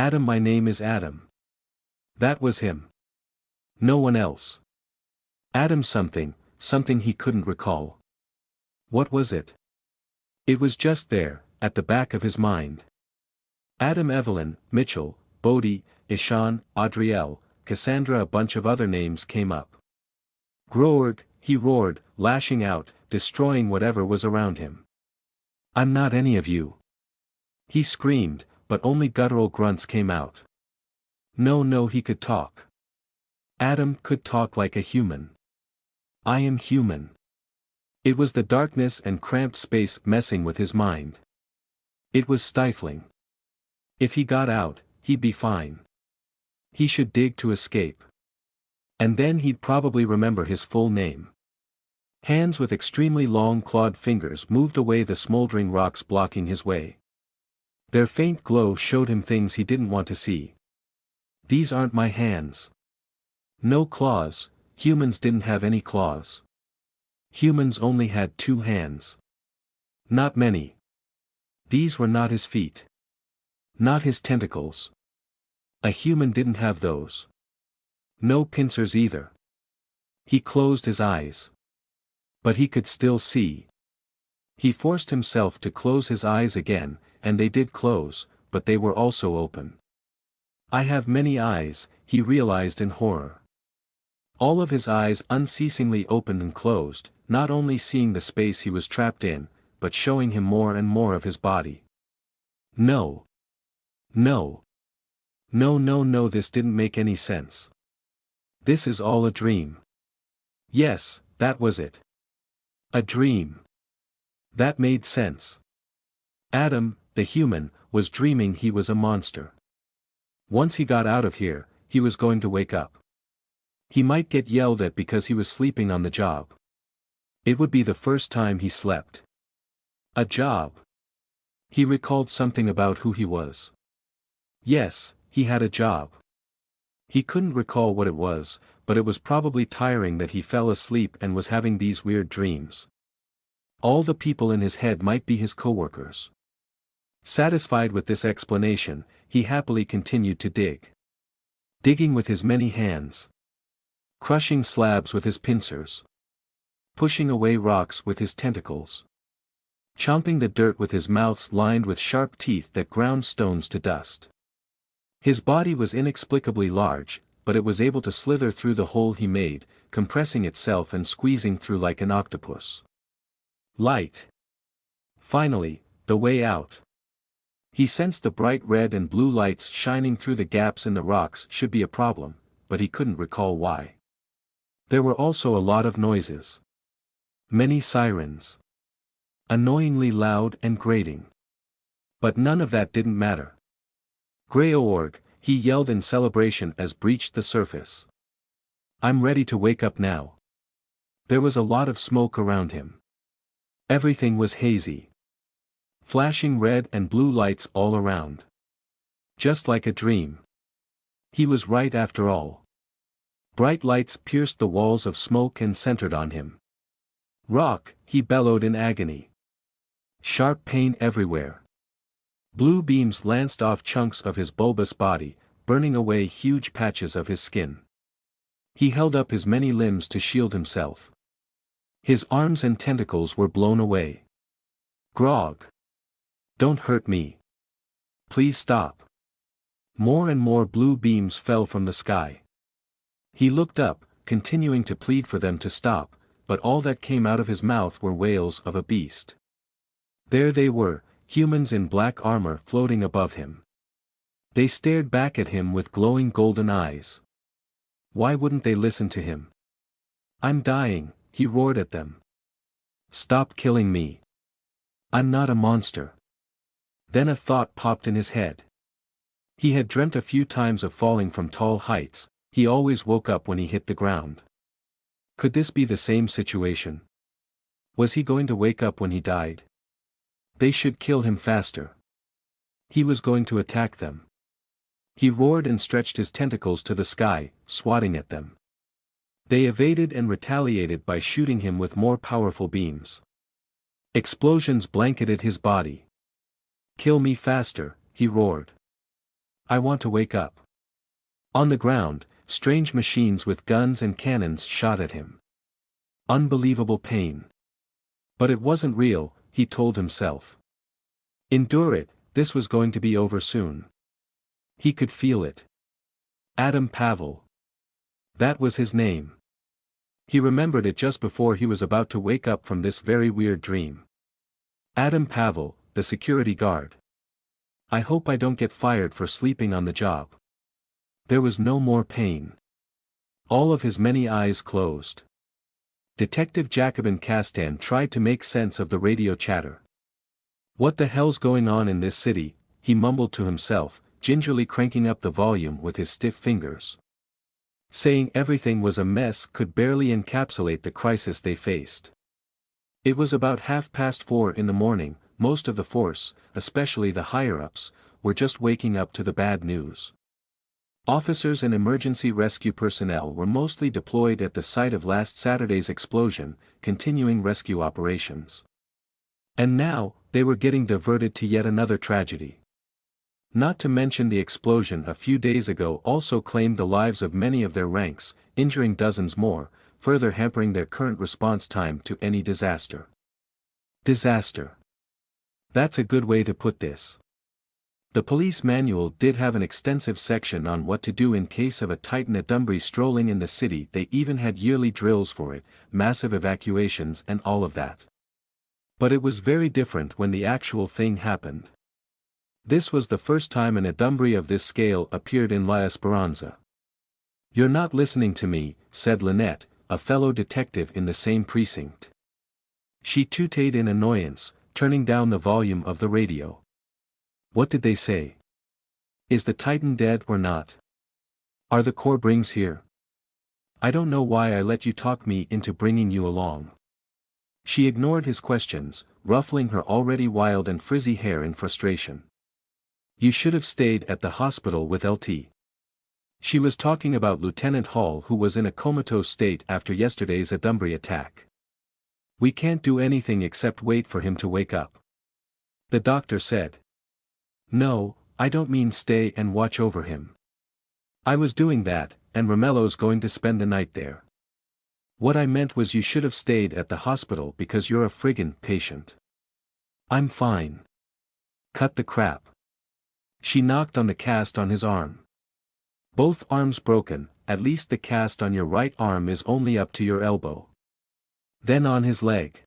Adam, my name is Adam. That was him. No one else. Adam something he couldn't recall. What was it? It was just there, at the back of his mind. Adam, Evelyn, Mitchell, Bodhi, Ishan, Adrielle, Cassandra, a bunch of other names came up. Groorg, he roared, lashing out, destroying whatever was around him. I'm not any of you. He screamed, but only guttural grunts came out. No, he could talk. Adam could talk like a human. I am human. It was the darkness and cramped space messing with his mind. It was stifling. If he got out, he'd be fine. He should dig to escape. And then he'd probably remember his full name. Hands with extremely long clawed fingers moved away the smoldering rocks blocking his way. Their faint glow showed him things he didn't want to see. These aren't my hands. No claws, humans didn't have any claws. Humans only had 2 hands. Not many. These were not his feet. Not his tentacles. A human didn't have those. No pincers either. He closed his eyes. But he could still see. He forced himself to close his eyes again, and they did close, but they were also open. I have many eyes, he realized in horror. All of his eyes unceasingly opened and closed, not only seeing the space he was trapped in, but showing him more and more of his body. No. No. No, this didn't make any sense. This is all a dream. Yes, that was it. A dream. That made sense. Adam, the human, was dreaming he was a monster. Once he got out of here, he was going to wake up. He might get yelled at because he was sleeping on the job. It would be the first time he slept. A job. He recalled something about who he was. Yes, he had a job. He couldn't recall what it was, but it was probably tiring that he fell asleep and was having these weird dreams. All the people in his head might be his coworkers. Satisfied with this explanation, he happily continued to dig. Digging with his many hands. Crushing slabs with his pincers. Pushing away rocks with his tentacles. Chomping the dirt with his mouths lined with sharp teeth that ground stones to dust. His body was inexplicably large, but it was able to slither through the hole he made, compressing itself and squeezing through like an octopus. Light. Finally, the way out. He sensed the bright red and blue lights shining through the gaps in the rocks should be a problem, but he couldn't recall why. There were also a lot of noises. Many sirens. Annoyingly loud and grating. But none of that didn't matter. Greorg, he yelled in celebration as breached the surface. I'm ready to wake up now. There was a lot of smoke around him. Everything was hazy. Flashing red and blue lights all around. Just like a dream. He was right after all. Bright lights pierced the walls of smoke and centered on him. Rock, he bellowed in agony. Sharp pain everywhere. Blue beams lanced off chunks of his bulbous body, burning away huge patches of his skin. He held up his many limbs to shield himself. His arms and tentacles were blown away. Grog. Don't hurt me. Please stop. More and more blue beams fell from the sky. He looked up, continuing to plead for them to stop, but all that came out of his mouth were wails of a beast. There they were, humans in black armor floating above him. They stared back at him with glowing golden eyes. Why wouldn't they listen to him? I'm dying, he roared at them. Stop killing me. I'm not a monster. Then a thought popped in his head. He had dreamt a few times of falling from tall heights, he always woke up when he hit the ground. Could this be the same situation? Was he going to wake up when he died? They should kill him faster. He was going to attack them. He roared and stretched his tentacles to the sky, swatting at them. They evaded and retaliated by shooting him with more powerful beams. Explosions blanketed his body. Kill me faster, he roared. I want to wake up. On the ground, strange machines with guns and cannons shot at him. Unbelievable pain. But it wasn't real, he told himself. Endure it, this was going to be over soon. He could feel it. Adam Pavell. That was his name. He remembered it just before he was about to wake up from this very weird dream. Adam Pavell, the security guard. I hope I don't get fired for sleeping on the job. There was no more pain. All of his many eyes closed. Detective Jacobin Castan tried to make sense of the radio chatter. What the hell's going on in this city, he mumbled to himself, gingerly cranking up the volume with his stiff fingers. Saying everything was a mess could barely encapsulate the crisis they faced. It was about 4:30 in the morning, most of the force, especially the higher-ups, were just waking up to the bad news. Officers and emergency rescue personnel were mostly deployed at the site of last Saturday's explosion, continuing rescue operations. And now, they were getting diverted to yet another tragedy. Not to mention the explosion a few days ago also claimed the lives of many of their ranks, injuring dozens more, further hampering their current response time to any disaster. Disaster. That's a good way to put this. The police manual did have an extensive section on what to do in case of a Titan Adumbri strolling in the city. They even had yearly drills for it, massive evacuations and all of that. But it was very different when the actual thing happened. This was the first time an Adumbri of this scale appeared in La Esperanza. You're not listening to me, said Lynette, a fellow detective in the same precinct. She tooted in annoyance, turning down the volume of the radio. What did they say? Is the Titan dead or not? Are the Corps brings here? I don't know why I let you talk me into bringing you along. She ignored his questions, ruffling her already wild and frizzy hair in frustration. You should have stayed at the hospital with LT. She was talking about Lieutenant Hall, who was in a comatose state after yesterday's Adumbri attack. We can't do anything except wait for him to wake up. The doctor said. No, I don't mean stay and watch over him. I was doing that, and Romello's going to spend the night there. What I meant was you should have stayed at the hospital because you're a friggin' patient. I'm fine. Cut the crap. She knocked on the cast on his arm. Both arms broken, at least the cast on your right arm is only up to your elbow. Then on his leg.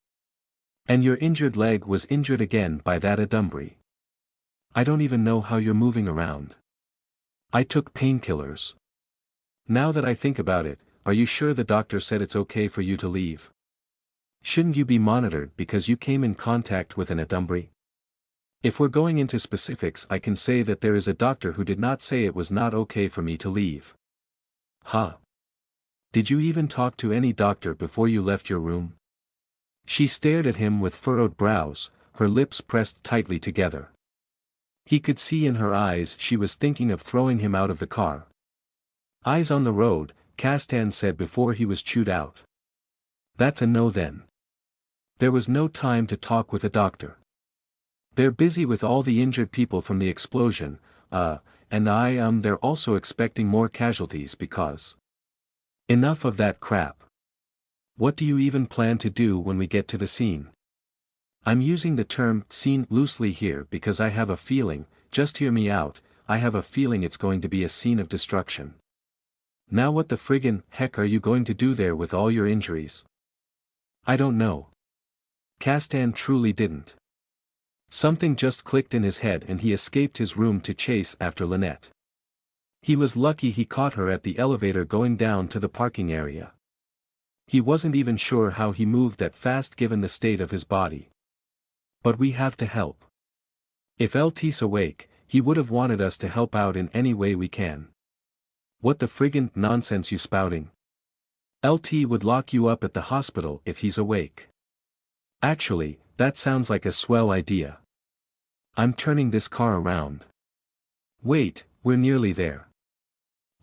And your injured leg was injured again by that Adumbri. I don't even know how you're moving around. I took painkillers. Now that I think about it, are you sure the doctor said it's okay for you to leave? Shouldn't you be monitored because you came in contact with an Adumbri? If we're going into specifics, I can say that there is a doctor who did not say it was not okay for me to leave. Huh? Did you even talk to any doctor before you left your room? She stared at him with furrowed brows, her lips pressed tightly together. He could see in her eyes she was thinking of throwing him out of the car. Eyes on the road, Castan said before he was chewed out. That's a no then. There was no time to talk with a doctor. They're busy with all the injured people from the explosion, and they're also expecting more casualties because. Enough of that crap. What do you even plan to do when we get to the scene? I'm using the term scene loosely here because I have a feeling, just hear me out, I have a feeling it's going to be a scene of destruction. Now what the friggin' heck are you going to do there with all your injuries? I don't know. Castan truly didn't. Something just clicked in his head and he escaped his room to chase after Lynette. He was lucky he caught her at the elevator going down to the parking area. He wasn't even sure how he moved that fast given the state of his body. But we have to help. If LT's awake, he would have wanted us to help out in any way we can. What the friggin' nonsense you spouting? LT would lock you up at the hospital if he's awake. Actually, that sounds like a swell idea. I'm turning this car around. Wait, we're nearly there.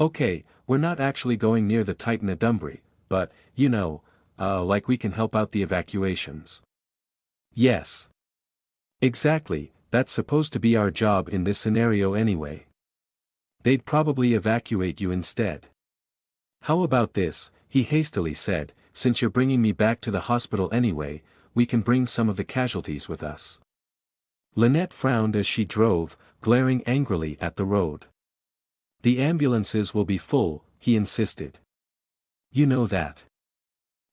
Okay, we're not actually going near the Titan Adumbri, but, like we can help out the evacuations. Yes. Exactly, that's supposed to be our job in this scenario anyway. They'd probably evacuate you instead. How about this, he hastily said, since you're bringing me back to the hospital anyway, we can bring some of the casualties with us. Lynette frowned as she drove, glaring angrily at the road. The ambulances will be full, he insisted. You know that.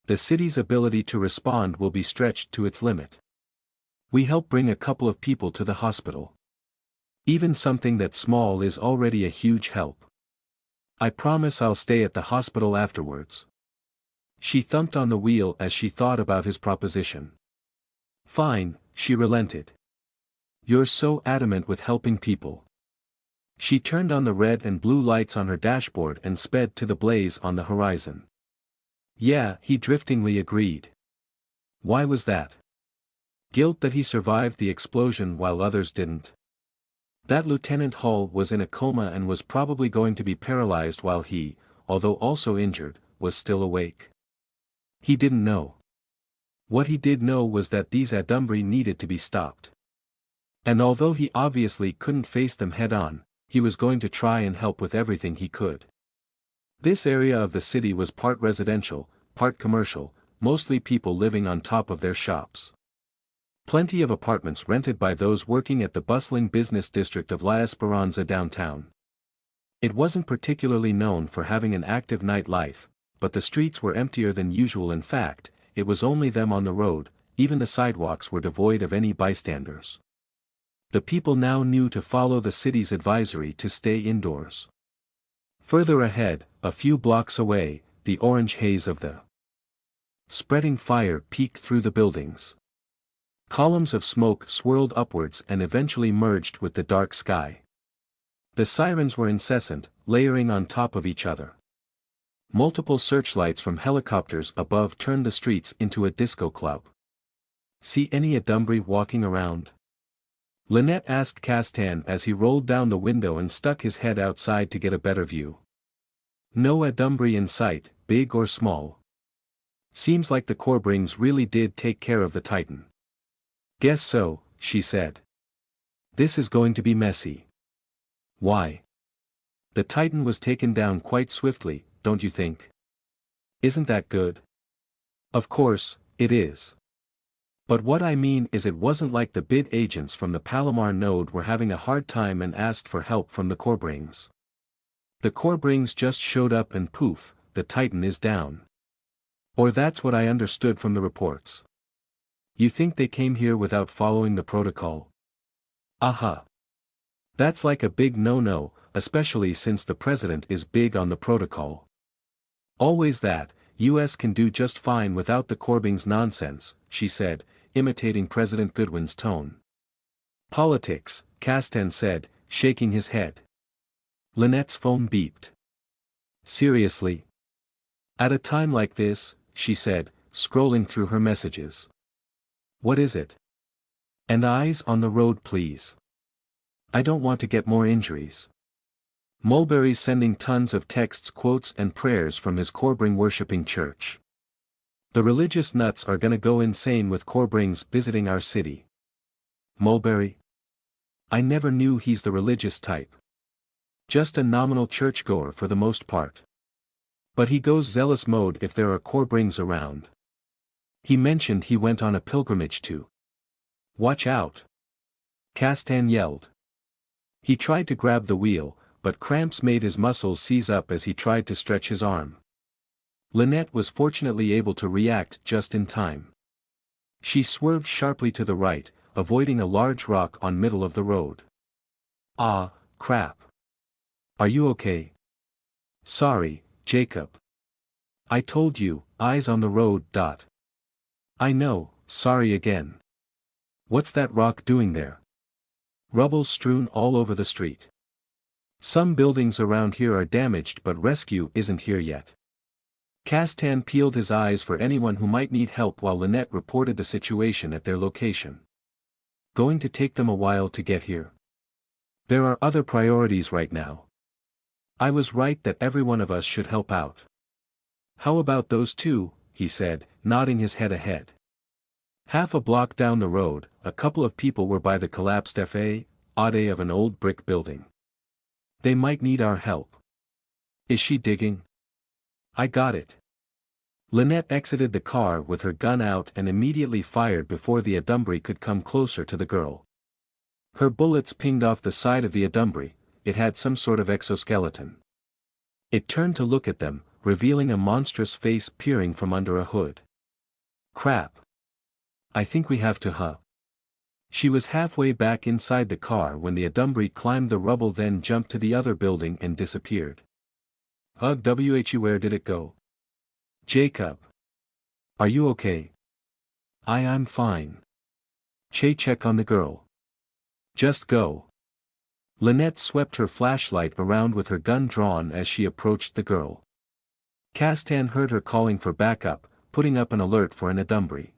The city's ability to respond will be stretched to its limit. We help bring a couple of people to the hospital. Even something that small is already a huge help. I promise I'll stay at the hospital afterwards. She thumped on the wheel as she thought about his proposition. Fine, she relented. You're so adamant with helping people. She turned on the red and blue lights on her dashboard and sped to the blaze on the horizon. Yeah, he driftingly agreed. Why was that? Guilt that he survived the explosion while others didn't? That Lieutenant Hull was in a coma and was probably going to be paralyzed while he, although also injured, was still awake. He didn't know. What he did know was that these Adumbri needed to be stopped. And although he obviously couldn't face them head-on, he was going to try and help with everything he could. This area of the city was part residential, part commercial, mostly people living on top of their shops. Plenty of apartments rented by those working at the bustling business district of La Esperanza downtown. It wasn't particularly known for having an active nightlife, but the streets were emptier than usual. In fact, it was only them on the road, even the sidewalks were devoid of any bystanders. The people now knew to follow the city's advisory to stay indoors. Further ahead, a few blocks away, the orange haze of the spreading fire peeked through the buildings. Columns of smoke swirled upwards and eventually merged with the dark sky. The sirens were incessant, layering on top of each other. Multiple searchlights from helicopters above turned the streets into a disco club. See any Adumbri walking around? Lynette asked Castan as he rolled down the window and stuck his head outside to get a better view. No Adumbri in sight, big or small. Seems like the Corbrings really did take care of the Titan. Guess so, she said. This is going to be messy. Why? The Titan was taken down quite swiftly, don't you think? Isn't that good? Of course, it is. But what I mean is it wasn't like the bid agents from the Palomar node were having a hard time and asked for help from the Corbrings. The Corbrings just showed up and poof, the Titan is down. Or that's what I understood from the reports. You think they came here without following the protocol? Aha. That's like a big no-no, especially since the president is big on the protocol. Always that, US can do just fine without the Corbrings nonsense, she said, imitating President Goodwin's tone. Politics, Castan said, shaking his head. Lynette's phone beeped. Seriously? At a time like this, she said, scrolling through her messages. What is it? And eyes on the road please. I don't want to get more injuries. Mulberry's sending tons of texts, quotes and prayers from his Corbring worshipping church. The religious nuts are gonna go insane with Corbrings visiting our city. Mulberry? I never knew he's the religious type. Just a nominal churchgoer for the most part. But he goes zealous mode if there are Corbrings around. He mentioned he went on a pilgrimage to. Watch out! Castan yelled. He tried to grab the wheel, but cramps made his muscles seize up as he tried to stretch his arm. Lynette was fortunately able to react just in time. She swerved sharply to the right, avoiding a large rock on middle of the road. Ah, crap. Are you okay? Sorry, Jacob. I told you, eyes on the road. I know, sorry again. What's that rock doing there? Rubble strewn all over the street. Some buildings around here are damaged but rescue isn't here yet. Castan peeled his eyes for anyone who might need help while Lynette reported the situation at their location. Going to take them a while to get here. There are other priorities right now. I was right that every one of us should help out. How about those two, he said, nodding his head ahead. Half a block down the road, a couple of people were by the collapsed F.A. of an old brick building. They might need our help. Is she digging? I got it. Lynette exited the car with her gun out and immediately fired before the Adumbry could come closer to the girl. Her bullets pinged off the side of the Adumbry. It had some sort of exoskeleton. It turned to look at them, revealing a monstrous face peering from under a hood. Crap. I think we have to. She was halfway back inside the car when the Adumbry climbed the rubble, then jumped to the other building and disappeared. Where did it go? Jacob. Are you okay? I'm fine. Check on the girl. Just go. Lynette swept her flashlight around with her gun drawn as she approached the girl. Castan heard her calling for backup, putting up an alert for an Adumbry.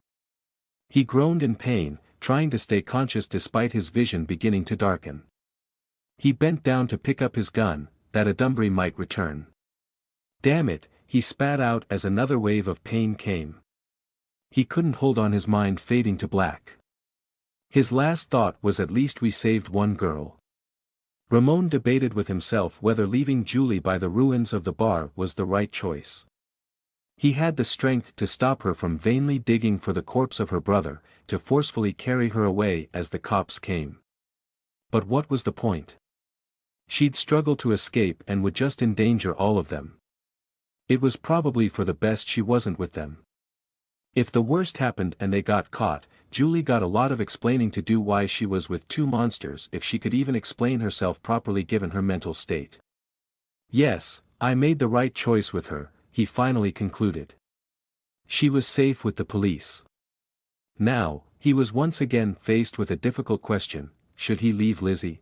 He groaned in pain, trying to stay conscious despite his vision beginning to darken. He bent down to pick up his gun, that Adumbry might return. Damn it, he spat out as another wave of pain came. He couldn't hold on, his mind fading to black. His last thought was, at least we saved one girl. Ramon debated with himself whether leaving Julie by the ruins of the bar was the right choice. He had the strength to stop her from vainly digging for the corpse of her brother, to forcefully carry her away as the cops came. But what was the point? She'd struggle to escape and would just endanger all of them. It was probably for the best she wasn't with them. If the worst happened and they got caught, Julie got a lot of explaining to do why she was with two monsters, if she could even explain herself properly given her mental state. Yes, I made the right choice with her, he finally concluded. She was safe with the police. Now, he was once again faced with a difficult question: should he leave Lizzie?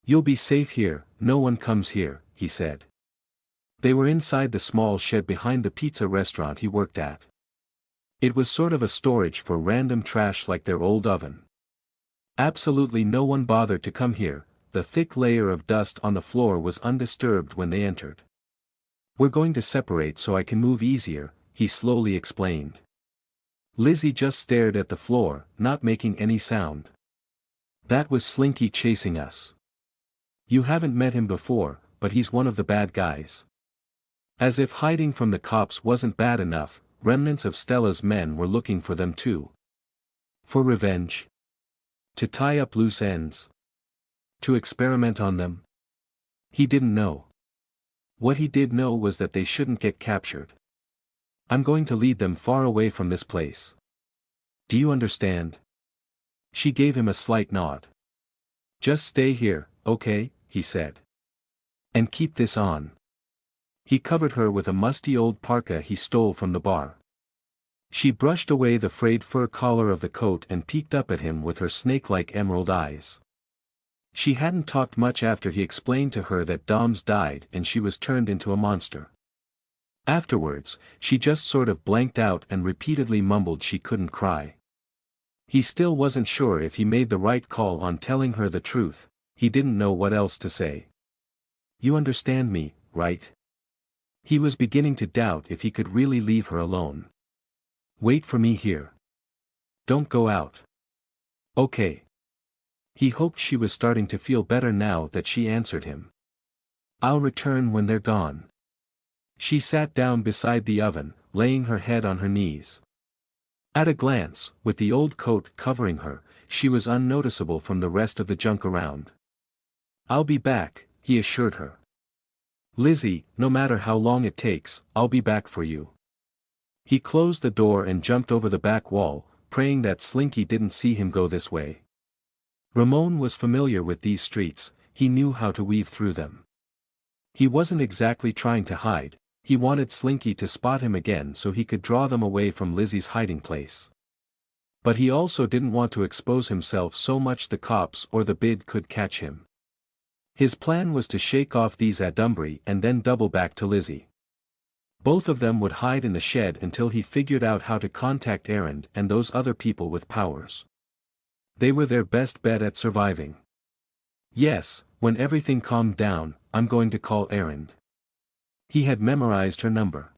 You'll be safe here, no one comes here, he said. They were inside the small shed behind the pizza restaurant he worked at. It was sort of a storage for random trash like their old oven. Absolutely no one bothered to come here, the thick layer of dust on the floor was undisturbed when they entered. We're going to separate so I can move easier, he slowly explained. Lizzie just stared at the floor, not making any sound. That was Slinky chasing us. You haven't met him before, but he's one of the bad guys. As if hiding from the cops wasn't bad enough, remnants of Stella's men were looking for them too. For revenge? To tie up loose ends? To experiment on them? He didn't know. What he did know was that they shouldn't get captured. I'm going to lead them far away from this place. Do you understand? She gave him a slight nod. Just stay here, okay, he said. And keep this on. He covered her with a musty old parka he stole from the bar. She brushed away the frayed fur collar of the coat and peeked up at him with her snake-like emerald eyes. She hadn't talked much after he explained to her that Dom's died and she was turned into a monster. Afterwards, she just sort of blanked out and repeatedly mumbled she couldn't cry. He still wasn't sure if he made the right call on telling her the truth. He didn't know what else to say. You understand me, right? He was beginning to doubt if he could really leave her alone. Wait for me here. Don't go out. Okay. He hoped she was starting to feel better now that she answered him. I'll return when they're gone. She sat down beside the oven, laying her head on her knees. At a glance, with the old coat covering her, she was unnoticeable from the rest of the junk around. I'll be back, he assured her. Lizzie, no matter how long it takes, I'll be back for you. He closed the door and jumped over the back wall, praying that Slinky didn't see him go this way. Ramon was familiar with these streets, he knew how to weave through them. He wasn't exactly trying to hide, he wanted Slinky to spot him again so he could draw them away from Lizzie's hiding place. But he also didn't want to expose himself so much the cops or the bid could catch him. His plan was to shake off these Adumbry and then double back to Lizzie. Both of them would hide in the shed until he figured out how to contact Erend and those other people with powers. They were their best bet at surviving. Yes, when everything calmed down, I'm going to call Erend. He had memorized her number.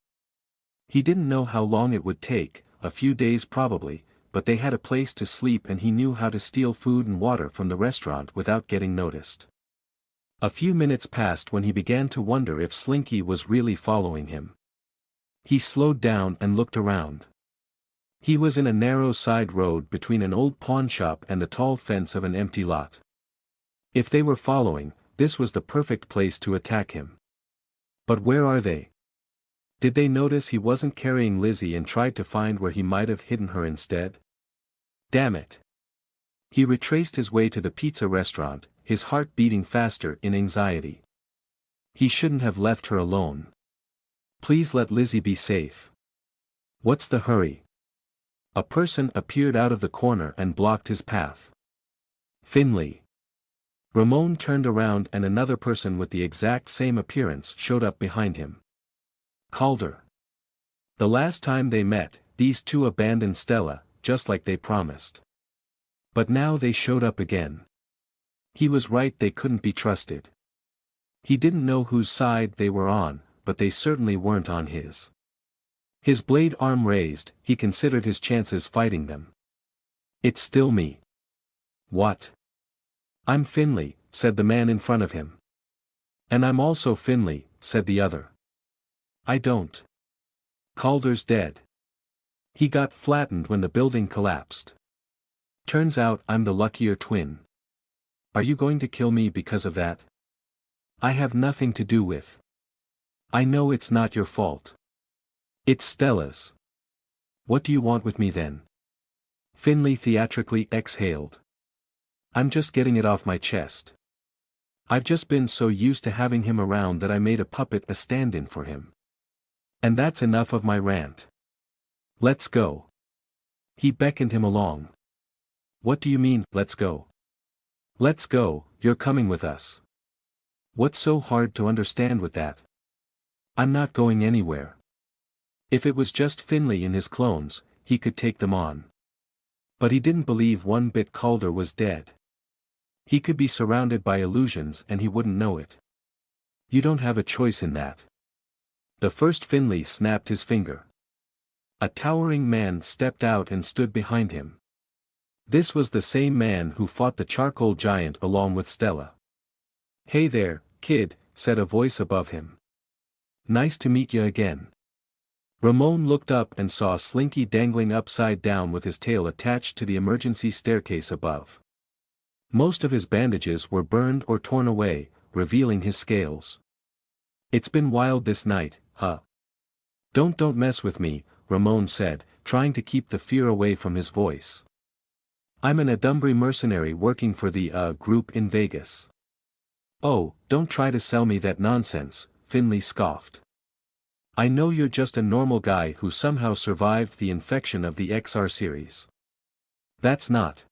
He didn't know how long it would take, a few days probably, but they had a place to sleep and he knew how to steal food and water from the restaurant without getting noticed. A few minutes passed when he began to wonder if Slinky was really following him. He slowed down and looked around. He was in a narrow side road between an old pawnshop and the tall fence of an empty lot. If they were following, this was the perfect place to attack him. But where are they? Did they notice he wasn't carrying Lizzie and tried to find where he might have hidden her instead? Damn it. He retraced his way to the pizza restaurant, his heart beating faster in anxiety. He shouldn't have left her alone. Please let Lizzie be safe. What's the hurry? A person appeared out of the corner and blocked his path. Finley. Ramon turned around and another person with the exact same appearance showed up behind him. Calder. The last time they met, these two abandoned Stella, just like they promised. But now they showed up again. He was right, they couldn't be trusted. He didn't know whose side they were on, but they certainly weren't on his. His blade arm raised, he considered his chances fighting them. It's still me. What? I'm Finley, said the man in front of him. And I'm also Finley, said the other. I don't. Calder's dead. He got flattened when the building collapsed. Turns out I'm the luckier twin. Are you going to kill me because of that? I have nothing to do with. I know it's not your fault. It's Stella's. What do you want with me then? Finley theatrically exhaled. I'm just getting it off my chest. I've just been so used to having him around that I made a puppet a stand-in for him. And that's enough of my rant. Let's go. He beckoned him along. What do you mean, let's go? Let's go, you're coming with us. What's so hard to understand with that? I'm not going anywhere. If it was just Finley and his clones, he could take them on. But he didn't believe one bit Calder was dead. He could be surrounded by illusions and he wouldn't know it. You don't have a choice in that. The first Finley snapped his finger. A towering man stepped out and stood behind him. This was the same man who fought the charcoal giant along with Stella. Hey there, kid, said a voice above him. Nice to meet you again. Ramon looked up and saw Slinky dangling upside down with his tail attached to the emergency staircase above. Most of his bandages were burned or torn away, revealing his scales. It's been wild this night, huh? Don't mess with me, Ramon said, trying to keep the fear away from his voice. I'm an Adumbry mercenary working for the group in Vegas. Oh, don't try to sell me that nonsense, Finley scoffed. I know you're just a normal guy who somehow survived the infection of the XR series. That's not.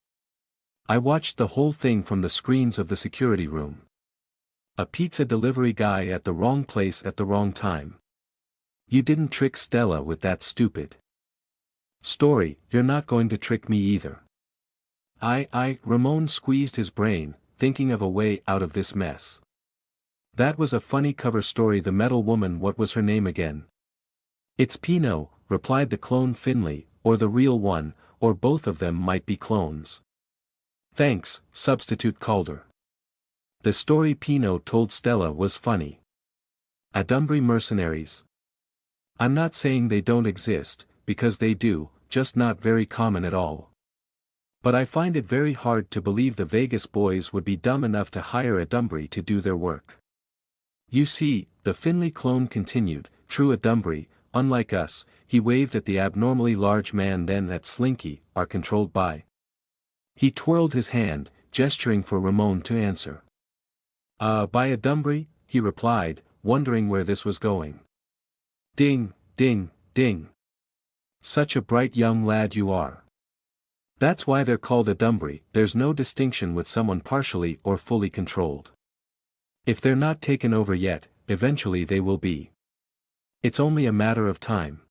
I watched the whole thing from the screens of the security room. A pizza delivery guy at the wrong place at the wrong time. You didn't trick Stella with that stupid story, you're not going to trick me either. Ramon squeezed his brain, thinking of a way out of this mess. That was a funny cover story. The metal woman, what was her name again? It's Pino, replied the clone Finley, or the real one, or both of them might be clones. Thanks, substitute Calder. The story Pino told Stella was funny. Adumbry mercenaries. I'm not saying they don't exist, because they do, just not very common at all. But I find it very hard to believe the Vegas boys would be dumb enough to hire Adumbry to do their work. You see, the Finley clone continued, true Adumbry, unlike us, he waved at the abnormally large man, then at Slinky, are controlled by. He twirled his hand, gesturing for Ramon to answer. By Adumbry, he replied, wondering where this was going. Ding, ding, ding. Such a bright young lad you are. That's why they're called Adumbry, there's no distinction with someone partially or fully controlled. If they're not taken over yet, eventually they will be. It's only a matter of time.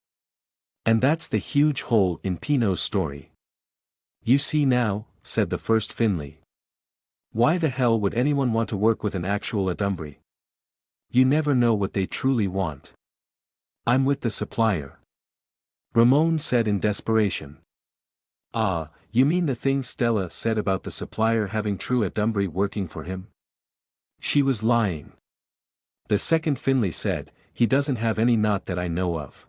And that's the huge hole in Pino's story. You see now, said the first Finley. Why the hell would anyone want to work with an actual Adumbry? You never know what they truly want. I'm with the supplier. Ramon said in desperation. You mean the thing Stella said about the supplier having true Adumbry working for him? She was lying. The second Finley said, he doesn't have any, not that I know of.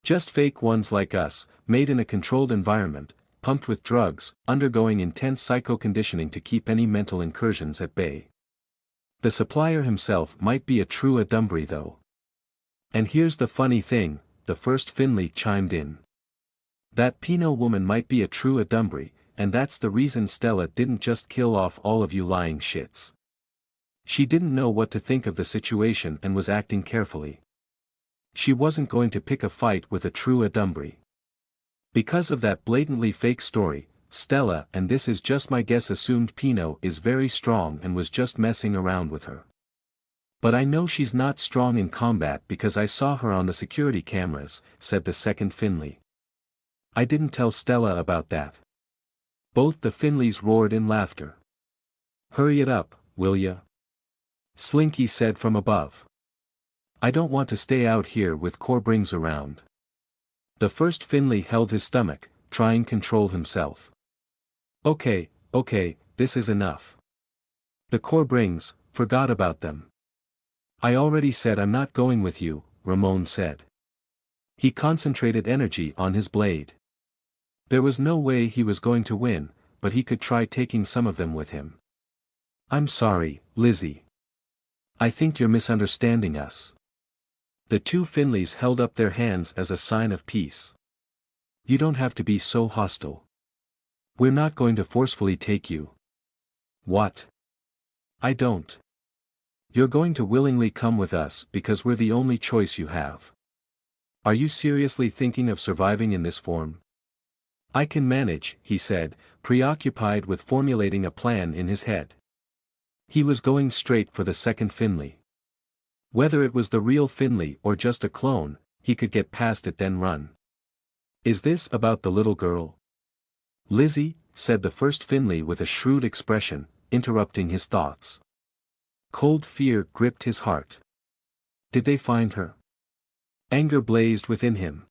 Just fake ones like us, made in a controlled environment, pumped with drugs, undergoing intense psycho-conditioning to keep any mental incursions at bay. The supplier himself might be a true Adumbry though. And here's the funny thing, the first Finley chimed in. That Pinot woman might be a true Adumbry, and that's the reason Stella didn't just kill off all of you lying shits. She didn't know what to think of the situation and was acting carefully. She wasn't going to pick a fight with a true Adumbry. Because of that blatantly fake story, Stella, and this is just my guess, assumed Pinot is very strong and was just messing around with her. But I know she's not strong in combat because I saw her on the security cameras, said the second Finley. I didn't tell Stella about that. Both the Finleys roared in laughter. Hurry it up, will ya? Slinky said from above. I don't want to stay out here with Corbrings around. The first Finley held his stomach, trying to control himself. Okay, this is enough. The Corbrings, forgot about them. I already said I'm not going with you, Ramon said. He concentrated energy on his blade. There was no way he was going to win, but he could try taking some of them with him. I'm sorry, Lizzie. I think you're misunderstanding us. The two Finleys held up their hands as a sign of peace. You don't have to be so hostile. We're not going to forcefully take you. What? I don't. You're going to willingly come with us because we're the only choice you have. Are you seriously thinking of surviving in this form? I can manage, he said, preoccupied with formulating a plan in his head. He was going straight for the second Finley. Whether it was the real Finley or just a clone, he could get past it then run. Is this about the little girl? Lizzie, said the first Finley with a shrewd expression, interrupting his thoughts. Cold fear gripped his heart. Did they find her? Anger blazed within him.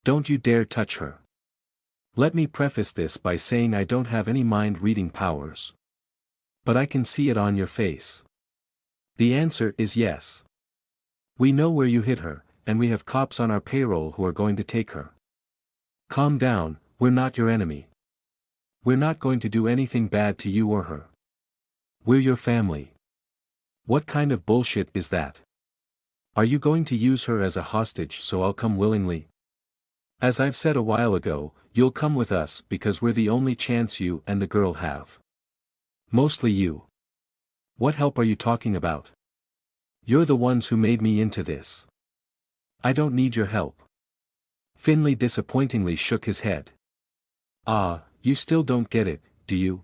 Don't you dare touch her. Let me preface this by saying I don't have any mind-reading powers. But I can see it on your face. The answer is yes. We know where you hid her, and we have cops on our payroll who are going to take her. Calm down, we're not your enemy. We're not going to do anything bad to you or her. We're your family. What kind of bullshit is that? Are you going to use her as a hostage so I'll come willingly? As I've said a while ago, you'll come with us because we're the only chance you and the girl have. Mostly you. What help are you talking about? You're the ones who made me into this. I don't need your help. Finley disappointingly shook his head. Ah, you still don't get it, do you?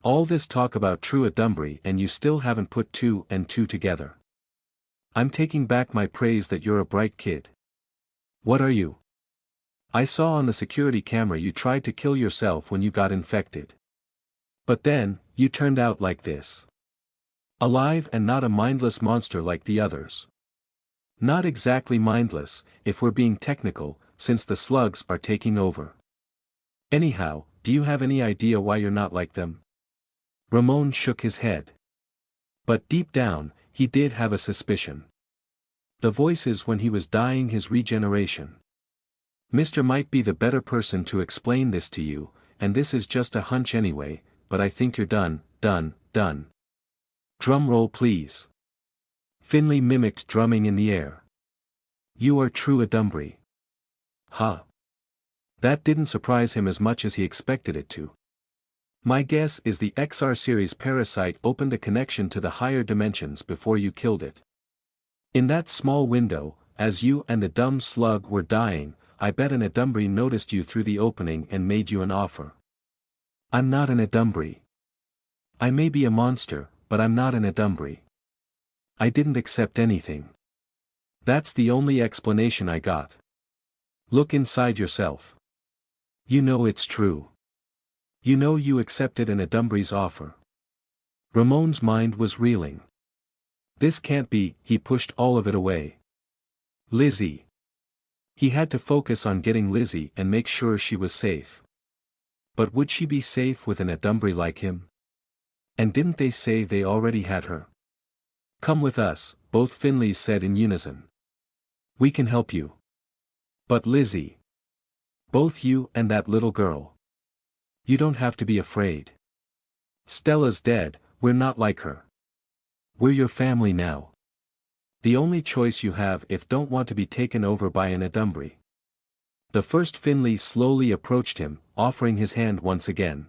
All this talk about true Adumbry and you still haven't put two and two together. I'm taking back my praise that you're a bright kid. What are you? I saw on the security camera you tried to kill yourself when you got infected. But then, you turned out like this. Alive and not a mindless monster like the others. Not exactly mindless, if we're being technical, since the slugs are taking over. Anyhow, do you have any idea why you're not like them? Ramon shook his head. But deep down, he did have a suspicion. The voices when he was dying his regeneration. Mr. might be the better person to explain this to you, and this is just a hunch anyway, but I think you're done. Drum roll please. Finley mimicked drumming in the air. You are true Adumbry. Huh. That didn't surprise him as much as he expected it to. My guess is the XR series parasite opened a connection to the higher dimensions before you killed it. In that small window, as you and the dumb slug were dying, I bet an Adumbry noticed you through the opening and made you an offer. I'm not an Adumbry. I may be a monster, but I'm not an Adumbry. I didn't accept anything. That's the only explanation I got. Look inside yourself. You know it's true. You know you accepted an Adumbry's offer. Ramon's mind was reeling. This can't be, he pushed all of it away. Lizzie. He had to focus on getting Lizzie and make sure she was safe. But would she be safe with an Adumbry like him? And didn't they say they already had her? Come with us, both Finleys said in unison. We can help you. But Lizzie. Both you and that little girl. You don't have to be afraid. Stella's dead, we're not like her. We're your family now. The only choice you have if don't want to be taken over by an Adumbry. The first Finley slowly approached him, offering his hand once again.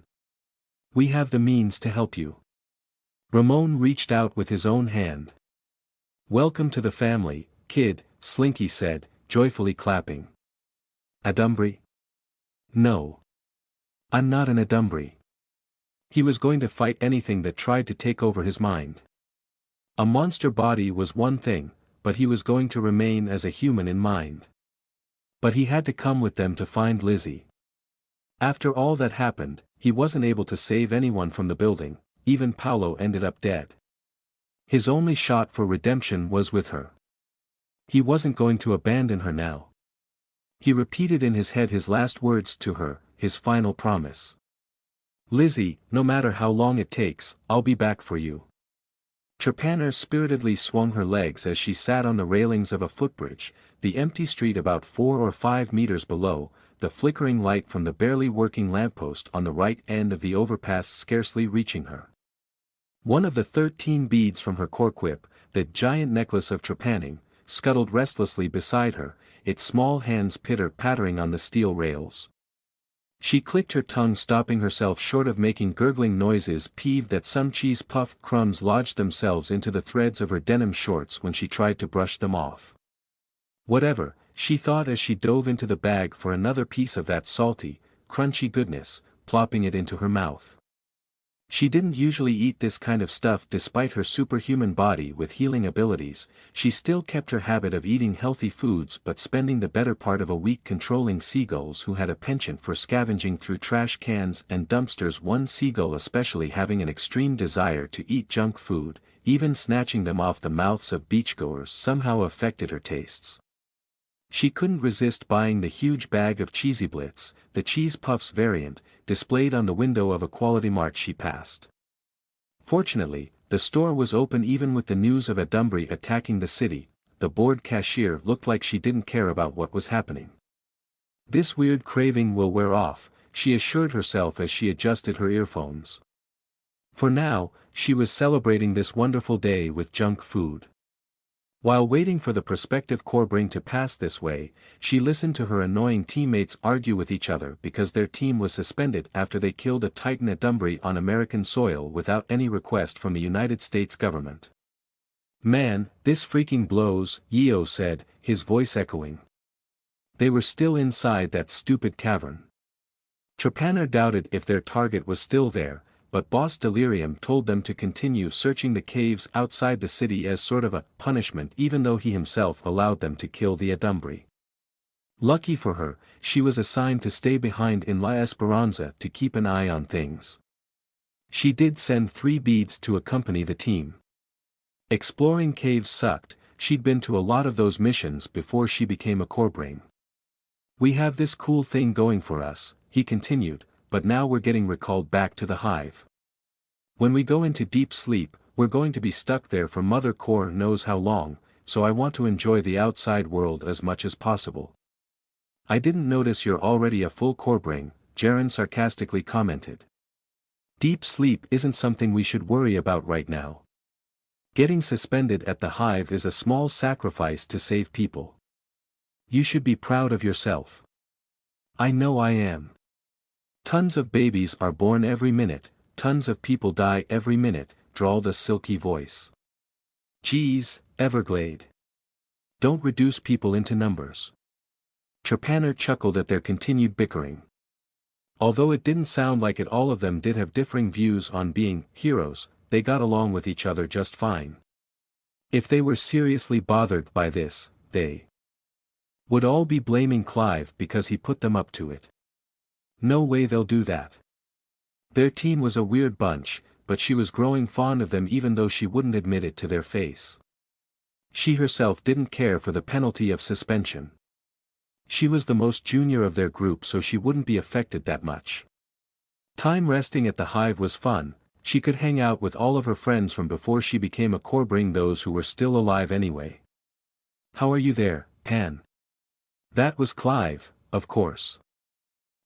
We have the means to help you. Ramon reached out with his own hand. Welcome to the family, kid, Slinky said, joyfully clapping. Adumbry? No. I'm not an Adumbry. He was going to fight anything that tried to take over his mind. A monster body was one thing, but he was going to remain as a human in mind. But he had to come with them to find Lizzie. After all that happened, he wasn't able to save anyone from the building, even Paolo ended up dead. His only shot for redemption was with her. He wasn't going to abandon her now. He repeated in his head his last words to her, his final promise. Lizzie, no matter how long it takes, I'll be back for you. Trepanner spiritedly swung her legs as she sat on the railings of a footbridge, the empty street about 4 or 5 meters below, the flickering light from the barely working lamppost on the right end of the overpass scarcely reaching her. One of the 13 beads from her cork-whip, the giant necklace of trepanning, scuttled restlessly beside her, its small hands pitter-pattering on the steel rails. She clicked her tongue, stopping herself short of making gurgling noises, peeved that some cheese puff crumbs lodged themselves into the threads of her denim shorts when she tried to brush them off. Whatever, she thought as she dove into the bag for another piece of that salty, crunchy goodness, plopping it into her mouth. She didn't usually eat this kind of stuff. Despite her superhuman body with healing abilities, she still kept her habit of eating healthy foods but spending the better part of a week controlling seagulls who had a penchant for scavenging through trash cans and dumpsters, one seagull especially having an extreme desire to eat junk food. Even snatching them off the mouths of beachgoers somehow affected her tastes. She couldn't resist buying the huge bag of Cheesy Blitz, the cheese puffs variant, displayed on the window of a Quality Mart she passed. Fortunately, the store was open even with the news of Adumbry attacking the city. The bored cashier looked like she didn't care about what was happening. This weird craving will wear off, she assured herself as she adjusted her earphones. For now, she was celebrating this wonderful day with junk food. While waiting for the prospective Corbring to pass this way, she listened to her annoying teammates argue with each other because their team was suspended after they killed a Titan Adumbry on American soil without any request from the United States government. Man, this freaking blows, Yeo said, his voice echoing. They were still inside that stupid cavern. Trepanner doubted if their target was still there, but Boss Delirium told them to continue searching the caves outside the city as sort of a punishment, even though he himself allowed them to kill the Adumbry. Lucky for her, she was assigned to stay behind in La Esperanza to keep an eye on things. She did send 3 beads to accompany the team. Exploring caves sucked, she'd been to a lot of those missions before she became a Corbring. We have this cool thing going for us, he continued, but now we're getting recalled back to the hive. When we go into deep sleep, we're going to be stuck there for Mother Core knows how long, so I want to enjoy the outside world as much as possible. I didn't notice you're already a full Corbring, Jaren sarcastically commented. Deep sleep isn't something we should worry about right now. Getting suspended at the hive is a small sacrifice to save people. You should be proud of yourself. I know I am. Tons of babies are born every minute, tons of people die every minute, drawled a silky voice. Geez, Everglade. Don't reduce people into numbers. Trepanner chuckled at their continued bickering. Although it didn't sound like it, all of them did have differing views on being heroes, they got along with each other just fine. If they were seriously bothered by this, they would all be blaming Clive because he put them up to it. No way they'll do that. Their team was a weird bunch, but she was growing fond of them even though she wouldn't admit it to their face. She herself didn't care for the penalty of suspension. She was the most junior of their group, so she wouldn't be affected that much. Time resting at the hive was fun, She could hang out with all of her friends from before she became a Corbring, those who were still alive anyway. "How are you there, Pan?" That was Clive, of course.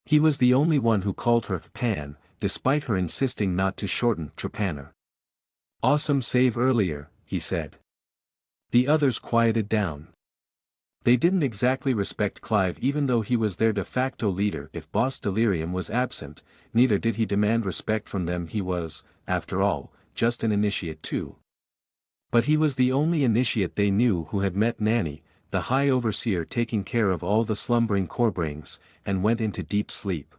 He was the only one who called her Pan, despite her insisting not to shorten Trepanner. "Awesome save earlier," he said. The others quieted down. They didn't exactly respect Clive even though he was their de facto leader. If Boss Delirium was absent, neither did he demand respect from them. He was, after all, just an initiate too. But he was the only initiate they knew who had met Nanny, the High Overseer, taking care of all the slumbering Corbrings, and went into deep sleep.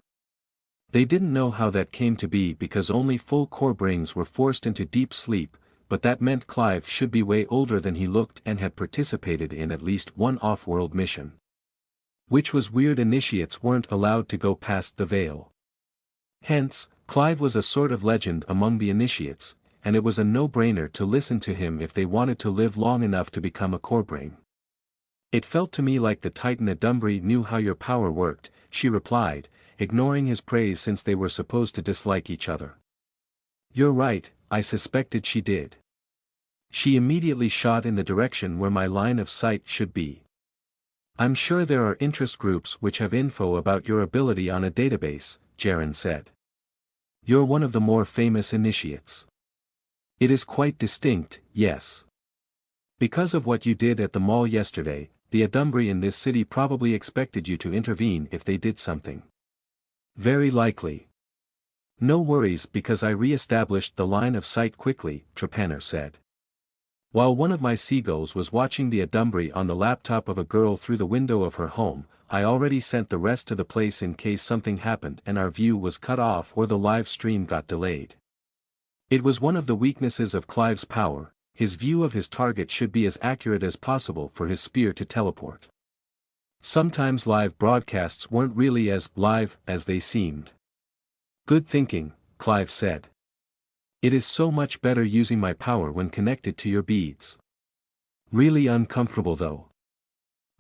They didn't know how that came to be because only full Corbrings were forced into deep sleep, but that meant Clive should be way older than he looked and had participated in at least one off-world mission. Which was weird. Initiates weren't allowed to go past the veil. Hence, Clive was a sort of legend among the initiates, and it was a no-brainer to listen to him if they wanted to live long enough to become a Corbring. "It felt to me like the Titan Adumbri knew how your power worked," she replied, ignoring his praise since they were supposed to dislike each other. "You're right, I suspected she did. She immediately shot in the direction where my line of sight should be. I'm sure there are interest groups which have info about your ability on a database," Jaren said. "You're one of the more famous initiates." "It is quite distinct, yes. Because of what you did at the mall yesterday, the Adumbri in this city probably expected you to intervene if they did something." "Very likely. No worries, because I re-established the line of sight quickly," Trepanner said. "While one of my seagulls was watching the Adumbri on the laptop of a girl through the window of her home, I already sent the rest to the place in case something happened and our view was cut off or the live stream got delayed." It was one of the weaknesses of Clive's power. His view of his target should be as accurate as possible for his spear to teleport. Sometimes live broadcasts weren't really as live as they seemed. "Good thinking," Clive said. "It is so much better using my power when connected to your beads. Really uncomfortable though.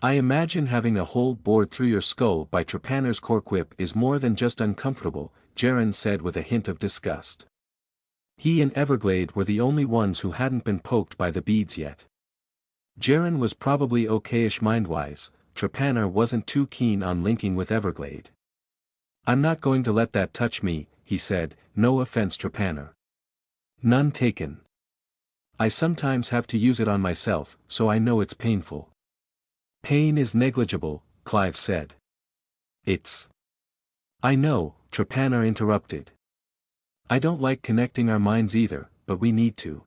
I imagine having a hole bored through your skull by Trepanner's corquip is more than just uncomfortable," Jaren said with a hint of disgust. He and Everglade were the only ones who hadn't been poked by the beads yet. Jaren was probably okayish mind-wise. Trepanner wasn't too keen on linking with Everglade. "I'm not going to let that touch me," he said, "no offense Trepanner." "None taken. I sometimes have to use it on myself, so I know it's painful." "Pain is negligible," Clive said. "It's—" "I know," Trepanner interrupted. "I don't like connecting our minds either, but we need to."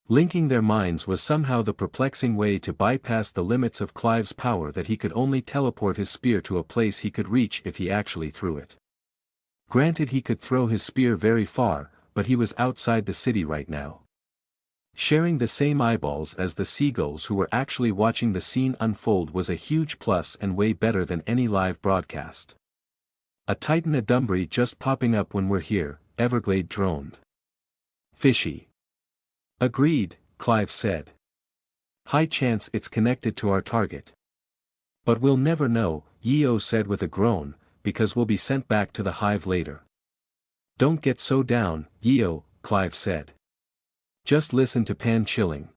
Linking their minds was somehow the perplexing way to bypass the limits of Clive's power, that he could only teleport his spear to a place he could reach if he actually threw it. Granted, he could throw his spear very far, but he was outside the city right now. Sharing the same eyeballs as the seagulls who were actually watching the scene unfold was a huge plus and way better than any live broadcast. "A Titan Adumbri just popping up when we're here," Everglade droned. "Fishy." "Agreed," Clive said. "High chance it's connected to our target." "But we'll never know," Yeo said with a groan, "because we'll be sent back to the hive later." "Don't get so down, Yeo," Clive said. "Just listen to Pan chilling.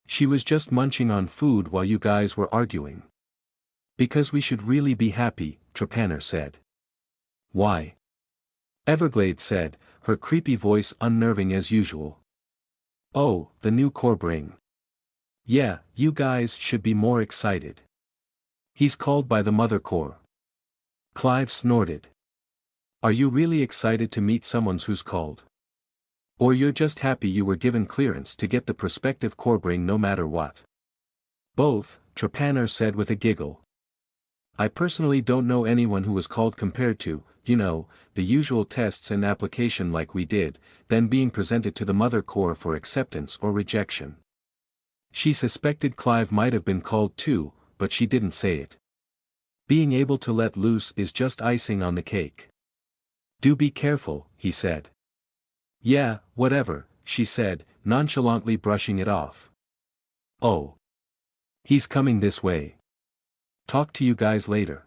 She was just munching on food while you guys were arguing." "Because we should really be happy," Trepanner said. "Why?" Everglade said, her creepy voice unnerving as usual. "Oh, the new Corbring. Yeah, you guys should be more excited. He's called by the Mother Core." Clive snorted. "Are you really excited to meet someone who's called? Or you're just happy you were given clearance to get the prospective Corbring no matter what?" "Both," Trepanner said with a giggle. "I personally don't know anyone who was called compared to, the usual tests and application like we did, then being presented to the Mother Core for acceptance or rejection." She suspected Clive might have been called too, but she didn't say it. Being able to let loose is just icing on the cake. "Do be careful," he said. "Yeah, whatever," she said, nonchalantly brushing it off. "Oh. He's coming this way. Talk to you guys later."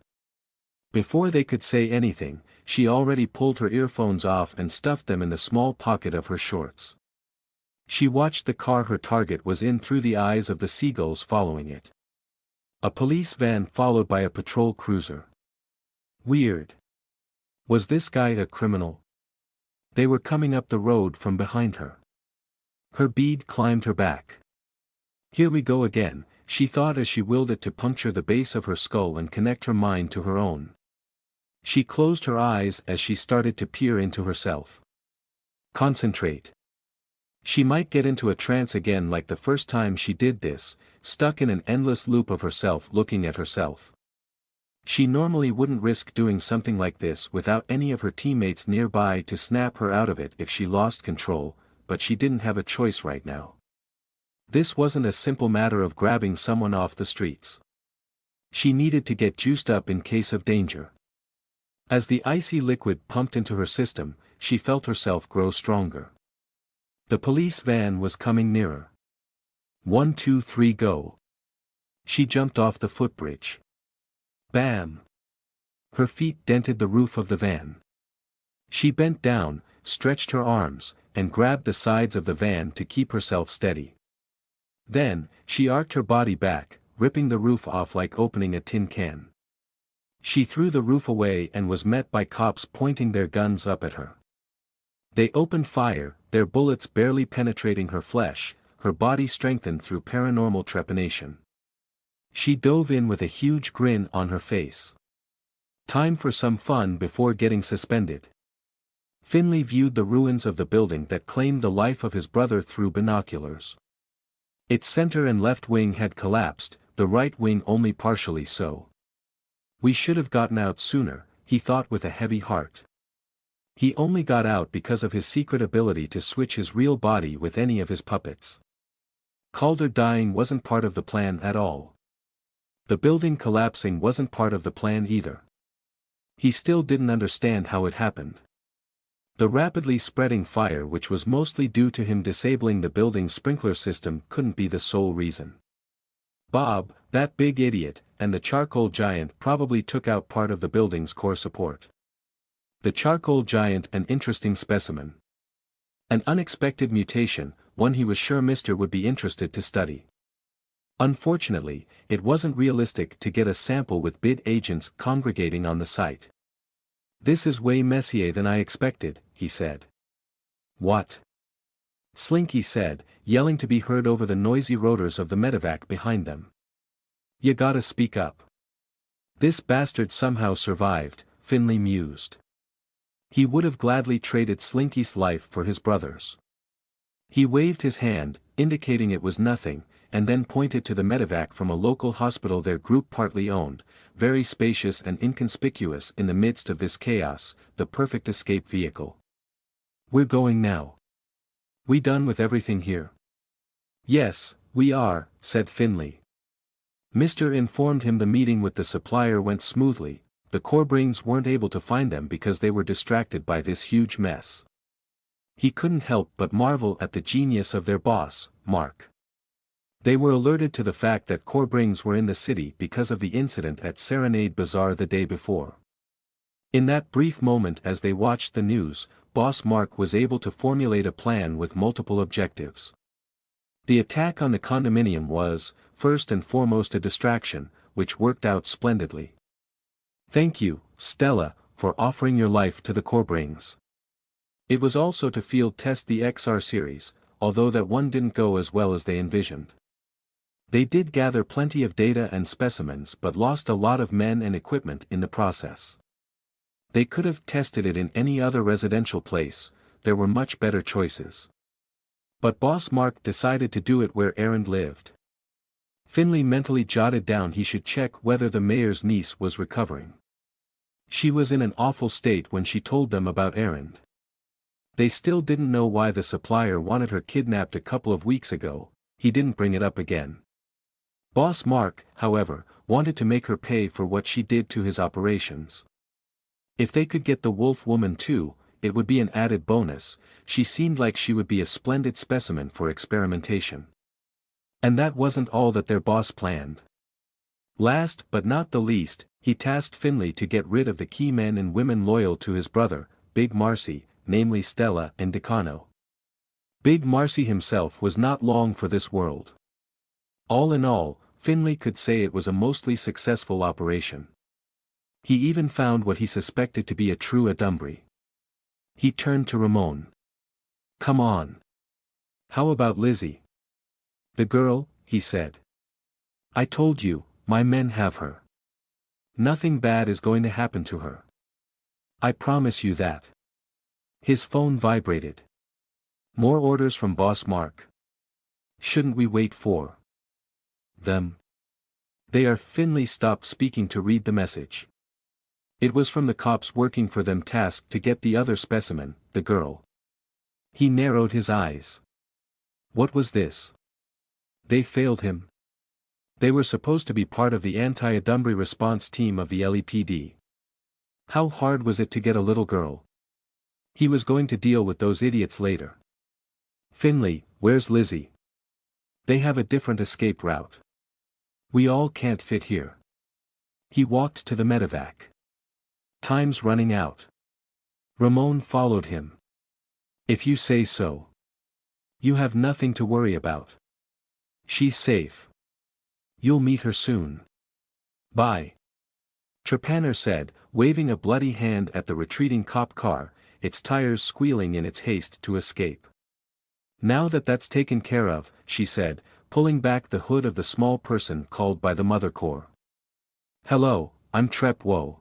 Before they could say anything, she already pulled her earphones off and stuffed them in the small pocket of her shorts. She watched the car her target was in through the eyes of the seagulls following it. A police van followed by a patrol cruiser. Weird. Was this guy a criminal? They were coming up the road from behind her. Her bead climbed her back. Here we go again, she thought as she willed it to puncture the base of her skull and connect her mind to her own. She closed her eyes as she started to peer into herself. Concentrate. She might get into a trance again like the first time she did this, stuck in an endless loop of herself looking at herself. She normally wouldn't risk doing something like this without any of her teammates nearby to snap her out of it if she lost control, but she didn't have a choice right now. This wasn't a simple matter of grabbing someone off the streets. She needed to get juiced up in case of danger. As the icy liquid pumped into her system, she felt herself grow stronger. The police van was coming nearer. 1, 2, 3, go. She jumped off the footbridge. Bam! Her feet dented the roof of the van. She bent down, stretched her arms, and grabbed the sides of the van to keep herself steady. Then, she arched her body back, ripping the roof off like opening a tin can. She threw the roof away and was met by cops pointing their guns up at her. They opened fire, their bullets barely penetrating her flesh, her body strengthened through paranormal trepanation. She dove in with a huge grin on her face. Time for some fun before getting suspended. Finley viewed the ruins of the building that claimed the life of his brother through binoculars. Its center and left wing had collapsed, the right wing only partially so. We should have gotten out sooner, he thought with a heavy heart. He only got out because of his secret ability to switch his real body with any of his puppets. Calder dying wasn't part of the plan at all. The building collapsing wasn't part of the plan either. He still didn't understand how it happened. The rapidly spreading fire, which was mostly due to him disabling the building's sprinkler system, couldn't be the sole reason. Bob, that big idiot, and the charcoal giant probably took out part of the building's core support. The charcoal giant, an interesting specimen. An unexpected mutation, one he was sure Mr. would be interested to study. Unfortunately, it wasn't realistic to get a sample with bid agents congregating on the site. This is way messier than I expected, he said. What? Slinky said, yelling to be heard over the noisy rotors of the medevac behind them. You gotta speak up. This bastard somehow survived, Finley mused. He would have gladly traded Slinky's life for his brother's. He waved his hand, indicating it was nothing, and then pointed to the medevac from a local hospital their group partly owned, very spacious and inconspicuous in the midst of this chaos, the perfect escape vehicle. We're going now. We done with everything here? Yes, we are, said Finley. Mr. informed him the meeting with the supplier went smoothly. The Corbrings weren't able to find them because they were distracted by this huge mess. He couldn't help but marvel at the genius of their boss, Mark. They were alerted to the fact that Corbrings were in the city because of the incident at Serenade Bazaar the day before. In that brief moment as they watched the news, Boss Mark was able to formulate a plan with multiple objectives. The attack on the condominium was, first and foremost, a distraction, which worked out splendidly. Thank you, Stella, for offering your life to the Corbrings. It was also to field test the XR series, although that one didn't go as well as they envisioned. They did gather plenty of data and specimens but lost a lot of men and equipment in the process. They could have tested it in any other residential place, there were much better choices. But Boss Mark decided to do it where Erin lived. Finley mentally jotted down he should check whether the mayor's niece was recovering. She was in an awful state when she told them about Erin. They still didn't know why the supplier wanted her kidnapped a couple of weeks ago, he didn't bring it up again. Boss Mark, however, wanted to make her pay for what she did to his operations. If they could get the wolf woman too, it would be an added bonus. She seemed like she would be a splendid specimen for experimentation. And that wasn't all that their boss planned. Last but not the least, he tasked Finley to get rid of the key men and women loyal to his brother, Big Marcy, namely Stella and Decano. Big Marcy himself was not long for this world. All in all, Finley could say it was a mostly successful operation. He even found what he suspected to be a true Adumbry. He turned to Ramon. "Come on. How about Lizzie?" "The girl," he said. "I told you, my men have her. Nothing bad is going to happen to her. I promise you that." His phone vibrated. "More orders from Boss Mark. Shouldn't we wait for them? They are." Finley stopped speaking to read the message. It was from the cops working for them tasked to get the other specimen, the girl. He narrowed his eyes. What was this? They failed him. They were supposed to be part of the anti-Adumbry response team of the LEPD. How hard was it to get a little girl? He was going to deal with those idiots later. "Finley, where's Lizzie? They have a different escape route. We all can't fit here." He walked to the medevac. "Time's running out." Ramon followed him. "If you say so. You have nothing to worry about. She's safe. You'll meet her soon. Bye." Trepanner said, waving a bloody hand at the retreating cop car, its tires squealing in its haste to escape. "Now that that's taken care of," she said, pulling back the hood of the small person called by the Mother Corps. "Hello, I'm Trep Woe."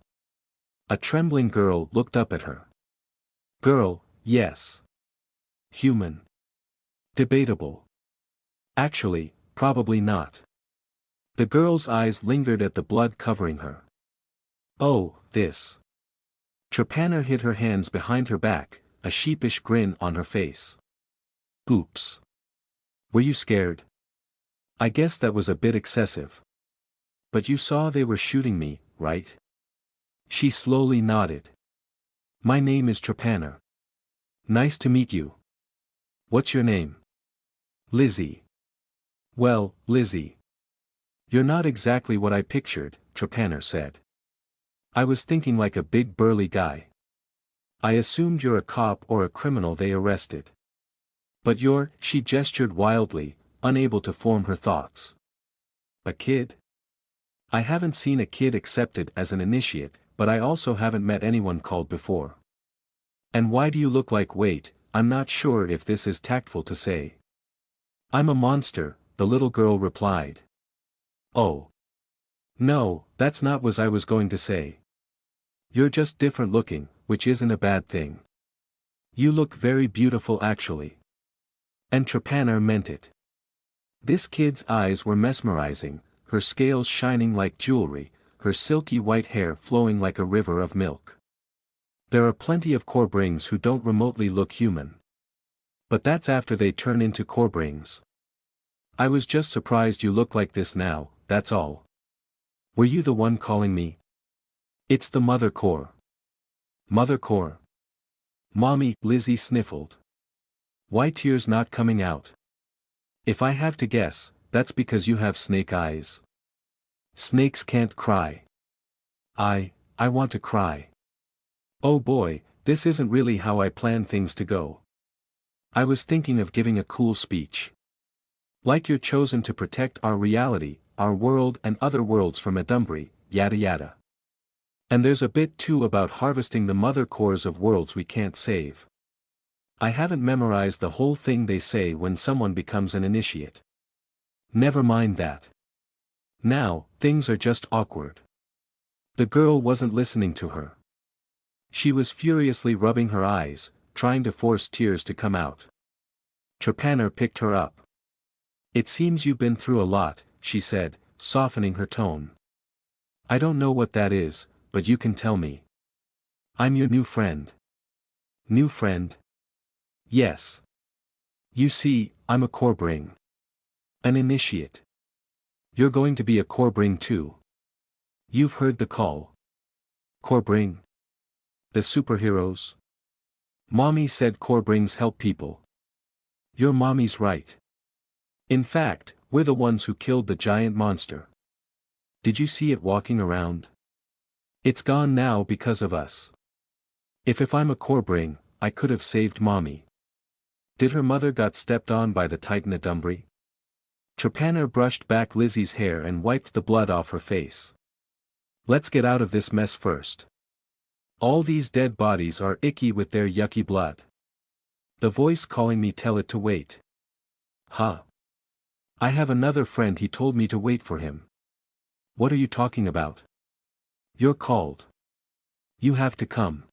A trembling girl looked up at her. "Girl, yes. Human. Debatable. Actually, probably not." The girl's eyes lingered at the blood covering her. "Oh, this." Trepanner hid her hands behind her back, a sheepish grin on her face. "Oops. Were you scared? I guess that was a bit excessive. But you saw they were shooting me, right?" She slowly nodded. "My name is Trepanner. Nice to meet you. What's your name?" "Lizzie." "Well, Lizzie. You're not exactly what I pictured," Trepanner said. "I was thinking like a big burly guy. I assumed you're a cop or a criminal they arrested. But she gestured wildly, unable to form her thoughts. "A kid? I haven't seen a kid accepted as an initiate, but I also haven't met anyone called before." "And why do you look like wait, I'm not sure if this is tactful to say." "I'm a monster," the little girl replied. "Oh. No, that's not what I was going to say. You're just different looking, which isn't a bad thing. You look very beautiful actually." And Trepanner meant it. This kid's eyes were mesmerizing, her scales shining like jewelry, her silky white hair flowing like a river of milk. There are plenty of Corbrings who don't remotely look human. But that's after they turn into Corbrings. I was just surprised you look like this now, that's all. Were you the one calling me? It's the Mother Corps. Mother Corps. Mommy, Lizzie sniffled. Why tears not coming out? If I have to guess, that's because you have snake eyes. Snakes can't cry. I want to cry. Oh boy, this isn't really how I planned things to go. I was thinking of giving a cool speech. Like you're chosen to protect our reality, our world and other worlds from Adumbry, yada yada. And there's a bit too about harvesting the mother cores of worlds we can't save. I haven't memorized the whole thing they say when someone becomes an initiate. Never mind that. Now, things are just awkward. The girl wasn't listening to her. She was furiously rubbing her eyes, trying to force tears to come out. Trepanner picked her up. It seems you've been through a lot, she said, softening her tone. I don't know what that is, but you can tell me. I'm your new friend. New friend? Yes. You see, I'm a Corbring. An initiate. You're going to be a Corbring too. You've heard the call. Corbring? The superheroes? Mommy said Corbrings help people. Your mommy's right. In fact, we're the ones who killed the giant monster. Did you see it walking around? It's gone now because of us. If I'm a Corbring, I could have saved Mommy. Did her mother got stepped on by the Titan Adumbry? Trepanner brushed back Lizzie's hair and wiped the blood off her face. Let's get out of this mess first. All these dead bodies are icky with their yucky blood. The voice calling me tell it to wait. Huh. I have another friend, he told me to wait for him. What are you talking about? You're called. You have to come.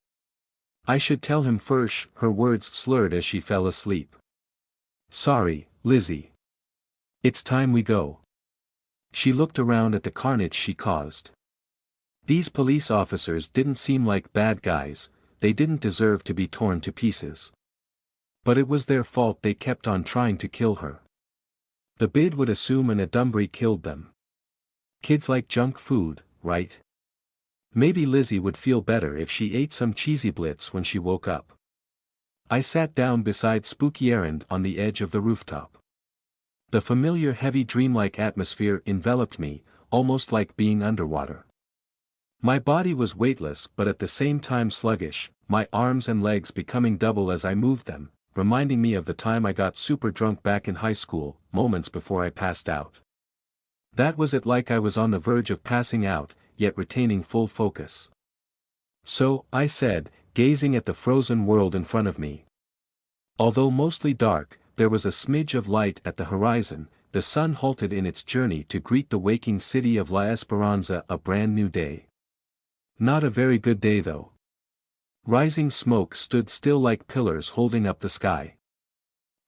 I should tell him first, her words slurred as she fell asleep. Sorry, Lizzie. It's time we go. She looked around at the carnage she caused. These police officers didn't seem like bad guys, they didn't deserve to be torn to pieces. But it was their fault they kept on trying to kill her. The bid would assume an Adumbry killed them. Kids like junk food, right? Maybe Lizzie would feel better if she ate some cheesy blitz when she woke up. I sat down beside Spooky Errand on the edge of the rooftop. The familiar heavy dreamlike atmosphere enveloped me, almost like being underwater. My body was weightless but at the same time sluggish, my arms and legs becoming double as I moved them, reminding me of the time I got super drunk back in high school, moments before I passed out. That was it, like I was on the verge of passing out, yet retaining full focus. So, I said, gazing at the frozen world in front of me. Although mostly dark, there was a smidge of light at the horizon, the sun halted in its journey to greet the waking city of La Esperanza, a brand new day. Not a very good day though. Rising smoke stood still like pillars holding up the sky.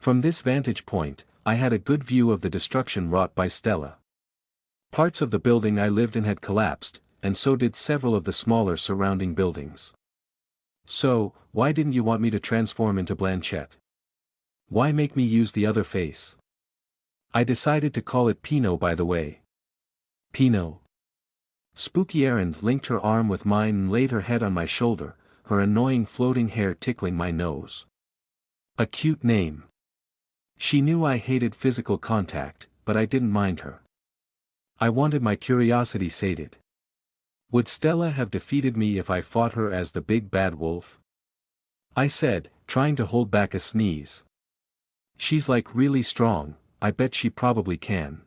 From this vantage point, I had a good view of the destruction wrought by Stella. Parts of the building I lived in had collapsed, and so did several of the smaller surrounding buildings. So, why didn't you want me to transform into Blanchette? Why make me use the other face? I decided to call it Pinot, by the way. Pinot. Spooky Errand linked her arm with mine and laid her head on my shoulder, her annoying floating hair tickling my nose. A cute name. She knew I hated physical contact, but I didn't mind her. I wanted my curiosity sated. Would Stella have defeated me if I fought her as the big bad wolf? I said, trying to hold back a sneeze. She's like really strong, I bet she probably can.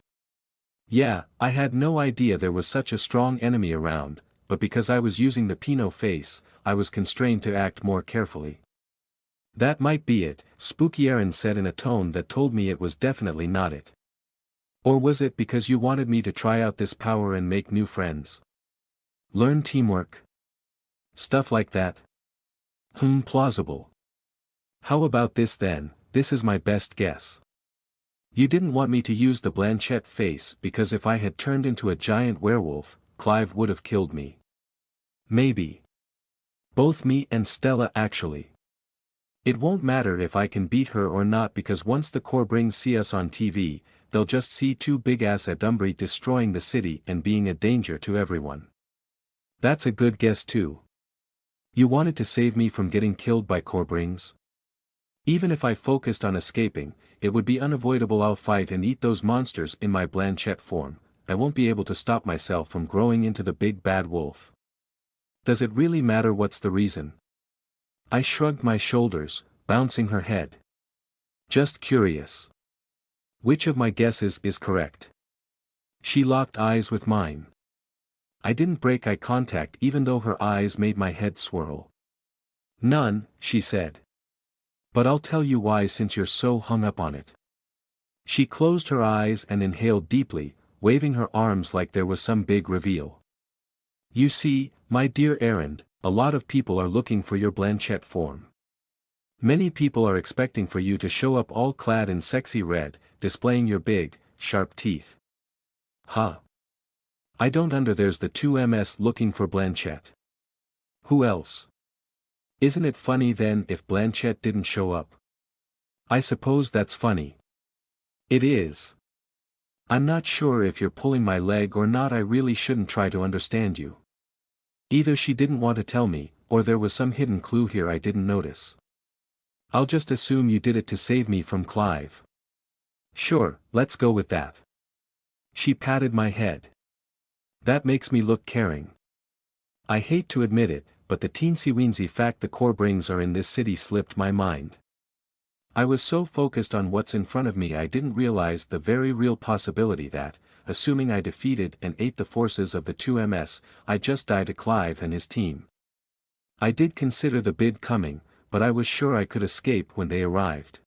Yeah, I had no idea there was such a strong enemy around, but because I was using the Pinot face, I was constrained to act more carefully. That might be it, Spooky Errand said in a tone that told me it was definitely not it. Or was it because you wanted me to try out this power and make new friends? Learn teamwork? Stuff like that? Plausible. How about this then, this is my best guess. You didn't want me to use the Blanchette face because if I had turned into a giant werewolf, Clive would have killed me. Maybe. Both me and Stella actually. It won't matter if I can beat her or not because once the Corbrings see us on TV, they'll just see two big-ass Adumbry destroying the city and being a danger to everyone. That's a good guess too. You wanted to save me from getting killed by Corbrings? Even if I focused on escaping, it would be unavoidable. I'll fight and eat those monsters in my Blanchette form, I won't be able to stop myself from growing into the big bad wolf. Does it really matter what's the reason? I shrugged my shoulders, bouncing her head. Just curious. Which of my guesses is correct? She locked eyes with mine. I didn't break eye contact even though her eyes made my head swirl. None, she said. But I'll tell you why since you're so hung up on it. She closed her eyes and inhaled deeply, waving her arms like there was some big reveal. You see, my dear Errand, a lot of people are looking for your Blanchette form. Many people are expecting for you to show up all clad in sexy red, displaying your big, sharp teeth. Huh. I don't there's the 2MS looking for Blanchette. Who else? Isn't it funny then if Blanchette didn't show up? I suppose that's funny. It is. I'm not sure if you're pulling my leg or not. I really shouldn't try to understand you. Either she didn't want to tell me, or there was some hidden clue here I didn't notice. I'll just assume you did it to save me from Clive. Sure, let's go with that. She patted my head. That makes me look caring. I hate to admit it, but the teensy-weensy fact the core brings are in this city slipped my mind. I was so focused on what's in front of me I didn't realize the very real possibility that, assuming I defeated and ate the forces of the 2MS, I just died to Clive and his team. I did consider the bid coming, but I was sure I could escape when they arrived.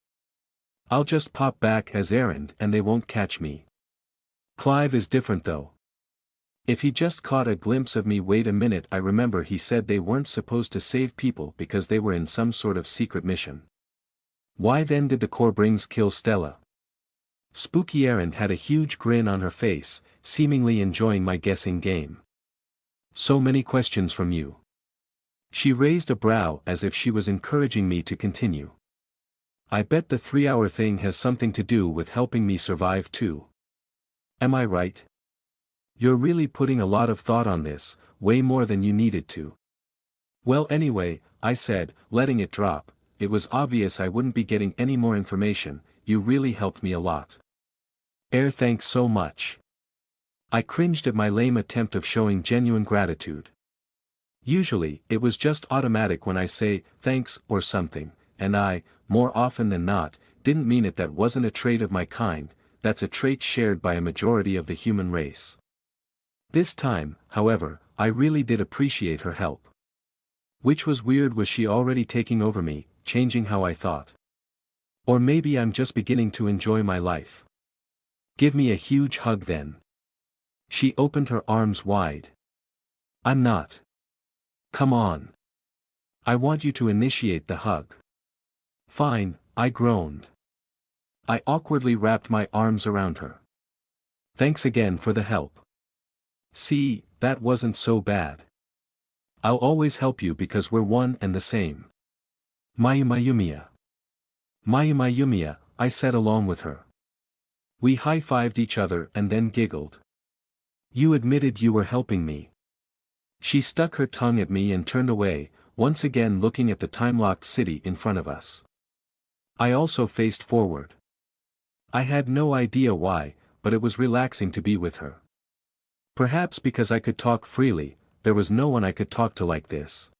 I'll just pop back as errand and they won't catch me. Clive is different though. If he just caught a glimpse of me. Wait a minute, I remember he said they weren't supposed to save people because they were in some sort of secret mission. Why then did the core brings kill Stella? Spooky Errand had a huge grin on her face, seemingly enjoying my guessing game. So many questions from you. She raised a brow as if she was encouraging me to continue. I bet the 3-hour thing has something to do with helping me survive too. Am I right? You're really putting a lot of thought on this, way more than you needed to. Well anyway, I said, letting it drop, it was obvious I wouldn't be getting any more information. You really helped me a lot. Thanks so much. I cringed at my lame attempt of showing genuine gratitude. Usually, it was just automatic when I say, thanks, or something, and I, more often than not, didn't mean it. That wasn't a trait of my kind, that's a trait shared by a majority of the human race. This time, however, I really did appreciate her help. Which was weird. Was she already taking over me, changing how I thought? Or maybe I'm just beginning to enjoy my life. Give me a huge hug then. She opened her arms wide. I'm not. Come on. I want you to initiate the hug. Fine, I groaned. I awkwardly wrapped my arms around her. Thanks again for the help. See, that wasn't so bad. I'll always help you because we're one and the same. Mayumayumiya. Mayumayumiya, I said along with her. We high-fived each other and then giggled. You admitted you were helping me. She stuck her tongue at me and turned away, once again looking at the time-locked city in front of us. I also faced forward. I had no idea why, but it was relaxing to be with her. Perhaps because I could talk freely, there was no one I could talk to like this.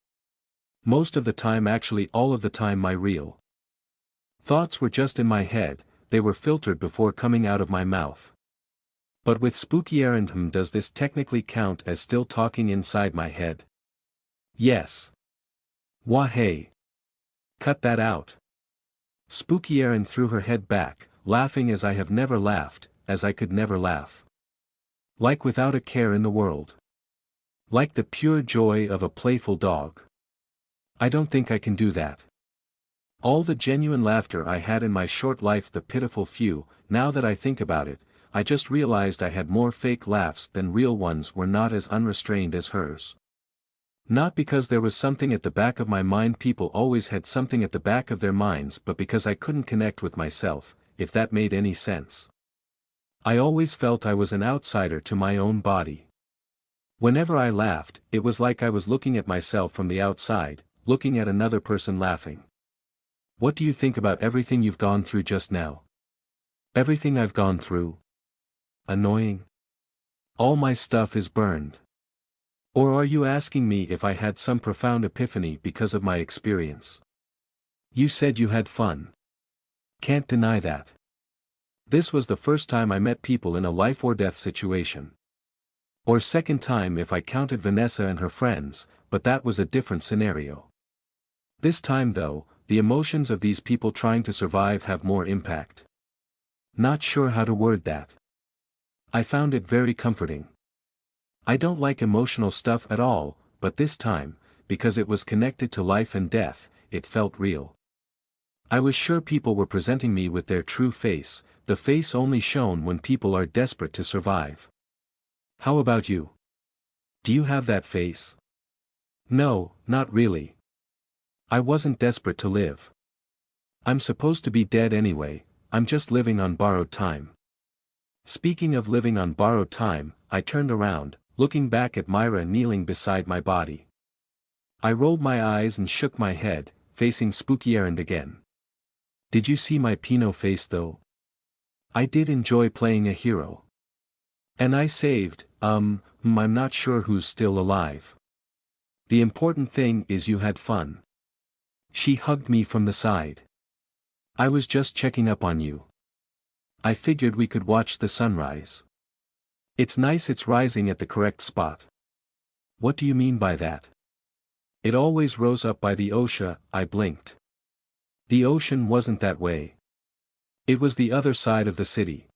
Most of the time, actually all of the time, my real thoughts were just in my head, they were filtered before coming out of my mouth. But with Spooky Errand, does this technically count as still talking inside my head? Yes. Wah hey. Cut that out. Spooky Errand threw her head back, laughing as I have never laughed, as I could never laugh. Like without a care in the world. Like the pure joy of a playful dog. I don't think I can do that. All the genuine laughter I had in my short life, the pitiful few, now that I think about it, I just realized I had more fake laughs than real ones, were not as unrestrained as hers. Not because there was something at the back of my mind, people always had something at the back of their minds, but because I couldn't connect with myself, if that made any sense. I always felt I was an outsider to my own body. Whenever I laughed, it was like I was looking at myself from the outside, looking at another person laughing. What do you think about everything you've gone through just now? Everything I've gone through? Annoying? All my stuff is burned. Or are you asking me if I had some profound epiphany because of my experience? You said you had fun. Can't deny that. This was the first time I met people in a life or death situation. Or second time if I counted Vanessa and her friends, but that was a different scenario. This time though, the emotions of these people trying to survive have more impact. Not sure how to word that. I found it very comforting. I don't like emotional stuff at all, but this time, because it was connected to life and death, it felt real. I was sure people were presenting me with their true face, the face only shown when people are desperate to survive. How about you? Do you have that face? No, not really. I wasn't desperate to live. I'm supposed to be dead anyway, I'm just living on borrowed time. Speaking of living on borrowed time, I turned around, looking back at Myra kneeling beside my body. I rolled my eyes and shook my head, facing Spooky Errand again. Did you see my Pinot face though? I did enjoy playing a hero. And I saved, I'm not sure who's still alive. The important thing is you had fun. She hugged me from the side. I was just checking up on you. I figured we could watch the sunrise. It's nice it's rising at the correct spot. What do you mean by that? It always rose up by the ocean, I blinked. The ocean wasn't that way. It was the other side of the city.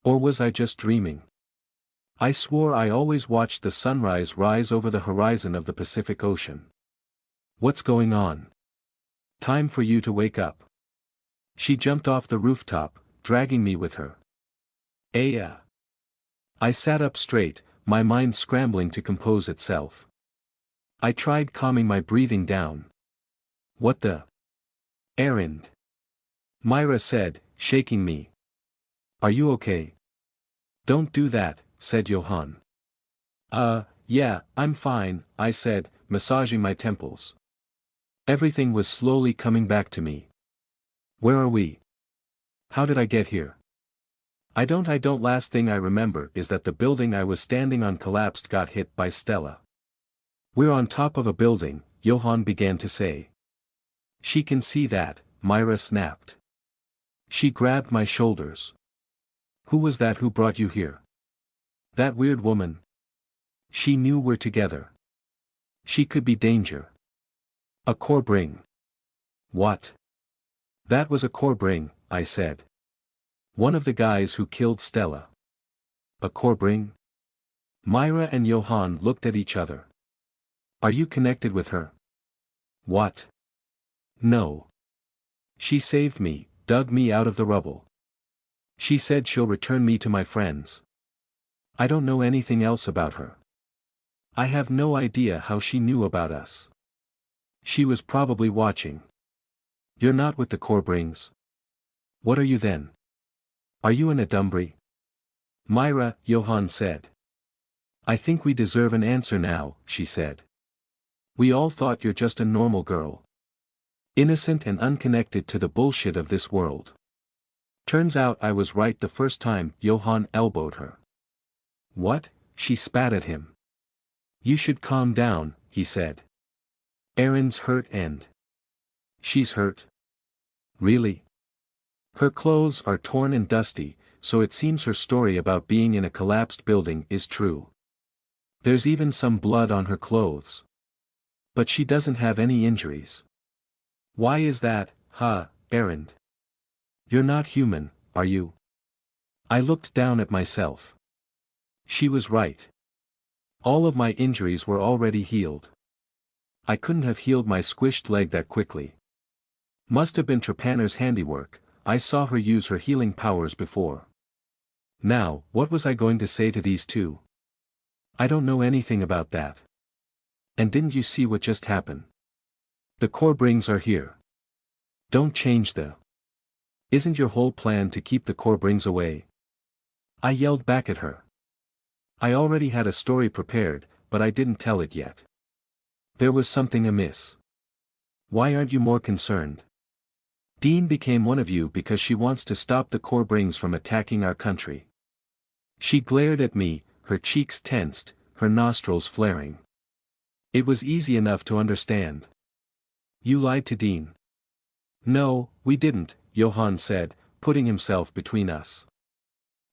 Or was I just dreaming? I swore I always watched the sunrise rise over the horizon of the Pacific Ocean. What's going on? Time for you to wake up. She jumped off the rooftop, dragging me with her. Yeah. I sat up straight, my mind scrambling to compose itself. I tried calming my breathing down. What the? Errand. Myra said, shaking me. Are you okay? Don't do that, said Johann. Yeah, I'm fine, I said, massaging my temples. Everything was slowly coming back to me. Where are we? How did I get here? I don't. Last thing I remember is that the building I was standing on collapsed, got hit by Stella. We're on top of a building, Johann began to say. She can see that, Myra snapped. She grabbed my shoulders. Who was that who brought you here? That weird woman. She knew we're together. She could be danger. A Corbring. What? That was a Corbring, I said. One of the guys who killed Stella. A Corbring? Myra and Johann looked at each other. Are you connected with her? What? No. She saved me, dug me out of the rubble. She said she'll return me to my friends. I don't know anything else about her. I have no idea how she knew about us. She was probably watching. You're not with the Corbrings. What are you then? Are you an Adumbri? Myra, Johann said. I think we deserve an answer now, she said. We all thought you're just a normal girl. Innocent and unconnected to the bullshit of this world. Turns out I was right the first time, Johann elbowed her. What? She spat at him. You should calm down, he said. Erin's hurt and... She's hurt? Really? Her clothes are torn and dusty, so it seems her story about being in a collapsed building is true. There's even some blood on her clothes. But she doesn't have any injuries. Why is that, Erin? You're not human, are you? I looked down at myself. She was right. All of my injuries were already healed. I couldn't have healed my squished leg that quickly. Must have been Trepanner's handiwork. I saw her use her healing powers before. Now, what was I going to say to these two? I don't know anything about that. And didn't you see what just happened? The Corbrings are here. Don't change the... Isn't your whole plan to keep the Corbrings away? I yelled back at her. I already had a story prepared, but I didn't tell it yet. There was something amiss. Why aren't you more concerned? Dean became one of you because she wants to stop the Corbrings from attacking our country. She glared at me, her cheeks tensed, her nostrils flaring. It was easy enough to understand. You lied to Dean. No, we didn't, Johann said, putting himself between us.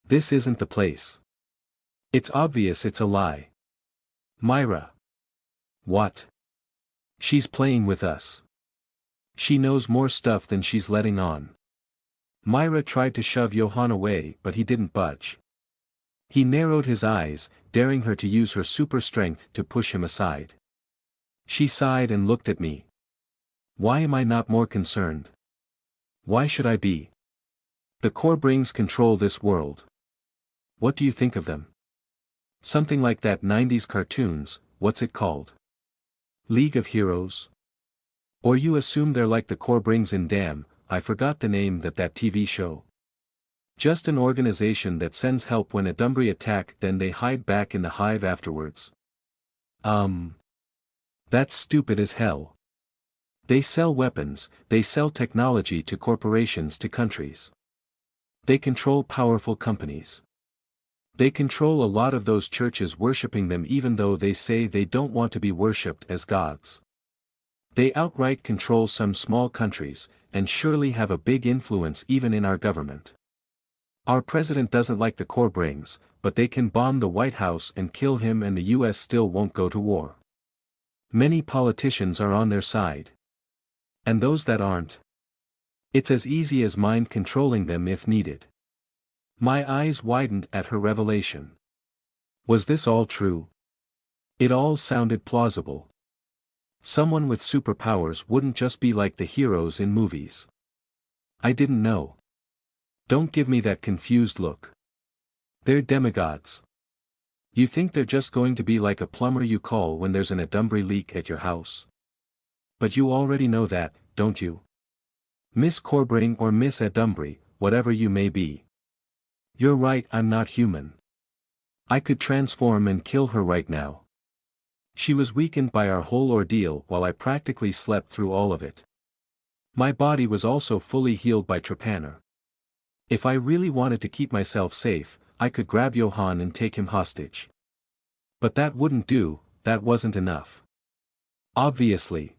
This isn't the place. It's obvious it's a lie. Myra. What? She's playing with us. She knows more stuff than she's letting on. Myra tried to shove Johann away, but he didn't budge. He narrowed his eyes, daring her to use her super strength to push him aside. She sighed and looked at me. Why am I not more concerned? Why should I be? The Corbrings control this world. What do you think of them? Something like that 90s cartoons, what's it called? League of Heroes? Or you assume they're like the Corbrings in Damn, I forgot the name that TV show. Just an organization that sends help when a Adumbri attack, then they hide back in the hive afterwards. That's stupid as hell. They sell weapons, they sell technology to corporations, to countries. They control powerful companies. They control a lot of those churches worshipping them even though they say they don't want to be worshipped as gods. They outright control some small countries, and surely have a big influence even in our government. Our president doesn't like the Corbrings, but they can bomb the White House and kill him and the US still won't go to war. Many politicians are on their side. And those that aren't? It's as easy as mind controlling them if needed. My eyes widened at her revelation. Was this all true? It all sounded plausible. Someone with superpowers wouldn't just be like the heroes in movies. I didn't know. Don't give me that confused look. They're demigods. You think they're just going to be like a plumber you call when there's an Adumbry leak at your house? But you already know that, don't you? Miss Corbring or Miss Adumbry, whatever you may be. You're right, I'm not human. I could transform and kill her right now. She was weakened by our whole ordeal while I practically slept through all of it. My body was also fully healed by trepanner. If I really wanted to keep myself safe, I could grab Johann and take him hostage. But that wouldn't do, that wasn't enough. Obviously.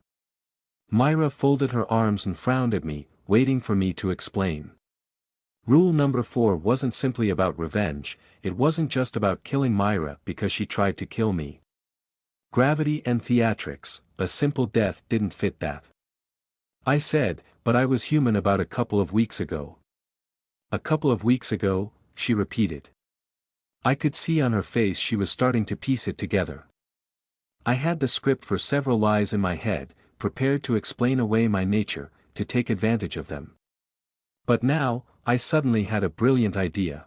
Myra folded her arms and frowned at me, waiting for me to explain. Rule number 4 wasn't simply about revenge, it wasn't just about killing Myra because she tried to kill me. Gravity and theatrics, a simple death didn't fit that. I said, but I was human about a couple of weeks ago. A couple of weeks ago, she repeated. I could see on her face she was starting to piece it together. I had the script for several lies in my head, prepared to explain away my nature, to take advantage of them. But now, I suddenly had a brilliant idea.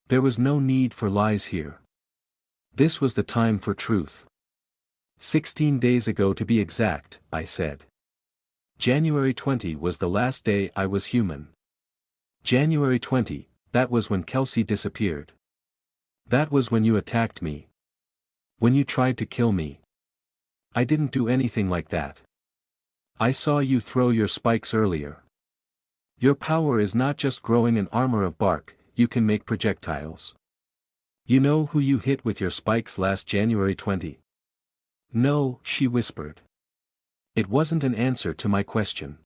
There was no need for lies here. This was the time for truth. 16 days ago to be exact, I said. January 20 was the last day I was human. January 20, that was when Kelsey disappeared. That was when you attacked me. When you tried to kill me. I didn't do anything like that. I saw you throw your spikes earlier. Your power is not just growing an armor of bark, you can make projectiles. You know who you hit with your spikes last January 20? No, she whispered. It wasn't an answer to my question.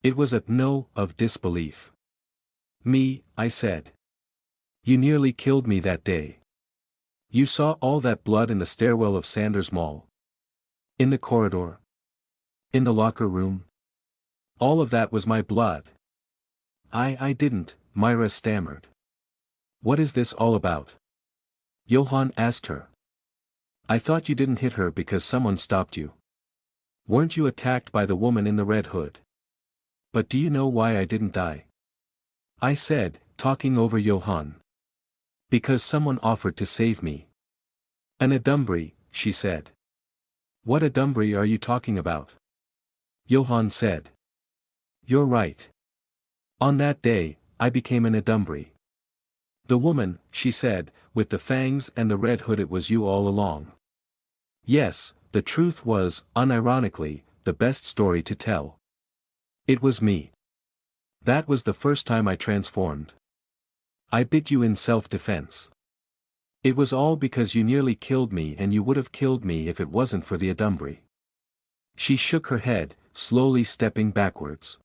It was a no of disbelief. Me, I said. You nearly killed me that day. You saw all that blood in the stairwell of Sanders Mall. In the corridor. In the locker room. All of that was my blood. I didn't, Myra stammered. What is this all about? Johann asked her. I thought you didn't hit her because someone stopped you. Weren't you attacked by the woman in the red hood? But do you know why I didn't die? I said, talking over Johann. Because someone offered to save me. An Adumbry, she said. What Adumbry are you talking about? Johann said. You're right. On that day, I became an Adumbry. The woman, she said, with the fangs and the red hood, it was you all along. Yes, the truth was, unironically, the best story to tell. It was me. That was the first time I transformed. I bit you in self-defense. It was all because you nearly killed me, and you would have killed me if it wasn't for the Adumbry. She shook her head, slowly stepping backwards.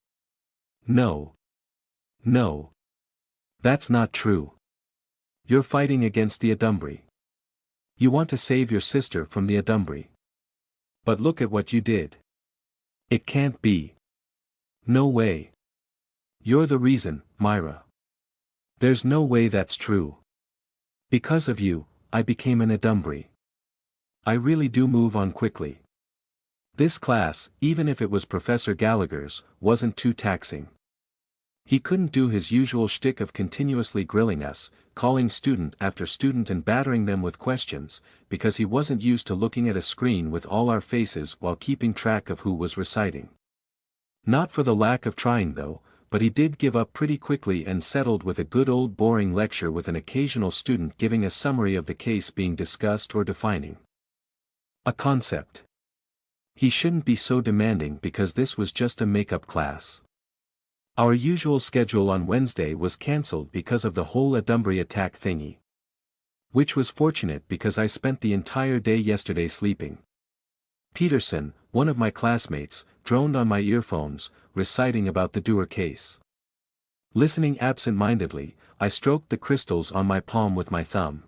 No. No. That's not true. You're fighting against the Adumbry. You want to save your sister from the Adumbry. But look at what you did. It can't be. No way. You're the reason, Myra. There's no way that's true. Because of you, I became an Adumbry. I really do move on quickly. This class, even if it was Professor Gallagher's, wasn't too taxing. He couldn't do his usual shtick of continuously grilling us, calling student after student and battering them with questions, because he wasn't used to looking at a screen with all our faces while keeping track of who was reciting. Not for the lack of trying though, but he did give up pretty quickly and settled with a good old boring lecture with an occasional student giving a summary of the case being discussed or defining a concept. He shouldn't be so demanding because this was just a makeup class. Our usual schedule on Wednesday was cancelled because of the whole Adumbry attack thingy. Which was fortunate because I spent the entire day yesterday sleeping. Peterson, one of my classmates, droned on my earphones, reciting about the Dewar case. Listening absent-mindedly, I stroked the crystals on my palm with my thumb.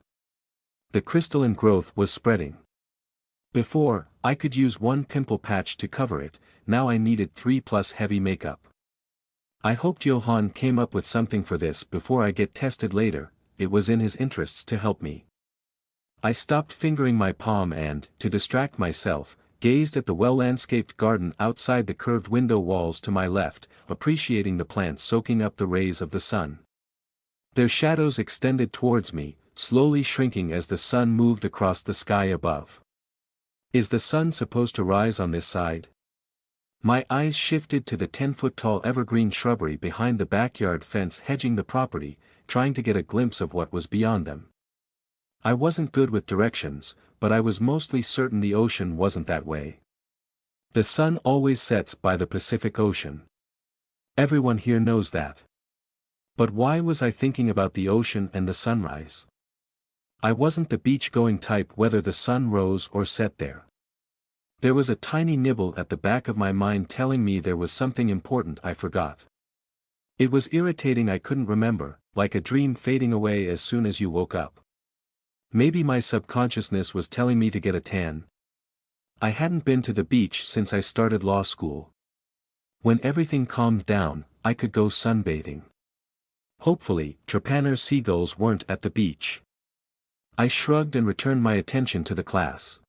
The crystalline growth was spreading. Before, I could use one pimple patch to cover it, now I needed 3 plus heavy makeup. I hoped Johann came up with something for this before I get tested later, it was in his interests to help me. I stopped fingering my palm and, to distract myself, gazed at the well-landscaped garden outside the curved window walls to my left, appreciating the plants soaking up the rays of the sun. Their shadows extended towards me, slowly shrinking as the sun moved across the sky above. Is the sun supposed to rise on this side? My eyes shifted to the 10-foot-tall evergreen shrubbery behind the backyard fence hedging the property, trying to get a glimpse of what was beyond them. I wasn't good with directions, but I was mostly certain the ocean wasn't that way. The sun always sets by the Pacific Ocean. Everyone here knows that. But why was I thinking about the ocean and the sunrise? I wasn't the beach-going type whether the sun rose or set there. There was a tiny nibble at the back of my mind telling me there was something important I forgot. It was irritating I couldn't remember, like a dream fading away as soon as you woke up. Maybe my subconsciousness was telling me to get a tan. I hadn't been to the beach since I started law school. When everything calmed down, I could go sunbathing. Hopefully, trepanner seagulls weren't at the beach. I shrugged and returned my attention to the class.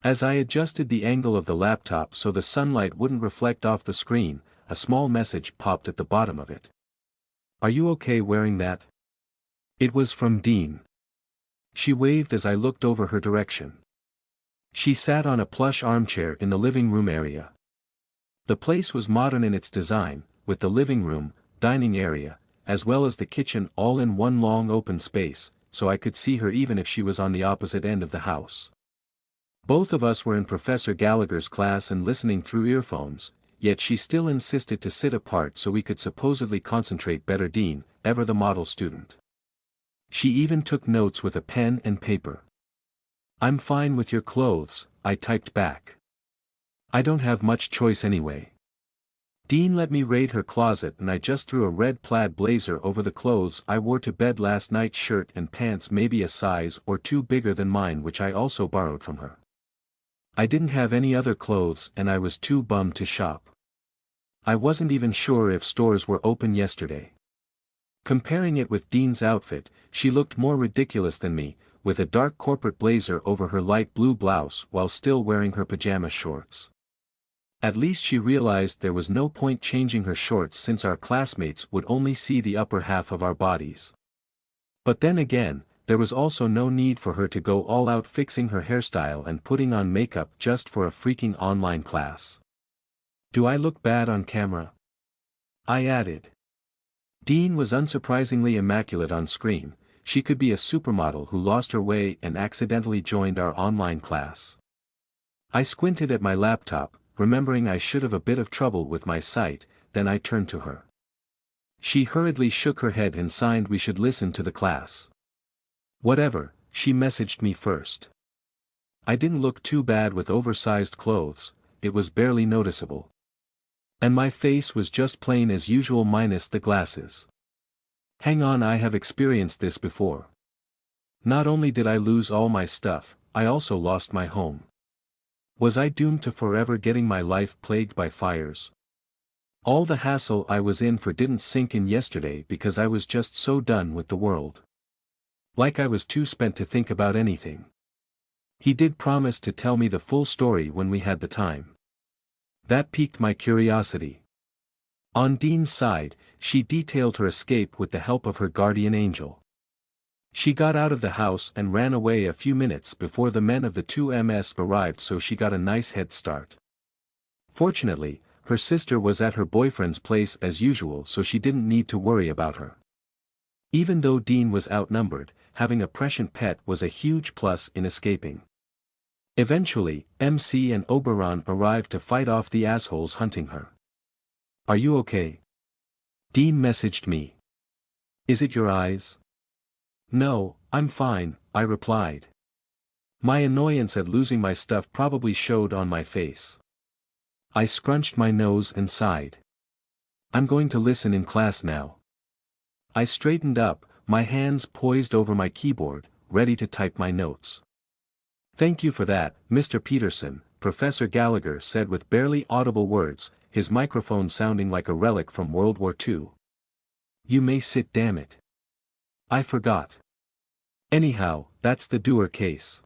As I adjusted the angle of the laptop so the sunlight wouldn't reflect off the screen, a small message popped at the bottom of it. "Are you okay wearing that?" It was from Dean. She waved as I looked over her direction. She sat on a plush armchair in the living room area. The place was modern in its design, with the living room, dining area, as well as the kitchen all in one long open space, so I could see her even if she was on the opposite end of the house. Both of us were in Professor Gallagher's class and listening through earphones, yet she still insisted to sit apart so we could supposedly concentrate better. Dean, ever the model student. She even took notes with a pen and paper. "I'm fine with your clothes," I typed back. "I don't have much choice anyway." Dean let me raid her closet and I just threw a red plaid blazer over the clothes I wore to bed last night, shirt and pants maybe a size or two bigger than mine which I also borrowed from her. I didn't have any other clothes and I was too bummed to shop. I wasn't even sure if stores were open yesterday. Comparing it with Dean's outfit, she looked more ridiculous than me, with a dark corporate blazer over her light blue blouse while still wearing her pajama shorts. At least she realized there was no point changing her shorts since our classmates would only see the upper half of our bodies. But then again, there was also no need for her to go all out fixing her hairstyle and putting on makeup just for a freaking online class. "Do I look bad on camera?" I added. Dean was unsurprisingly immaculate on screen. She could be a supermodel who lost her way and accidentally joined our online class. I squinted at my laptop, remembering I should have a bit of trouble with my sight, then I turned to her. She hurriedly shook her head and signed we should listen to the class. "Whatever," she messaged me first. I didn't look too bad with oversized clothes, it was barely noticeable. And my face was just plain as usual minus the glasses. Hang on, I have experienced this before. Not only did I lose all my stuff, I also lost my home. Was I doomed to forever getting my life plagued by fires? All the hassle I was in for didn't sink in yesterday because I was just so done with the world. Like I was too spent to think about anything. He did promise to tell me the full story when we had the time. That piqued my curiosity. On Dean's side, she detailed her escape with the help of her guardian angel. She got out of the house and ran away a few minutes before the men of the 2MS arrived, so she got a nice head start. Fortunately, her sister was at her boyfriend's place as usual, so she didn't need to worry about her. Even though Dean was outnumbered, having a prescient pet was a huge plus in escaping. Eventually, MC and Oberon arrived to fight off the assholes hunting her. "Are you okay?" Dean messaged me. "Is it your eyes?" "No, I'm fine, I replied. My annoyance at losing my stuff probably showed on my face. I scrunched my nose and sighed. I'm going to listen in class now. I straightened up, my hands poised over my keyboard, ready to type my notes. Thank you for that, Mr. Peterson, Professor Gallagher said with barely audible words, his microphone sounding like a relic from World War II. You may sit, damn it. I forgot. Anyhow, that's the Dewar case.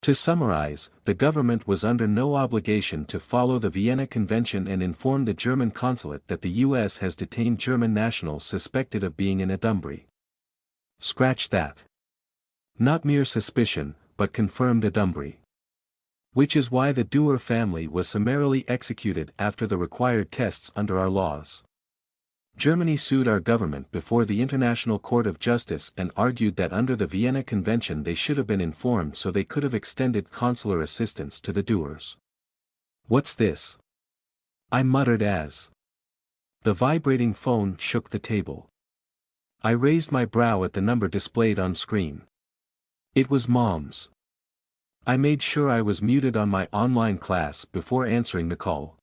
To summarize, the government was under no obligation to follow the Vienna Convention and inform the German consulate that the U.S. has detained German nationals suspected of being in Adumbrey. Scratch that. Not mere suspicion, but confirmed Adumbrey. Which is why the Dewar family was summarily executed after the required tests under our laws. Germany sued our government before the International Court of Justice and argued that under the Vienna Convention they should have been informed so they could have extended consular assistance to the Dewars. What's this? I muttered as the vibrating phone shook the table. I raised my brow at the number displayed on screen. It was Mom's. I made sure I was muted on my online class before answering the call.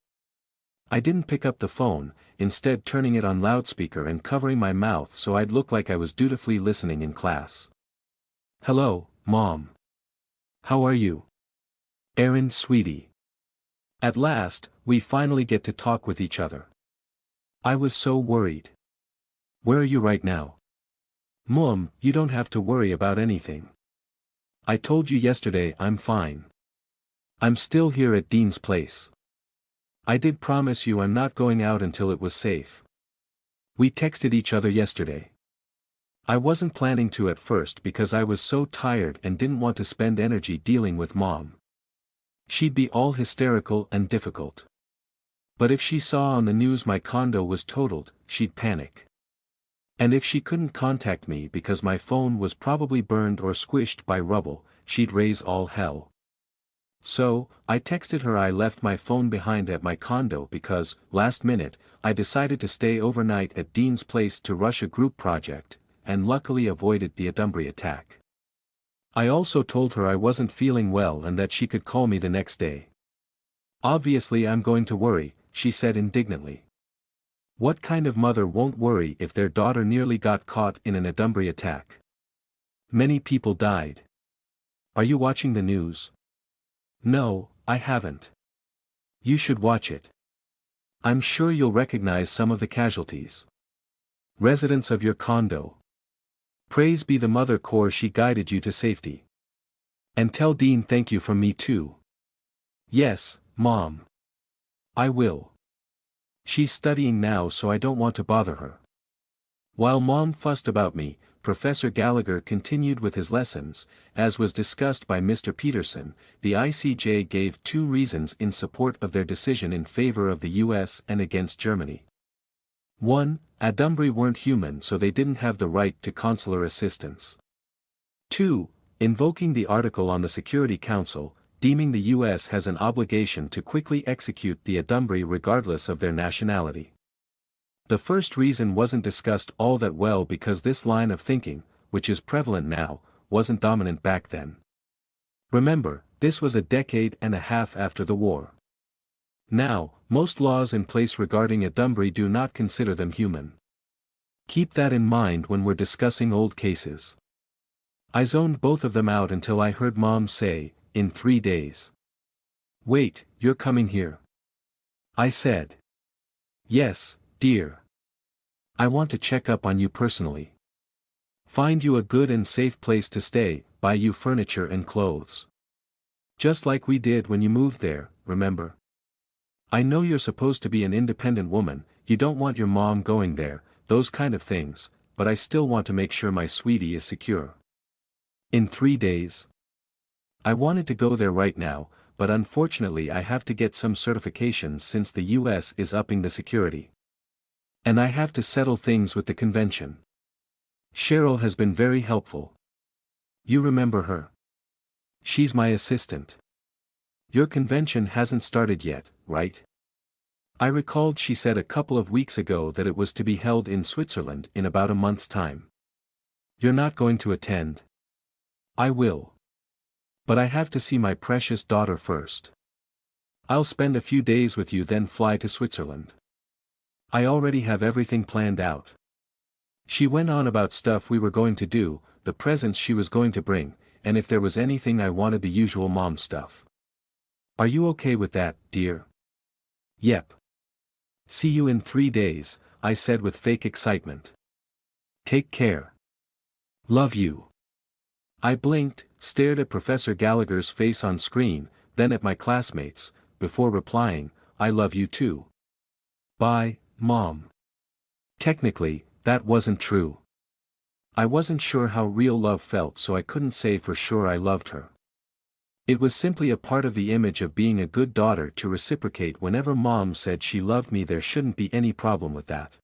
I didn't pick up the phone, instead turning it on loudspeaker and covering my mouth so I'd look like I was dutifully listening in class. Hello, Mom. How are you? Erin, sweetie. At last, we finally get to talk with each other. I was so worried. Where are you right now? Mom, you don't have to worry about anything. I told you yesterday I'm fine. I'm still here at Dean's place. I did promise you I'm not going out until it was safe. We texted each other yesterday. I wasn't planning to at first because I was so tired and didn't want to spend energy dealing with Mom. She'd be all hysterical and difficult. But if she saw on the news my condo was totaled, she'd panic. And if she couldn't contact me because my phone was probably burned or squished by rubble, she'd raise all hell. So, I texted her I left my phone behind at my condo because, last minute, I decided to stay overnight at Dean's place to rush a group project, and luckily avoided the Adumbrey attack. I also told her I wasn't feeling well and that she could call me the next day. Obviously I'm going to worry, she said indignantly. What kind of mother won't worry if their daughter nearly got caught in an Adumbrey attack? Many people died. Are you watching the news? No, I haven't. You should watch it. I'm sure you'll recognize some of the casualties. Residents of your condo. Praise be the Mother Corps, she guided you to safety. And tell Dean thank you from me too. Yes, Mom. I will. She's studying now so I don't want to bother her. While Mom fussed about me, Professor Gallagher continued with his lessons. As was discussed by Mr. Peterson, the ICJ gave 2 reasons in support of their decision in favor of the US and against Germany. 1. Adumbrey weren't human so they didn't have the right to consular assistance. 2. Invoking the article on the Security Council, deeming the US has an obligation to quickly execute the Adumbrey regardless of their nationality. The first reason wasn't discussed all that well because this line of thinking, which is prevalent now, wasn't dominant back then. Remember, this was a decade and a half after the war. Now, most laws in place regarding Adumbrey do not consider them human. Keep that in mind when we're discussing old cases. I zoned both of them out until I heard Mom say, in 3 days. Wait, you're coming here? I said. Yes, dear. I want to check up on you personally. Find you a good and safe place to stay, buy you furniture and clothes. Just like we did when you moved there, remember? I know you're supposed to be an independent woman, you don't want your mom going there, those kind of things, but I still want to make sure my sweetie is secure. In 3 days? I wanted to go there right now, but unfortunately I have to get some certifications since the US is upping the security. And I have to settle things with the convention. Cheryl has been very helpful. You remember her? She's my assistant. Your convention hasn't started yet, right? I recalled she said a couple of weeks ago that it was to be held in Switzerland in about a month's time. You're not going to attend? I will. But I have to see my precious daughter first. I'll spend a few days with you then fly to Switzerland. I already have everything planned out. She went on about stuff we were going to do, the presents she was going to bring, and if there was anything I wanted, the usual mom stuff. Are you okay with that, dear? Yep. See you in 3 days, I said with fake excitement. Take care. Love you. I blinked, stared at Professor Gallagher's face on screen, then at my classmates, before replying, I love you too. Bye, Mom. Technically, that wasn't true. I wasn't sure how real love felt, so I couldn't say for sure I loved her. It was simply a part of the image of being a good daughter to reciprocate whenever Mom said she loved me. There shouldn't be any problem with that.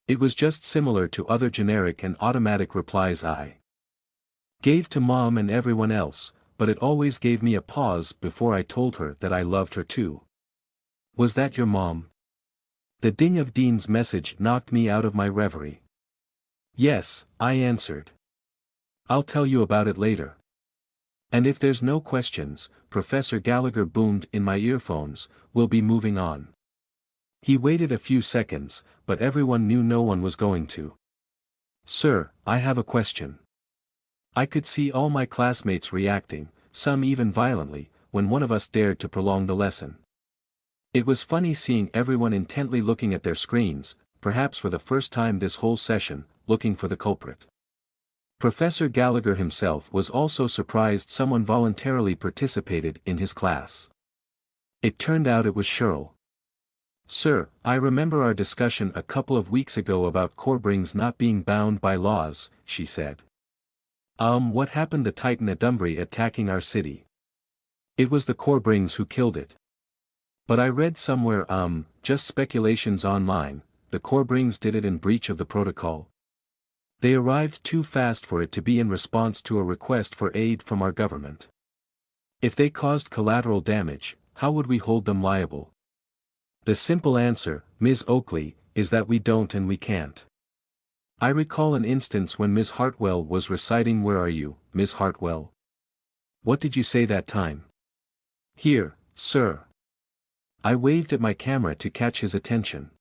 It was just similar to other generic and automatic replies I gave to Mom and everyone else, but it always gave me a pause before I told her that I loved her too. Was that your mom? The ding of Dean's message knocked me out of my reverie. Yes, I answered. I'll tell you about it later. And if there's no questions, Professor Gallagher boomed in my earphones, we'll be moving on. He waited a few seconds, but everyone knew no one was going to. Sir, I have a question. I could see all my classmates reacting, some even violently, when one of us dared to prolong the lesson. It was funny seeing everyone intently looking at their screens, perhaps for the first time this whole session, looking for the culprit. Professor Gallagher himself was also surprised someone voluntarily participated in his class. It turned out it was Cheryl. Sir, I remember our discussion a couple of weeks ago about Corbrings not being bound by laws, she said. What happened? The Titan at Dunbury attacking our city. It was the Corbrings who killed it. But I read somewhere, just speculations online, the Corbrings did it in breach of the protocol. They arrived too fast for it to be in response to a request for aid from our government. If they caused collateral damage, how would we hold them liable? The simple answer, Ms. Oakley, is that we don't and we can't. I recall an instance when Ms. Hartwell was reciting Where Are You, Ms. Hartwell? What did you say that time? Here, sir. I waved at my camera to catch his attention.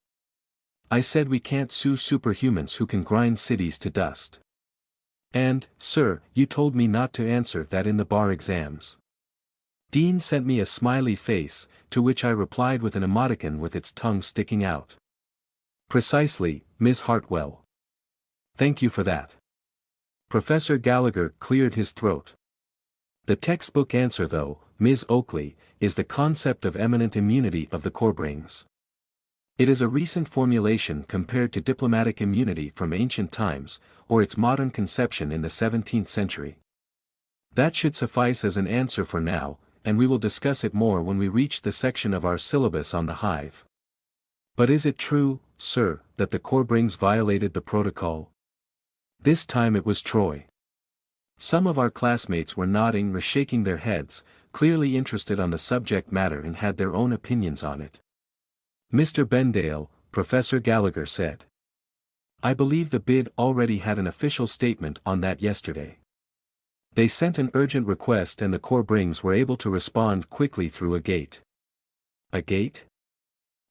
I said we can't sue superhumans who can grind cities to dust. And, sir, you told me not to answer that in the bar exams. Dean sent me a smiley face, to which I replied with an emoticon with its tongue sticking out. Precisely, Ms. Hartwell. Thank you for that. Professor Gallagher cleared his throat. The textbook answer though, Ms. Oakley, is the concept of eminent immunity of the Corbrings. It is a recent formulation compared to diplomatic immunity from ancient times, or its modern conception in the 17th century. That should suffice as an answer for now, and we will discuss it more when we reach the section of our syllabus on the hive. But is it true, sir, that the Corbrings violated the protocol? This time it was Troy. Some of our classmates were nodding or shaking their heads, clearly interested on the subject matter and had their own opinions on it. Mr. Bendale, Professor Gallagher said. I believe the BID already had an official statement on that yesterday. They sent an urgent request and the Corbrings were able to respond quickly through a gate. A gate?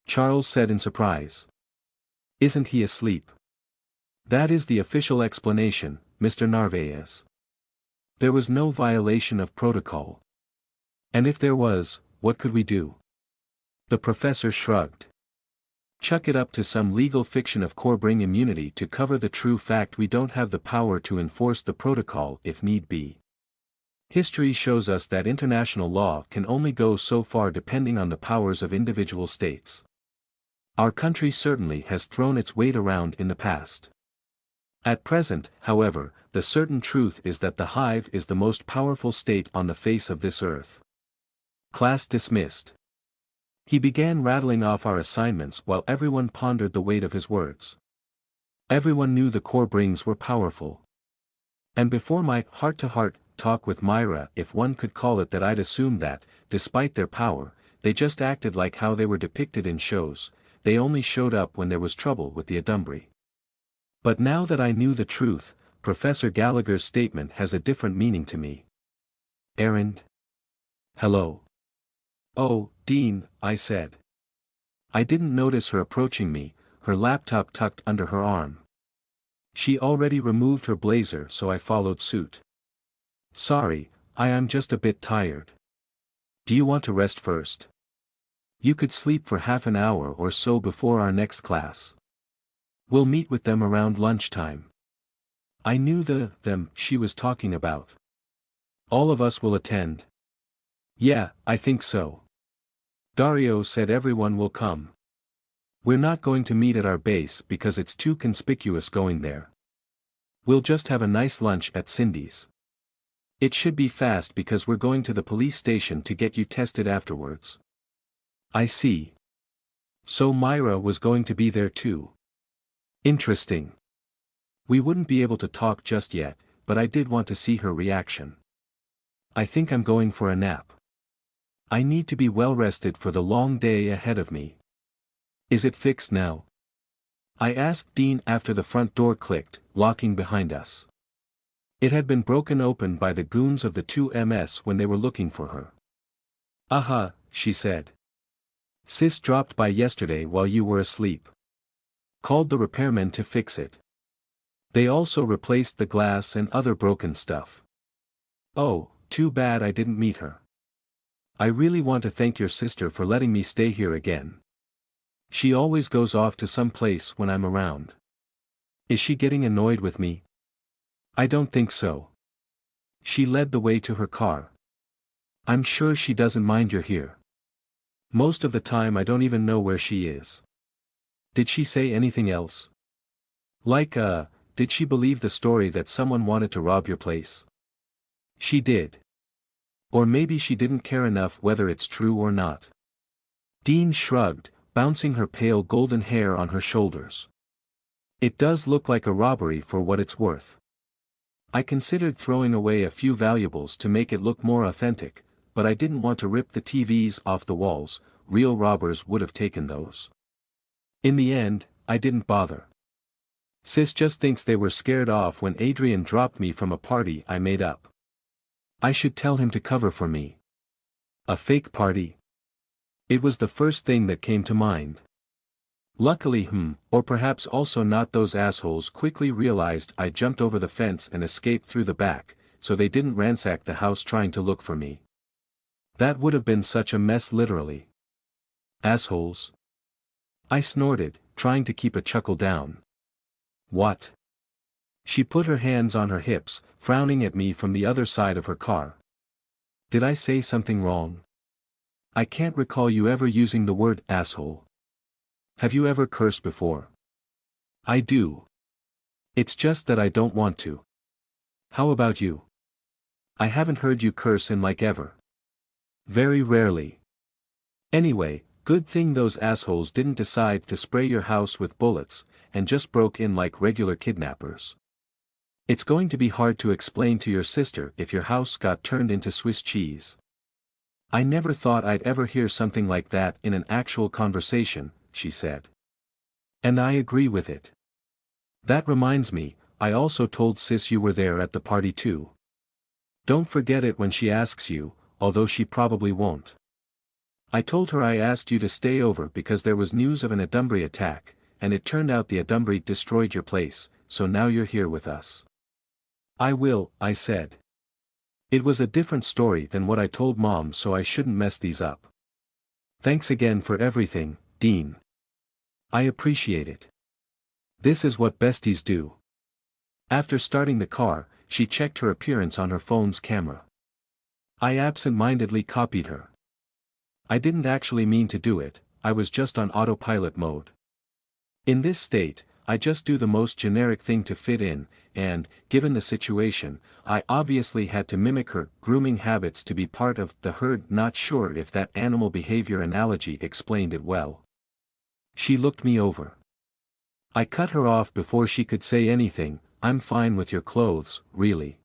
Charles said in surprise. Isn't he asleep? That is the official explanation, Mr. Narvaez. There was no violation of protocol. And if there was, what could we do? The professor shrugged. Chuck it up to some legal fiction of Corbring immunity to cover the true fact we don't have the power to enforce the protocol if need be. History shows us that international law can only go so far depending on the powers of individual states. Our country certainly has thrown its weight around in the past. At present, however, the certain truth is that the hive is the most powerful state on the face of this earth. Class dismissed. He began rattling off our assignments while everyone pondered the weight of his words. Everyone knew the Corbrings were powerful. And before my heart-to-heart talk with Myra, if one could call it that, I'd assumed that, despite their power, they just acted like how they were depicted in shows, they only showed up when there was trouble with the Adumbrey. But now that I knew the truth, Professor Gallagher's statement has a different meaning to me. Errand? Hello. Oh, Dean, I said. I didn't notice her approaching me, her laptop tucked under her arm. She already removed her blazer, so I followed suit. Sorry, I am just a bit tired. Do you want to rest first? You could sleep for half an hour or so before our next class. We'll meet with them around lunchtime. I knew them she was talking about. All of us will attend. Yeah, I think so. Dario said everyone will come. We're not going to meet at our base because it's too conspicuous going there. We'll just have a nice lunch at Cindy's. It should be fast because we're going to the police station to get you tested afterwards. I see. So Myra was going to be there too. Interesting. We wouldn't be able to talk just yet, but I did want to see her reaction. I think I'm going for a nap. I need to be well rested for the long day ahead of me. Is it fixed now? I asked Dean after the front door clicked, locking behind us. It had been broken open by the goons of the 2MS when they were looking for her. Aha, she said. Sis dropped by yesterday while you were asleep. Called the repairmen to fix it. They also replaced the glass and other broken stuff. Oh, too bad I didn't meet her. I really want to thank your sister for letting me stay here again. She always goes off to some place when I'm around. Is she getting annoyed with me? I don't think so. She led the way to her car. I'm sure she doesn't mind you're here. Most of the time I don't even know where she is. Did she say anything else? Like, did she believe the story that someone wanted to rob your place? She did. Or maybe she didn't care enough whether it's true or not. Dean shrugged, bouncing her pale golden hair on her shoulders. It does look like a robbery for what it's worth. I considered throwing away a few valuables to make it look more authentic, but I didn't want to rip the TVs off the walls. Real robbers would have taken those. In the end, I didn't bother. Sis just thinks they were scared off when Adrian dropped me from a party I made up. I should tell him to cover for me. A fake party? It was the first thing that came to mind. Luckily, or perhaps also not, those assholes quickly realized I jumped over the fence and escaped through the back, so they didn't ransack the house trying to look for me. That would have been such a mess, literally. Assholes. I snorted, trying to keep a chuckle down. What? She put her hands on her hips, frowning at me from the other side of her car. Did I say something wrong? I can't recall you ever using the word asshole. Have you ever cursed before? I do. It's just that I don't want to. How about you? I haven't heard you curse in like ever. Very rarely. Anyway, good thing those assholes didn't decide to spray your house with bullets, and just broke in like regular kidnappers. It's going to be hard to explain to your sister if your house got turned into Swiss cheese. I never thought I'd ever hear something like that in an actual conversation, she said. And I agree with it. That reminds me, I also told Sis you were there at the party too. Don't forget it when she asks you, although she probably won't. I told her I asked you to stay over because there was news of an Adumbri attack, and it turned out the Adumbri destroyed your place, so now you're here with us. I will, I said. It was a different story than what I told Mom, so I shouldn't mess these up. Thanks again for everything, Dean. I appreciate it. This is what besties do. After starting the car, she checked her appearance on her phone's camera. I absent-mindedly copied her. I didn't actually mean to do it, I was just on autopilot mode. In this state, I just do the most generic thing to fit in, and, given the situation, I obviously had to mimic her grooming habits to be part of the herd. Not sure if that animal behavior analogy explained it well. She looked me over. I cut her off before she could say anything. I'm fine with your clothes, really.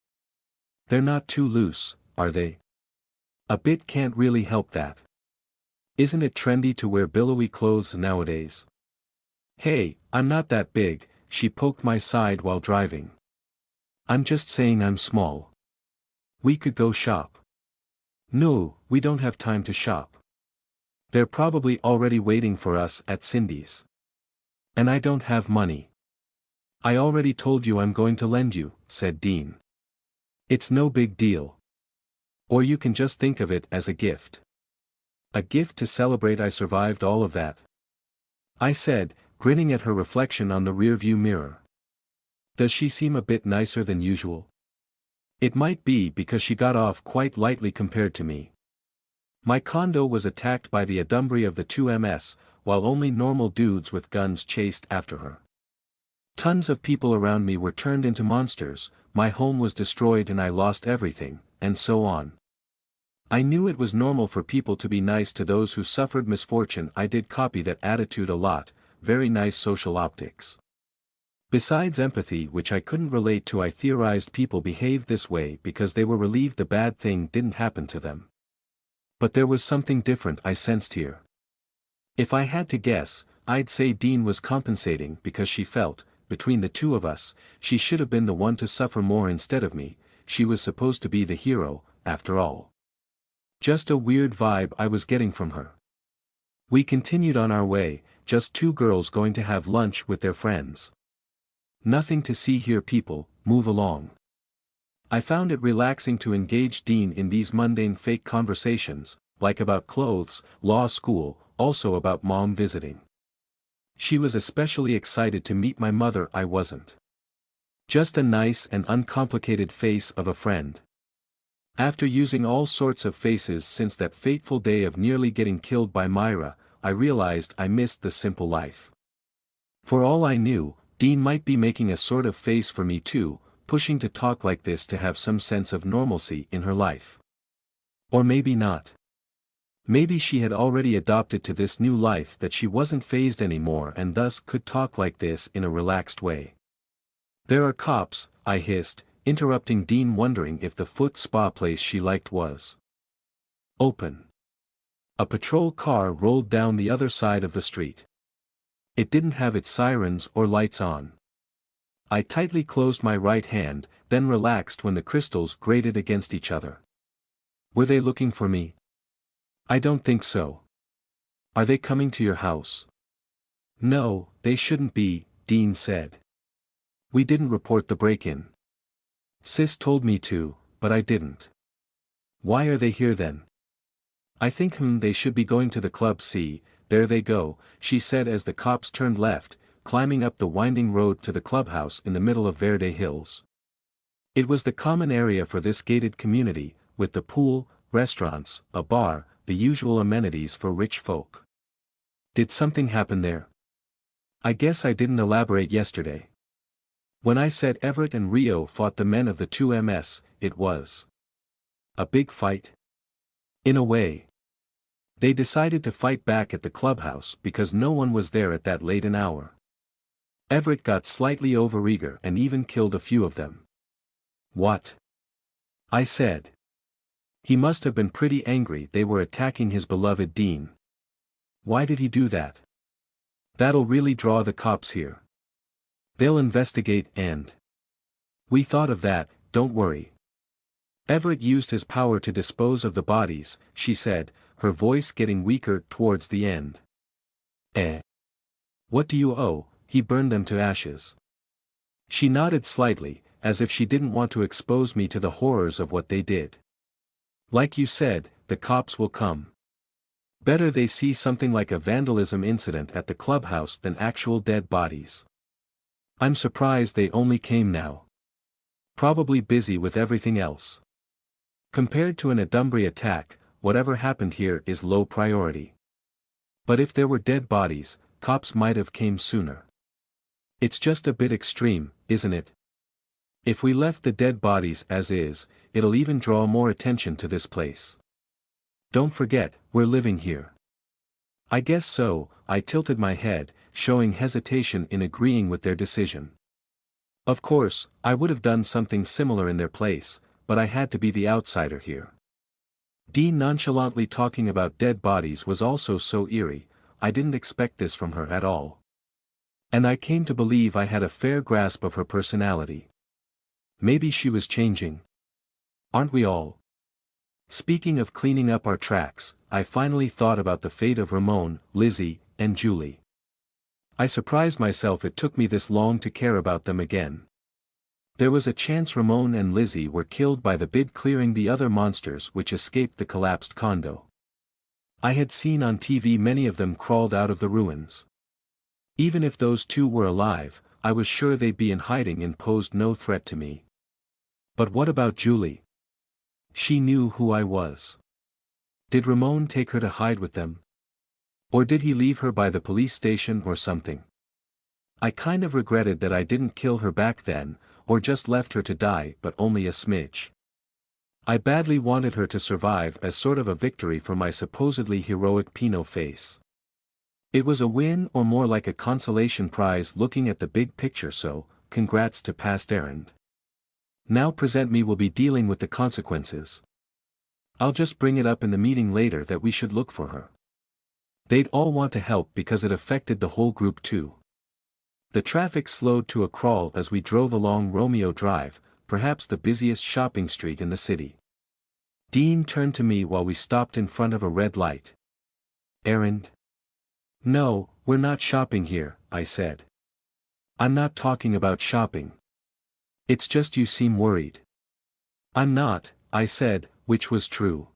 They're not too loose, are they? A bit can't really help that. Isn't it trendy to wear billowy clothes nowadays? Hey, I'm not that big, she poked my side while driving. I'm just saying I'm small. We could go shop. No, we don't have time to shop. They're probably already waiting for us at Cindy's. And I don't have money. I already told you I'm going to lend you, said Dean. It's no big deal. Or you can just think of it as a gift. A gift to celebrate I survived all of that, I said, grinning at her reflection on the rearview mirror. Does she seem a bit nicer than usual? It might be because she got off quite lightly compared to me. My condo was attacked by the Adumbry of the 2MS, while only normal dudes with guns chased after her. Tons of people around me were turned into monsters, my home was destroyed and I lost everything, and so on. I knew it was normal for people to be nice to those who suffered misfortune. I did copy that attitude a lot, very nice social optics. Besides empathy, which I couldn't relate to, I theorized people behaved this way because they were relieved the bad thing didn't happen to them. But there was something different I sensed here. If I had to guess, I'd say Dean was compensating because she felt, between the two of us, she should have been the one to suffer more instead of me. She was supposed to be the hero, after all. Just a weird vibe I was getting from her. We continued on our way, just two girls going to have lunch with their friends. Nothing to see here, people, move along. I found it relaxing to engage Dean in these mundane fake conversations, like about clothes, law school, also about mom visiting. She was especially excited to meet my mother. I wasn't. Just a nice and uncomplicated face of a friend. After using all sorts of faces since that fateful day of nearly getting killed by Myra, I realized I missed the simple life. For all I knew, Dean might be making a sort of face for me too, pushing to talk like this to have some sense of normalcy in her life. Or maybe not. Maybe she had already adopted to this new life that she wasn't fazed anymore and thus could talk like this in a relaxed way. There are cops, I hissed, interrupting Dean, wondering if the foot spa place she liked was open. A patrol car rolled down the other side of the street. It didn't have its sirens or lights on. I tightly closed my right hand, then relaxed when the crystals grated against each other. Were they looking for me? I don't think so. Are they coming to your house? No, they shouldn't be, Dean said. We didn't report the break-in. Sis told me to, but I didn't. Why are they here then? I think they should be going to the club. See, there they go, she said as the cops turned left, climbing up the winding road to the clubhouse in the middle of Verde Hills. It was the common area for this gated community, with the pool, restaurants, a bar, the usual amenities for rich folk. Did something happen there? I guess I didn't elaborate yesterday. When I said Everett and Rio fought the men of the 2MS, it was a big fight. In a way. They decided to fight back at the clubhouse because no one was there at that late an hour. Everett got slightly overeager and even killed a few of them. What? I said. He must have been pretty angry they were attacking his beloved Dean. Why did he do that? That'll really draw the cops here. They'll investigate and... We thought of that, don't worry. Everett used his power to dispose of the bodies, she said, her voice getting weaker towards the end. What do you owe? He burned them to ashes. She nodded slightly, as if she didn't want to expose me to the horrors of what they did. Like you said, the cops will come. Better they see something like a vandalism incident at the clubhouse than actual dead bodies. I'm surprised they only came now. Probably busy with everything else. Compared to an Adumbry attack, whatever happened here is low priority. But if there were dead bodies, cops might have came sooner. It's just a bit extreme, isn't it? If we left the dead bodies as is, it'll even draw more attention to this place. Don't forget, we're living here. I guess so, I tilted my head, showing hesitation in agreeing with their decision. Of course, I would have done something similar in their place, but I had to be the outsider here. Dean nonchalantly talking about dead bodies was also so eerie, I didn't expect this from her at all. And I came to believe I had a fair grasp of her personality. Maybe she was changing. Aren't we all? Speaking of cleaning up our tracks, I finally thought about the fate of Ramon, Lizzie, and Julie. I surprised myself it took me this long to care about them again. There was a chance Ramon and Lizzie were killed by the bid clearing the other monsters which escaped the collapsed condo. I had seen on TV many of them crawled out of the ruins. Even if those two were alive, I was sure they'd be in hiding and posed no threat to me. But what about Julie? She knew who I was. Did Ramon take her to hide with them? Or did he leave her by the police station or something? I kind of regretted that I didn't kill her back then, or just left her to die, but only a smidge. I badly wanted her to survive as sort of a victory for my supposedly heroic Pinot face. It was a win or more like a consolation prize looking at the big picture, so, congrats to past errand. Now present me will be dealing with the consequences. I'll just bring it up in the meeting later that we should look for her. They'd all want to help because it affected the whole group too. The traffic slowed to a crawl as we drove along Romeo Drive, perhaps the busiest shopping street in the city. Dean turned to me while we stopped in front of a red light. Errand? No, we're not shopping here, I said. I'm not talking about shopping. It's just you seem worried. I'm not, I said, which was true.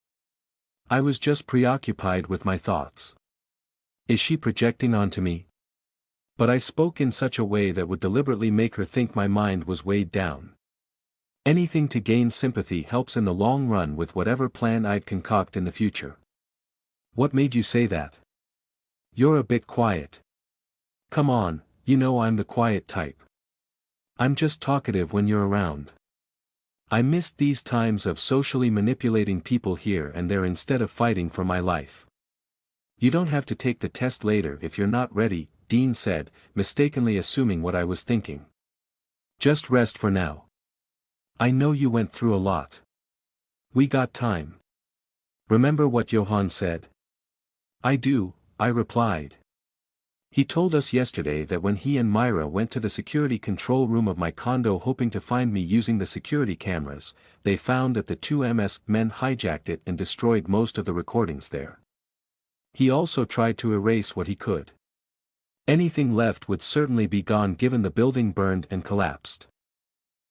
I was just preoccupied with my thoughts. Is she projecting onto me? But I spoke in such a way that would deliberately make her think my mind was weighed down. Anything to gain sympathy helps in the long run with whatever plan I'd concoct in the future. What made you say that? You're a bit quiet. Come on, you know I'm the quiet type. I'm just talkative when you're around. I missed these times of socially manipulating people here and there instead of fighting for my life. You don't have to take the test later if you're not ready, Dean said, mistakenly assuming what I was thinking. Just rest for now. I know you went through a lot. We got time. Remember what Johann said? I do, I replied. He told us yesterday that when he and Myra went to the security control room of my condo hoping to find me using the security cameras, they found that the two MS men hijacked it and destroyed most of the recordings there. He also tried to erase what he could. Anything left would certainly be gone given the building burned and collapsed.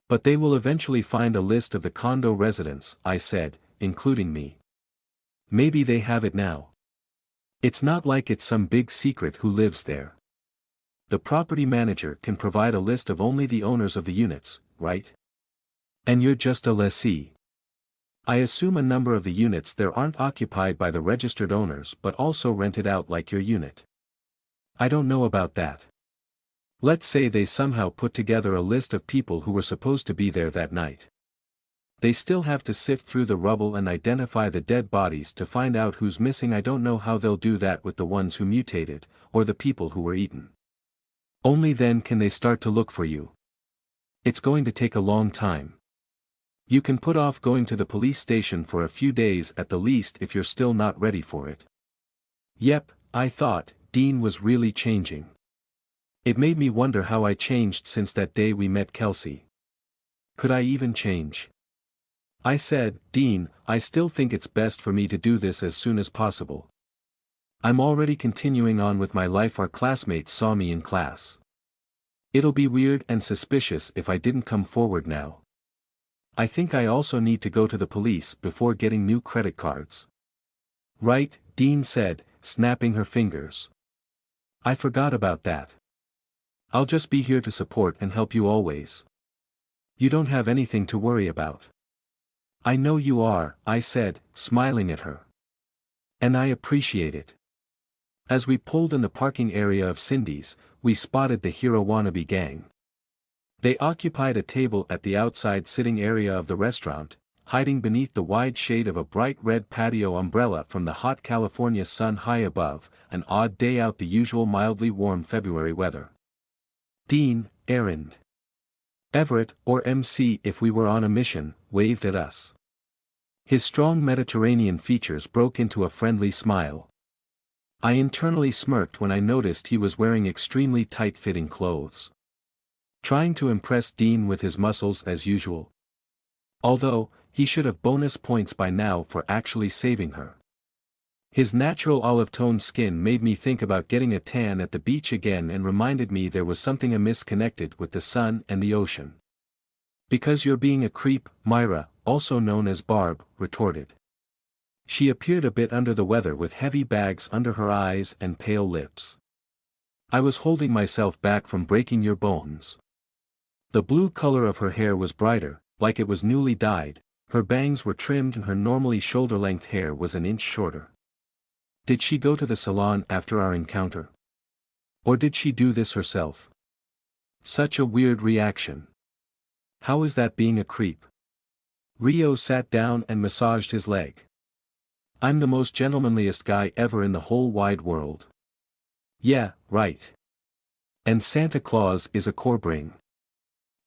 But they will eventually find a list of the condo residents, I said, including me. Maybe they have it now. It's not like it's some big secret who lives there. The property manager can provide a list of only the owners of the units, right? And you're just a lessee. I assume a number of the units there aren't occupied by the registered owners but also rented out like your unit. I don't know about that. Let's say they somehow put together a list of people who were supposed to be there that night. They still have to sift through the rubble and identify the dead bodies to find out who's missing. I don't know how they'll do that with the ones who mutated, or the people who were eaten. Only then can they start to look for you. It's going to take a long time. You can put off going to the police station for a few days at the least if you're still not ready for it. Yep, I thought, Dean was really changing. It made me wonder how I changed since that day we met Kelsey. Could I even change? I said, Dean, I still think it's best for me to do this as soon as possible. I'm already continuing on with my life. Our classmates saw me in class. It'll be weird and suspicious if I didn't come forward now. I think I also need to go to the police before getting new credit cards. Right, Dean said, snapping her fingers. I forgot about that. I'll just be here to support and help you always. You don't have anything to worry about. I know you are, I said, smiling at her. And I appreciate it. As we pulled in the parking area of Cindy's, we spotted the hero wannabe gang. They occupied a table at the outside sitting area of the restaurant, hiding beneath the wide shade of a bright red patio umbrella from the hot California sun high above, an odd day out, the usual mildly warm February weather. Dean, errand. Everett, or MC if we were on a mission, waved at us. His strong Mediterranean features broke into a friendly smile. I internally smirked when I noticed he was wearing extremely tight-fitting clothes. Trying to impress Dean with his muscles as usual. Although, he should have bonus points by now for actually saving her. His natural olive-toned skin made me think about getting a tan at the beach again and reminded me there was something amiss connected with the sun and the ocean. Because you're being a creep, Myra, also known as Barb, retorted. She appeared a bit under the weather with heavy bags under her eyes and pale lips. I was holding myself back from breaking your bones. The blue color of her hair was brighter, like it was newly dyed, her bangs were trimmed and her normally shoulder-length hair was an inch shorter. Did she go to the salon after our encounter? Or did she do this herself? Such a weird reaction. How is that being a creep? Rio sat down and massaged his leg. I'm the most gentlemanliest guy ever in the whole wide world. Yeah, right. And Santa Claus is a Corbring.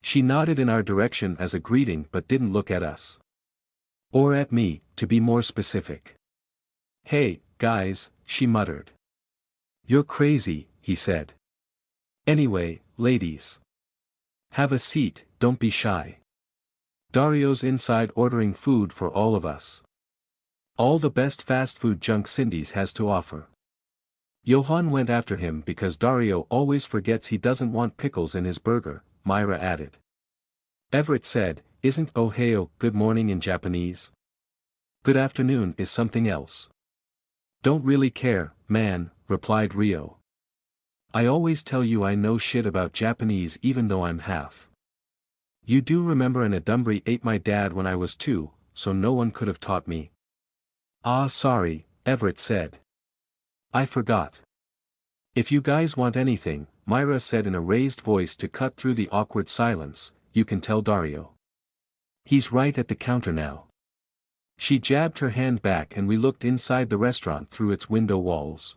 She nodded in our direction as a greeting but didn't look at us. Or at me, to be more specific. Hey, guys, she muttered. You're crazy, he said. Anyway, ladies. Have a seat, don't be shy. Dario's inside ordering food for all of us. All the best fast food junk Cindy's has to offer. Johann went after him because Dario always forgets he doesn't want pickles in his burger, Myra added. Everett said, isn't Ohio good morning in Japanese? Good afternoon is something else. Don't really care, man, replied Rio. I always tell you I know shit about Japanese even though I'm half. You do remember an Adumbri ate my dad when I was 2, so no one could have taught me. Ah, sorry, Everett said. I forgot. If you guys want anything, Myra said in a raised voice to cut through the awkward silence, you can tell Dario. He's right at the counter now. She jabbed her hand back and we looked inside the restaurant through its window walls.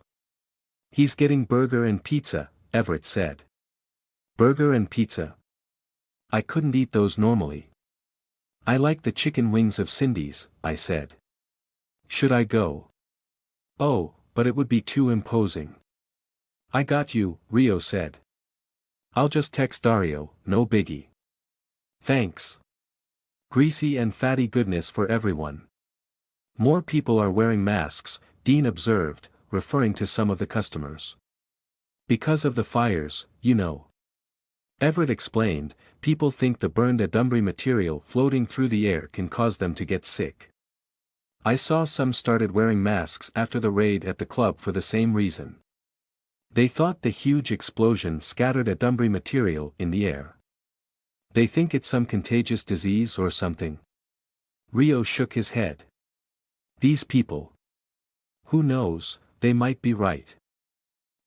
He's getting burger and pizza, Everett said. Burger and pizza? I couldn't eat those normally. I like the chicken wings of Cindy's, I said. Should I go? Oh, but it would be too imposing. I got you, Rio said. I'll just text Dario, no biggie. Thanks. Greasy and fatty goodness for everyone. More people are wearing masks, Dean observed, referring to some of the customers. Because of the fires, you know. Everett explained, people think the burned Adumbri material floating through the air can cause them to get sick. I saw some started wearing masks after the raid at the club for the same reason. They thought the huge explosion scattered Adumbri material in the air. They think it's some contagious disease or something. Rio shook his head. These people. Who knows, they might be right.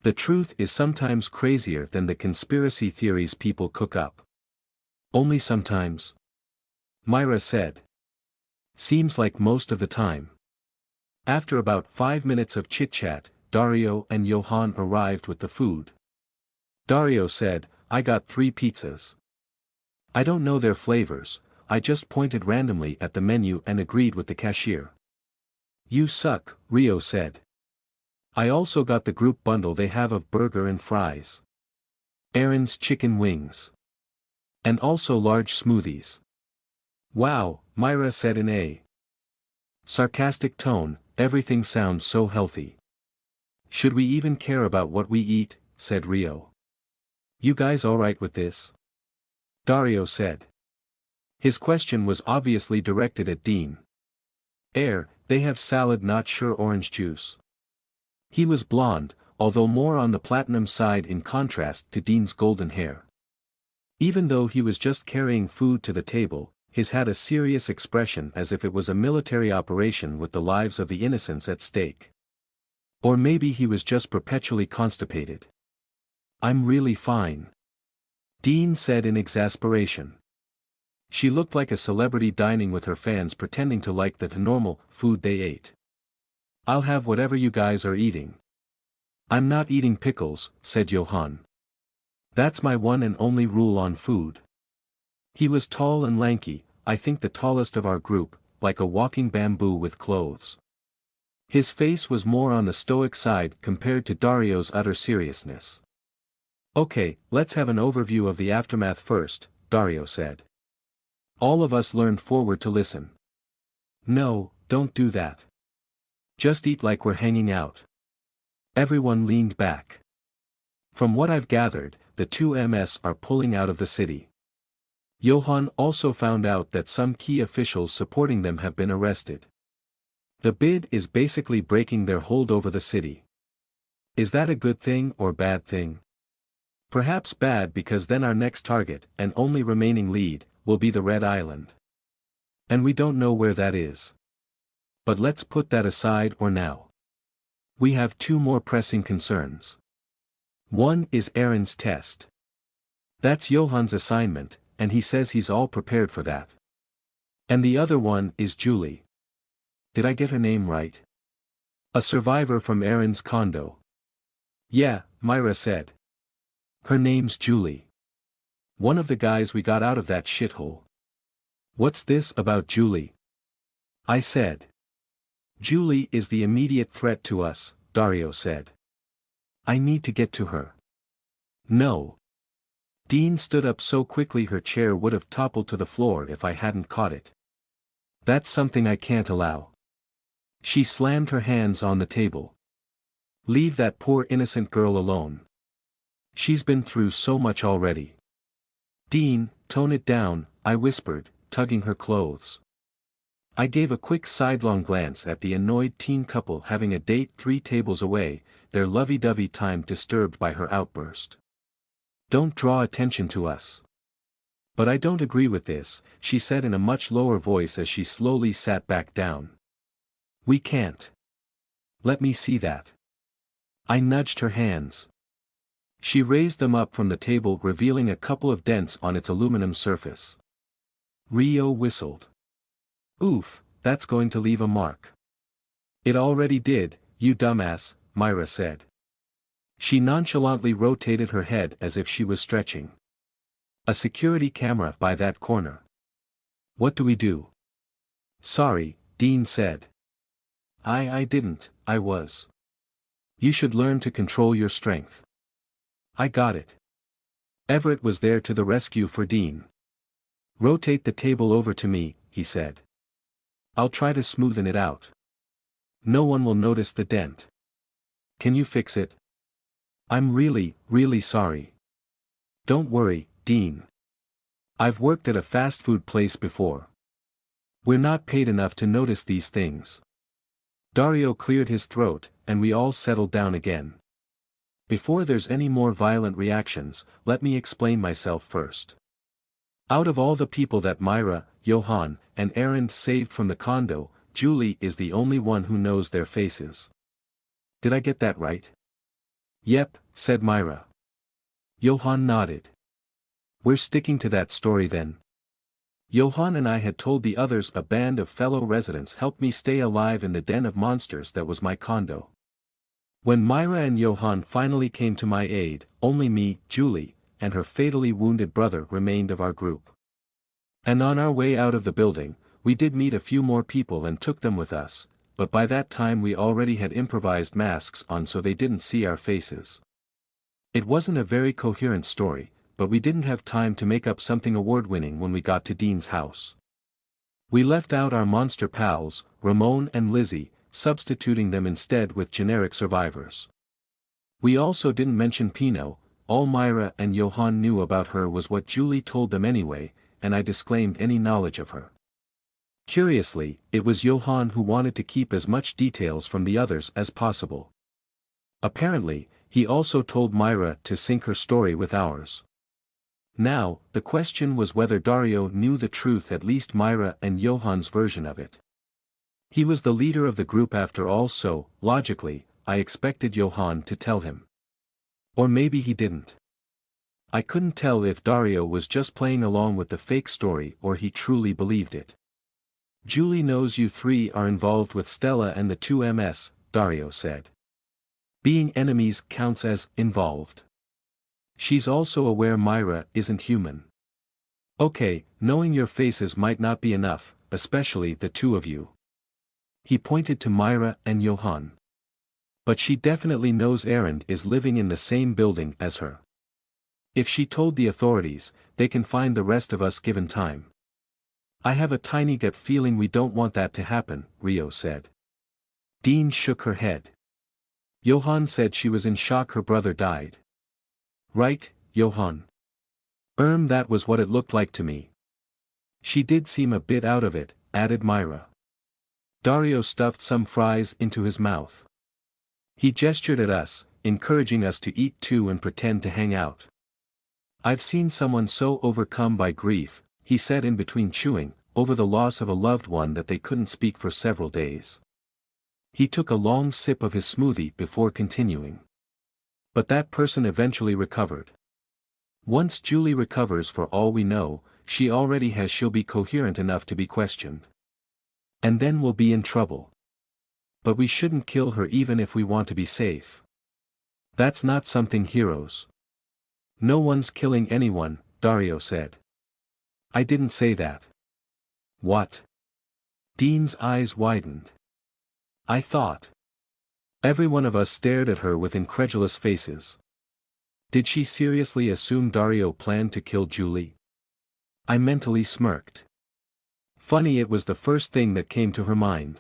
The truth is sometimes crazier than the conspiracy theories people cook up. Only sometimes. Myra said. Seems like most of the time. After about 5 minutes of chit-chat, Dario and Johann arrived with the food. Dario said, I got 3 pizzas. I don't know their flavors, I just pointed randomly at the menu and agreed with the cashier. You suck, Rio said. I also got the group bundle they have of burger and fries. Aaron's chicken wings. And also large smoothies. Wow, Myra said in a sarcastic tone, everything sounds so healthy. Should we even care about what we eat, said Rio. You guys alright with this? Dario said. His question was obviously directed at Dean. They have salad not sure orange juice. He was blonde, although more on the platinum side in contrast to Dean's golden hair. Even though he was just carrying food to the table, his had a serious expression as if it was a military operation with the lives of the innocents at stake. Or maybe he was just perpetually constipated. I'm really fine. Dean said in exasperation. She looked like a celebrity dining with her fans pretending to like the normal food they ate. I'll have whatever you guys are eating. I'm not eating pickles, said Johann. That's my one and only rule on food. He was tall and lanky, I think the tallest of our group, like a walking bamboo with clothes. His face was more on the stoic side compared to Dario's utter seriousness. Okay, let's have an overview of the aftermath first, Dario said. All of us leaned forward to listen. No, don't do that. Just eat like we're hanging out. Everyone leaned back. From what I've gathered, the two MS are pulling out of the city. Johann also found out that some key officials supporting them have been arrested. The bid is basically breaking their hold over the city. Is that a good thing or bad thing? Perhaps bad, because then our next target, and only remaining lead, will be the Red Island. And we don't know where that is. But let's put that aside or now. We have two more pressing concerns. One is Aaron's test. That's Johann's assignment, and he says he's all prepared for that. And the other one is Julie. Did I get her name right? A survivor from Aaron's condo. Yeah, Myra said. Her name's Julie. One of the guys we got out of that shithole. What's this about Julie? I said. Julie is the immediate threat to us, Dario said. I need to get to her. No. Dean stood up so quickly her chair would have toppled to the floor if I hadn't caught it. That's something I can't allow. She slammed her hands on the table. Leave that poor innocent girl alone. She's been through so much already. Dean, tone it down, I whispered, tugging her clothes. I gave a quick sidelong glance at the annoyed teen couple having a date 3 tables away, their lovey-dovey time disturbed by her outburst. Don't draw attention to us. But I don't agree with this, she said in a much lower voice as she slowly sat back down. We can't. Let me see that. I nudged her hands. She raised them up from the table, revealing a couple of dents on its aluminum surface. Rio whistled. Oof, that's going to leave a mark. It already did, you dumbass, Myra said. She nonchalantly rotated her head as if she was stretching. A security camera by that corner. What do we do? Sorry, Dean said. I didn't, I was. You should learn to control your strength. I got it. Everett was there to the rescue for Dean. Rotate the table over to me, he said. I'll try to smoothen it out. No one will notice the dent. Can you fix it? I'm really, really sorry. Don't worry, Dean. I've worked at a fast food place before. We're not paid enough to notice these things. Dario cleared his throat, and we all settled down again. Before there's any more violent reactions, let me explain myself first. Out of all the people that Myra, Johann, and Aaron saved from the condo, Julie is the only one who knows their faces. Did I get that right? Yep, said Myra. Johann nodded. We're sticking to that story then. Johann and I had told the others a band of fellow residents helped me stay alive in the den of monsters that was my condo. When Myra and Johann finally came to my aid, only me, Julie, and her fatally wounded brother remained of our group. And on our way out of the building, we did meet a few more people and took them with us, but by that time we already had improvised masks on so they didn't see our faces. It wasn't a very coherent story, but we didn't have time to make up something award-winning when we got to Dean's house. We left out our monster pals, Ramon and Lizzie, substituting them instead with generic survivors. We also didn't mention Pino. All Myra and Johann knew about her was what Julie told them anyway, and I disclaimed any knowledge of her. Curiously, it was Johann who wanted to keep as much details from the others as possible. Apparently, he also told Myra to sync her story with ours. Now, the question was whether Dario knew the truth, at least Myra and Johann's version of it. He was the leader of the group after all, so, logically, I expected Johann to tell him. Or maybe he didn't. I couldn't tell if Dario was just playing along with the fake story or he truly believed it. Julie knows you 3 are involved with Stella and the 2 MS, Dario said. Being enemies counts as involved. She's also aware Myra isn't human. Okay, knowing your faces might not be enough, especially the 2 of you. He pointed to Myra and Johann. But she definitely knows Aaron is living in the same building as her. If she told the authorities, they can find the rest of us given time. I have a tiny gut feeling we don't want that to happen, Rio said. Dean shook her head. Johann said she was in shock her brother died. Right, Johann? That was what it looked like to me. She did seem a bit out of it, added Myra. Dario stuffed some fries into his mouth. He gestured at us, encouraging us to eat too and pretend to hang out. I've seen someone so overcome by grief, he said in between chewing, over the loss of a loved one that they couldn't speak for several days. He took a long sip of his smoothie before continuing. But that person eventually recovered. Once Julie recovers, for all we know, she'll be coherent enough to be questioned. And then we'll be in trouble. But we shouldn't kill her even if we want to be safe. That's not something heroes. No one's killing anyone, Dario said. I didn't say that. What? Dean's eyes widened. I thought. Every one of us stared at her with incredulous faces. Did she seriously assume Dario planned to kill Julie? I mentally smirked. Funny, it was the first thing that came to her mind.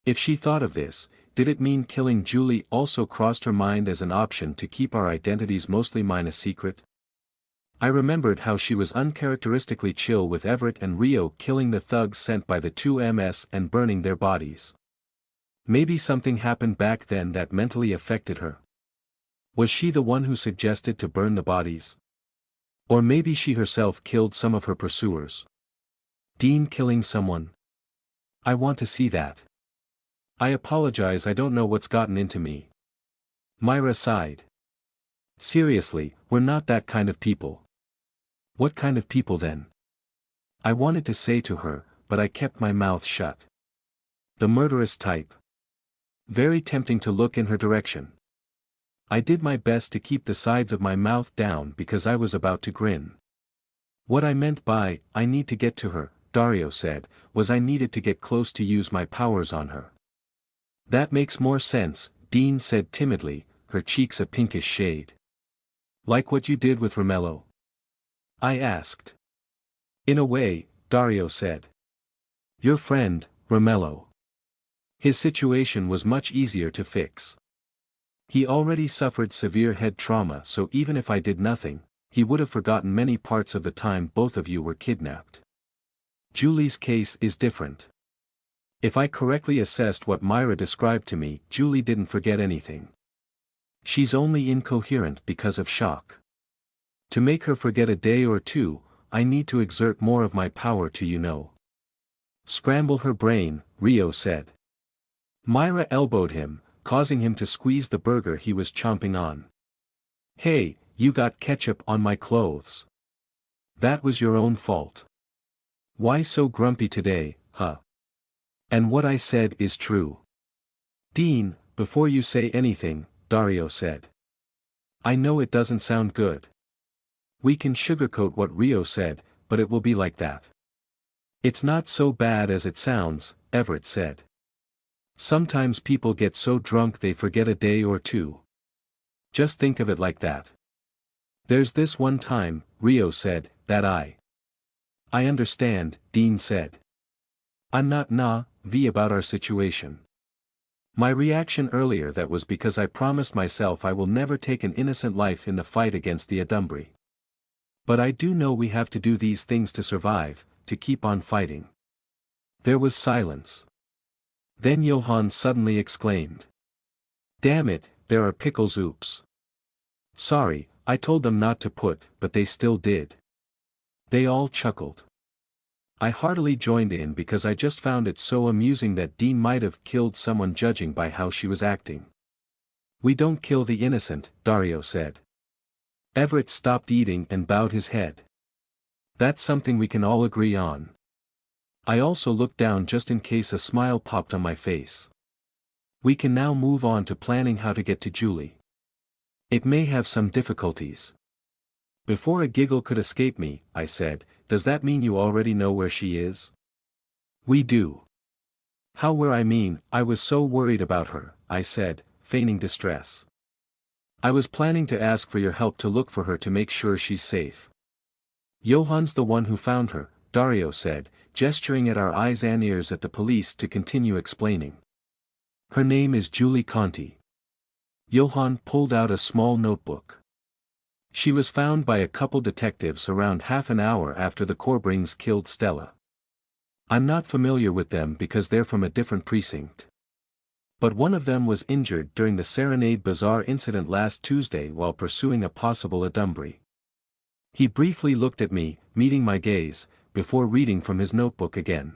If she thought of this, did it mean killing Julie also crossed her mind as an option to keep our identities mostly mine a secret? I remembered how she was uncharacteristically chill with Everett and Rio killing the thugs sent by the two MS and burning their bodies. Maybe something happened back then that mentally affected her. Was she the one who suggested to burn the bodies? Or maybe she herself killed some of her pursuers. Dean killing someone? I want to see that. I apologize, I don't know what's gotten into me. Myra sighed. Seriously, we're not that kind of people. What kind of people then? I wanted to say to her, but I kept my mouth shut. The murderous type. Very tempting to look in her direction. I did my best to keep the sides of my mouth down because I was about to grin. What I meant by, I need to get to her, Dario said, was I needed to get close to use my powers on her. That makes more sense, Dean said timidly, her cheeks a pinkish shade. Like what you did with Romello? I asked. In a way, Dario said. Your friend, Romello. His situation was much easier to fix. He already suffered severe head trauma, so even if I did nothing, he would have forgotten many parts of the time both of you were kidnapped. Julie's case is different. If I correctly assessed what Myra described to me, Julie didn't forget anything. She's only incoherent because of shock. To make her forget a day or two, I need to exert more of my power to scramble her brain, Rio said. Myra elbowed him, causing him to squeeze the burger he was chomping on. Hey, you got ketchup on my clothes. That was your own fault. Why so grumpy today, huh? And what I said is true. Dean, before you say anything, Dario said. I know it doesn't sound good. We can sugarcoat what Rio said, but it will be like that. It's not so bad as it sounds, Everett said. Sometimes people get so drunk they forget a day or two. Just think of it like that. There's this one time, Rio said, that I understand, Dean said. I'm not about our situation. My reaction earlier that was because I promised myself I will never take an innocent life in the fight against the Adumbri. But I do know we have to do these things to survive, to keep on fighting. There was silence. Then Johann suddenly exclaimed. Damn it, there are pickles, oops. Sorry, I told them not to put, but they still did. They all chuckled. I heartily joined in because I just found it so amusing that Dean might have killed someone judging by how she was acting. We don't kill the innocent, Dario said. Everett stopped eating and bowed his head. That's something we can all agree on. I also looked down just in case a smile popped on my face. We can now move on to planning how to get to Julie. It may have some difficulties. Before a giggle could escape me, I said, does that mean you already know where she is? We do. How where I mean, I was so worried about her, I said, feigning distress. I was planning to ask for your help to look for her to make sure she's safe. Johan's the one who found her, Dario said, gesturing at our eyes and ears at the police to continue explaining. Her name is Julie Conti. Johan pulled out a small notebook. She was found by a couple detectives around half an hour after the Corbrings killed Stella. I'm not familiar with them because they're from a different precinct. But one of them was injured during the Serenade Bazaar incident last Tuesday while pursuing a possible adumbry. He briefly looked at me, meeting my gaze, before reading from his notebook again.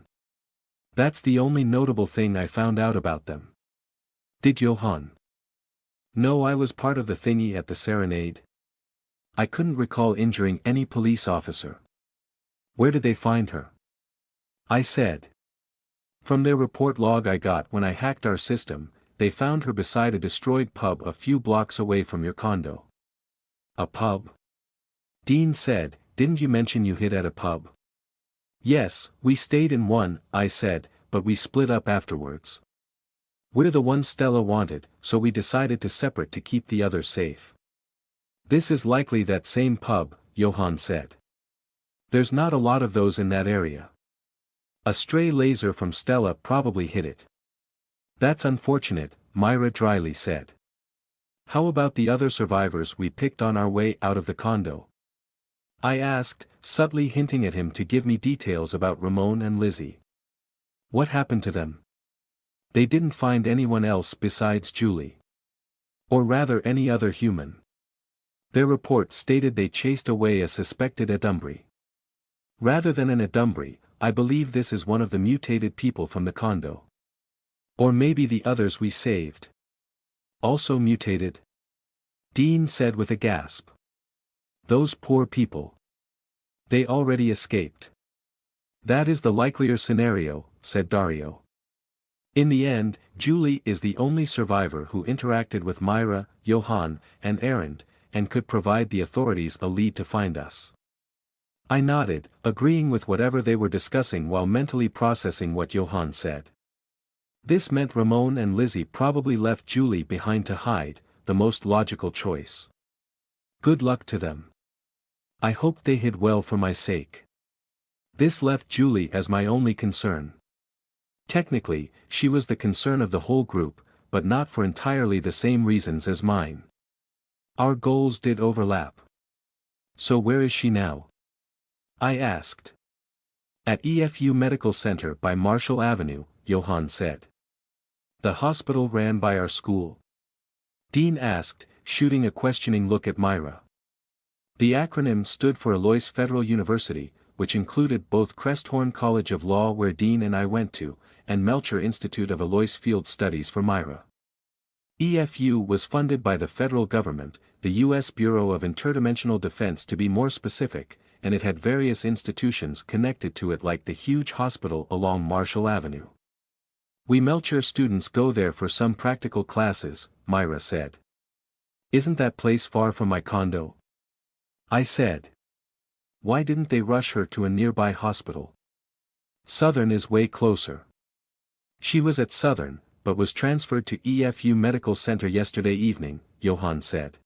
That's the only notable thing I found out about them. Did Johan? No, I was part of the thingy at the Serenade. I couldn't recall injuring any police officer. Where did they find her? I said. From their report log I got when I hacked our system, they found her beside a destroyed pub a few blocks away from your condo. A pub? Dean said, didn't you mention you hid at a pub? Yes, we stayed in one, I said, but we split up afterwards. We're the one Stella wanted, so we decided to separate to keep the others safe. This is likely that same pub, Johan said. There's not a lot of those in that area. A stray laser from Stella probably hit it. That's unfortunate, Myra dryly said. How about the other survivors we picked on our way out of the condo? I asked, subtly hinting at him to give me details about Ramon and Lizzie. What happened to them? They didn't find anyone else besides Julie. Or rather any other human. Their report stated they chased away a suspected adumbry. Rather than an adumbry, I believe this is one of the mutated people from the condo. Or maybe the others we saved. Also mutated? Dean said with a gasp. Those poor people. They already escaped. That is the likelier scenario, said Dario. In the end, Julie is the only survivor who interacted with Myra, Johan, and Erend, and could provide the authorities a lead to find us. I nodded, agreeing with whatever they were discussing while mentally processing what Johan said. This meant Ramon and Lizzie probably left Julie behind to hide, the most logical choice. Good luck to them. I hope they hid well for my sake. This left Julie as my only concern. Technically, she was the concern of the whole group, but not for entirely the same reasons as mine. Our goals did overlap. So where is she now? I asked. At EFU Medical Center by Marshall Avenue, Johan said. The hospital ran by our school? Dean asked, shooting a questioning look at Myra. The acronym stood for Alois Federal University, which included both Cresthorn College of Law where Dean and I went to, and Melcher Institute of Alois Field Studies for Myra. EFU was funded by the federal government, the U.S. Bureau of Interdimensional Defense to be more specific, and it had various institutions connected to it like the huge hospital along Marshall Avenue. We Melcher students go there for some practical classes, Myra said. Isn't that place far from my condo? I said. Why didn't they rush her to a nearby hospital? Southern is way closer. She was at Southern, but was transferred to EFU Medical Center yesterday evening, Johan said.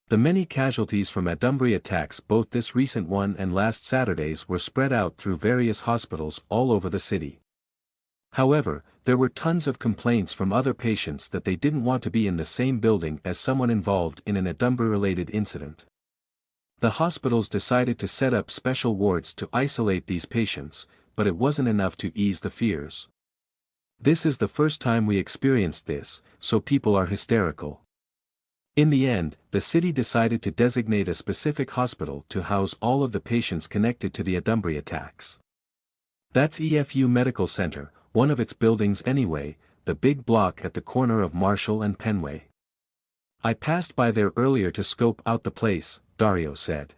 The many casualties from adumbry attacks, both this recent one and last Saturday's, were spread out through various hospitals all over the city. However, there were tons of complaints from other patients that they didn't want to be in the same building as someone involved in an adumbry-related incident. The hospitals decided to set up special wards to isolate these patients, but it wasn't enough to ease the fears. This is the first time we experienced this, so people are hysterical. In the end, the city decided to designate a specific hospital to house all of the patients connected to the adumbry attacks. That's EFU Medical Center, one of its buildings anyway, the big block at the corner of Marshall and Penway. I passed by there earlier to scope out the place, Dario said.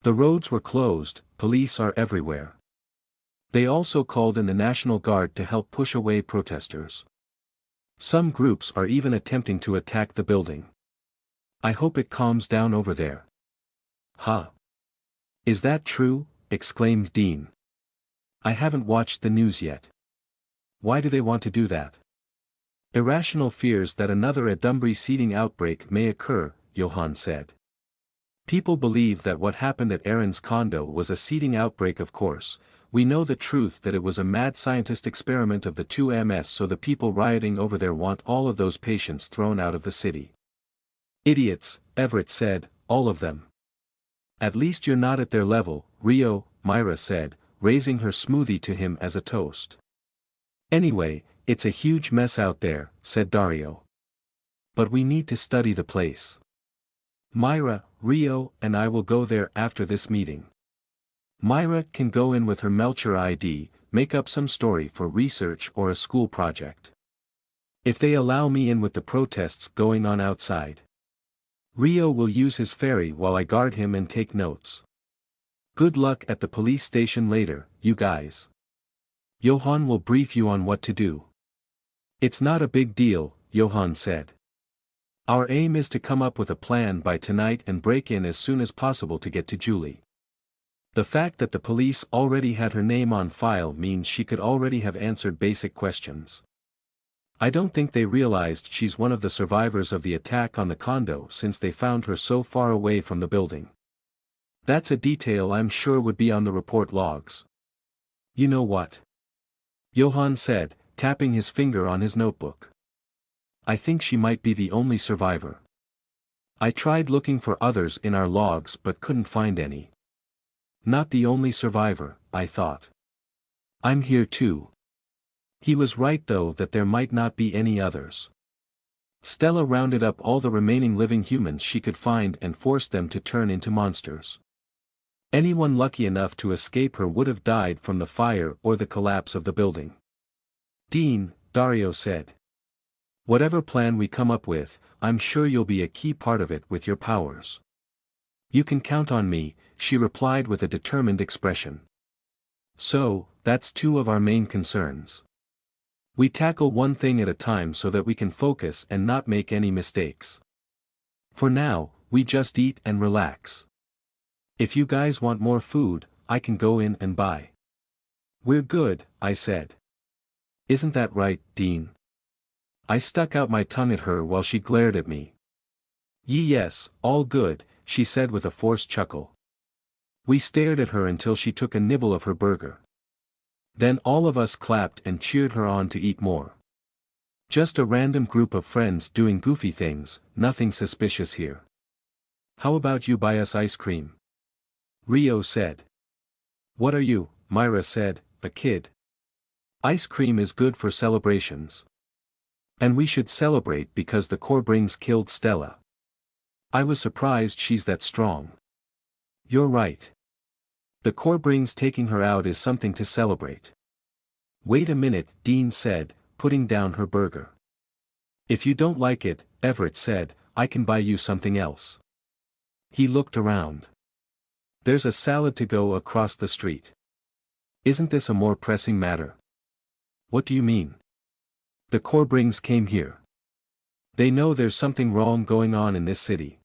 The roads were closed, police are everywhere. They also called in the National Guard to help push away protesters. Some groups are even attempting to attack the building. I hope it calms down over there. Huh? Is that true? Exclaimed Dean. I haven't watched the news yet. Why do they want to do that? Irrational fears that another Adumbri seeding outbreak may occur, Johann said. People believe that what happened at Aaron's condo was a seeding outbreak. Of course, we know the truth that it was a mad scientist experiment of the 2MS, so the people rioting over there want all of those patients thrown out of the city. Idiots, Everett said, all of them. At least you're not at their level, Rio, Myra said, raising her smoothie to him as a toast. Anyway, it's a huge mess out there, said Dario. But we need to study the place. Myra, Rio, and I will go there after this meeting. Myra can go in with her Melcher ID, make up some story for research or a school project. If they allow me in with the protests going on outside. Rio will use his ferry while I guard him and take notes. Good luck at the police station later, you guys. Johann will brief you on what to do. It's not a big deal, Johann said. Our aim is to come up with a plan by tonight and break in as soon as possible to get to Julie. The fact that the police already had her name on file means she could already have answered basic questions. I don't think they realized she's one of the survivors of the attack on the condo since they found her so far away from the building. That's a detail I'm sure would be on the report logs. You know what? Johann said, tapping his finger on his notebook. I think she might be the only survivor. I tried looking for others in our logs but couldn't find any. Not the only survivor, I thought. I'm here too. He was right though that there might not be any others. Stella rounded up all the remaining living humans she could find and forced them to turn into monsters. Anyone lucky enough to escape her would have died from the fire or the collapse of the building. Dean, Dario said. Whatever plan we come up with, I'm sure you'll be a key part of it with your powers. You can count on me, she replied with a determined expression. So, that's two of our main concerns. We tackle one thing at a time so that we can focus and not make any mistakes. For now, we just eat and relax. If you guys want more food, I can go in and buy. We're good, I said. Isn't that right, Dean? I stuck out my tongue at her while she glared at me. Yes, all good, she said with a forced chuckle. We stared at her until she took a nibble of her burger. Then all of us clapped and cheered her on to eat more. Just a random group of friends doing goofy things, nothing suspicious here. How about you buy us ice cream? Rio said. What are you, Myra said, a kid? Ice cream is good for celebrations. And we should celebrate because the Corbrings killed Stella. I was surprised she's that strong. You're right. The Corbrings taking her out is something to celebrate. Wait a minute, Dean said, putting down her burger. If you don't like it, Everett said, I can buy you something else. He looked around. There's a salad to go across the street. Isn't this a more pressing matter? What do you mean? The Corbrings came here. They know there's something wrong going on in this city.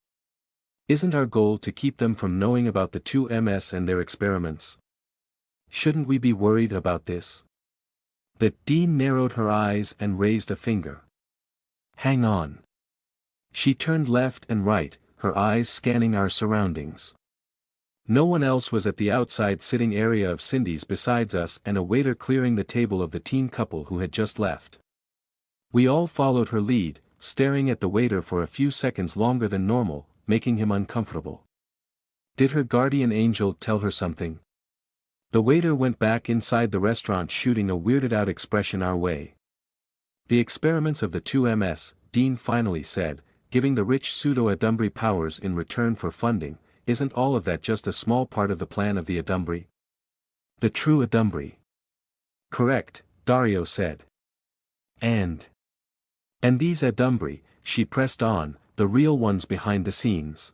Isn't our goal to keep them from knowing about the 2MS and their experiments? Shouldn't we be worried about this? The Dean narrowed her eyes and raised a finger. Hang on. She turned left and right, her eyes scanning our surroundings. No one else was at the outside sitting area of Cindy's besides us and a waiter clearing the table of the teen couple who had just left. We all followed her lead, staring at the waiter for a few seconds longer than normal, making him uncomfortable. Did her guardian angel tell her something? The waiter went back inside the restaurant shooting a weirded-out expression our way. The experiments of the 2MS, Dean finally said, giving the rich pseudo-Adumbri powers in return for funding, isn't all of that just a small part of the plan of the Adumbri? The true Adumbri. Correct, Dario said. And these Adumbri, she pressed on, the real ones behind the scenes.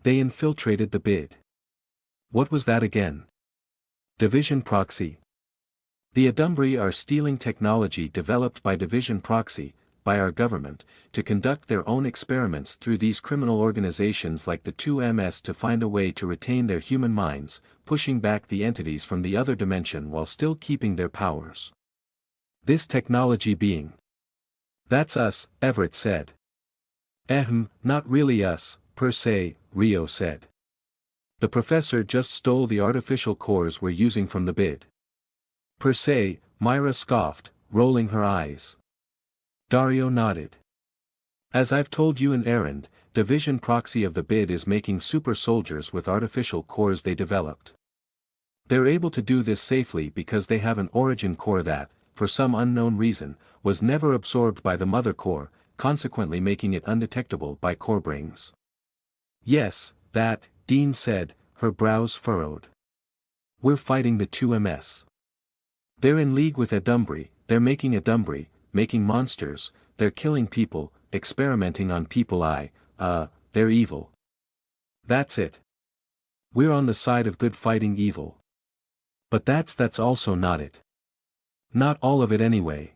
They infiltrated the bid. What was that again? Division proxy. The Adumbri are stealing technology developed by Division proxy, by our government, to conduct their own experiments through these criminal organizations like the 2MS to find a way to retain their human minds, pushing back the entities from the other dimension while still keeping their powers. This technology being That's us, Everett said. Not really us, per se, Rio said. The professor just stole the artificial cores we're using from the bid. Per se, Myra scoffed, rolling her eyes. Dario nodded. As I've told you in Errand, Division Proxy of the bid is making super soldiers with artificial cores they developed. They're able to do this safely because they have an origin core that, for some unknown reason, was never absorbed by the mother core, consequently making it undetectable by corebrings. Yes, that, Dean said, her brows furrowed. We're fighting the 2MS. They're in league with Adumbri, they're making Adumbri, making monsters, they're killing people, experimenting on people they're evil. That's it. We're on the side of good fighting evil. But that's also not it. Not all of it anyway.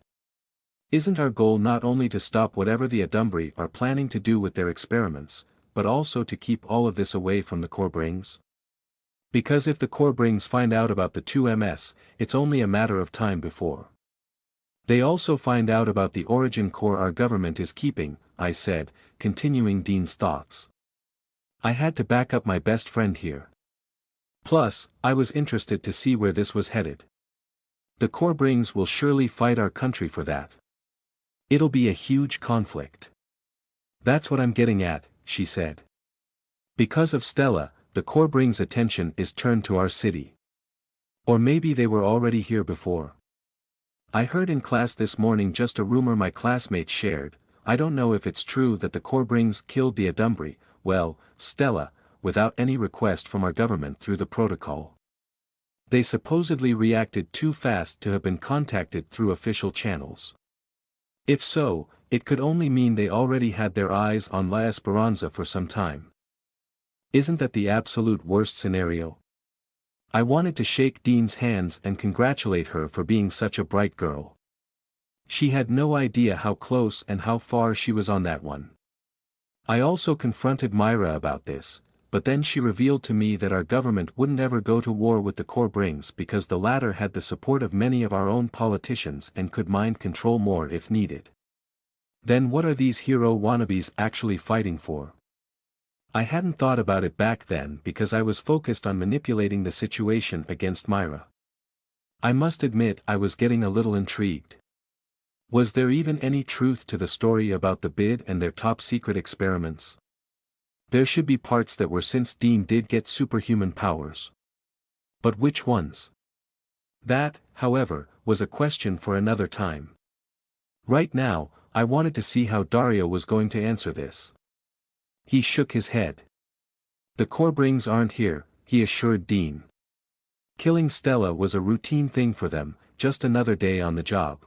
Isn't our goal not only to stop whatever the Adumbri are planning to do with their experiments, but also to keep all of this away from the corebrings? Because if the corebrings find out about the 2MS, it's only a matter of time before they also find out about the origin core our government is keeping, I said, continuing Dean's thoughts. I had to back up my best friend here. Plus, I was interested to see where this was headed. The corebrings will surely fight our country for that. It'll be a huge conflict. That's what I'm getting at, she said. Because of Stella, the corebrings' attention is turned to our city. Or maybe they were already here before. I heard in class this morning just a rumor my classmates shared. I don't know if it's true that the corebrings killed the Adumbri, Stella, without any request from our government through the protocol. They supposedly reacted too fast to have been contacted through official channels. If so, it could only mean they already had their eyes on La Esperanza for some time. Isn't that the absolute worst scenario? I wanted to shake Dean's hands and congratulate her for being such a bright girl. She had no idea how close and how far she was on that one. I also confronted Myra about this, but then she revealed to me that our government wouldn't ever go to war with the corebrings because the latter had the support of many of our own politicians and could mind control more if needed. Then what are these hero wannabes actually fighting for? I hadn't thought about it back then because I was focused on manipulating the situation against Myra. I must admit I was getting a little intrigued. Was there even any truth to the story about the bid and their top-secret experiments? There should be parts that were since Dean did get superhuman powers. But which ones? That, however, was a question for another time. Right now, I wanted to see how Dario was going to answer this. He shook his head. The corebrings aren't here, he assured Dean. Killing Stella was a routine thing for them, just another day on the job.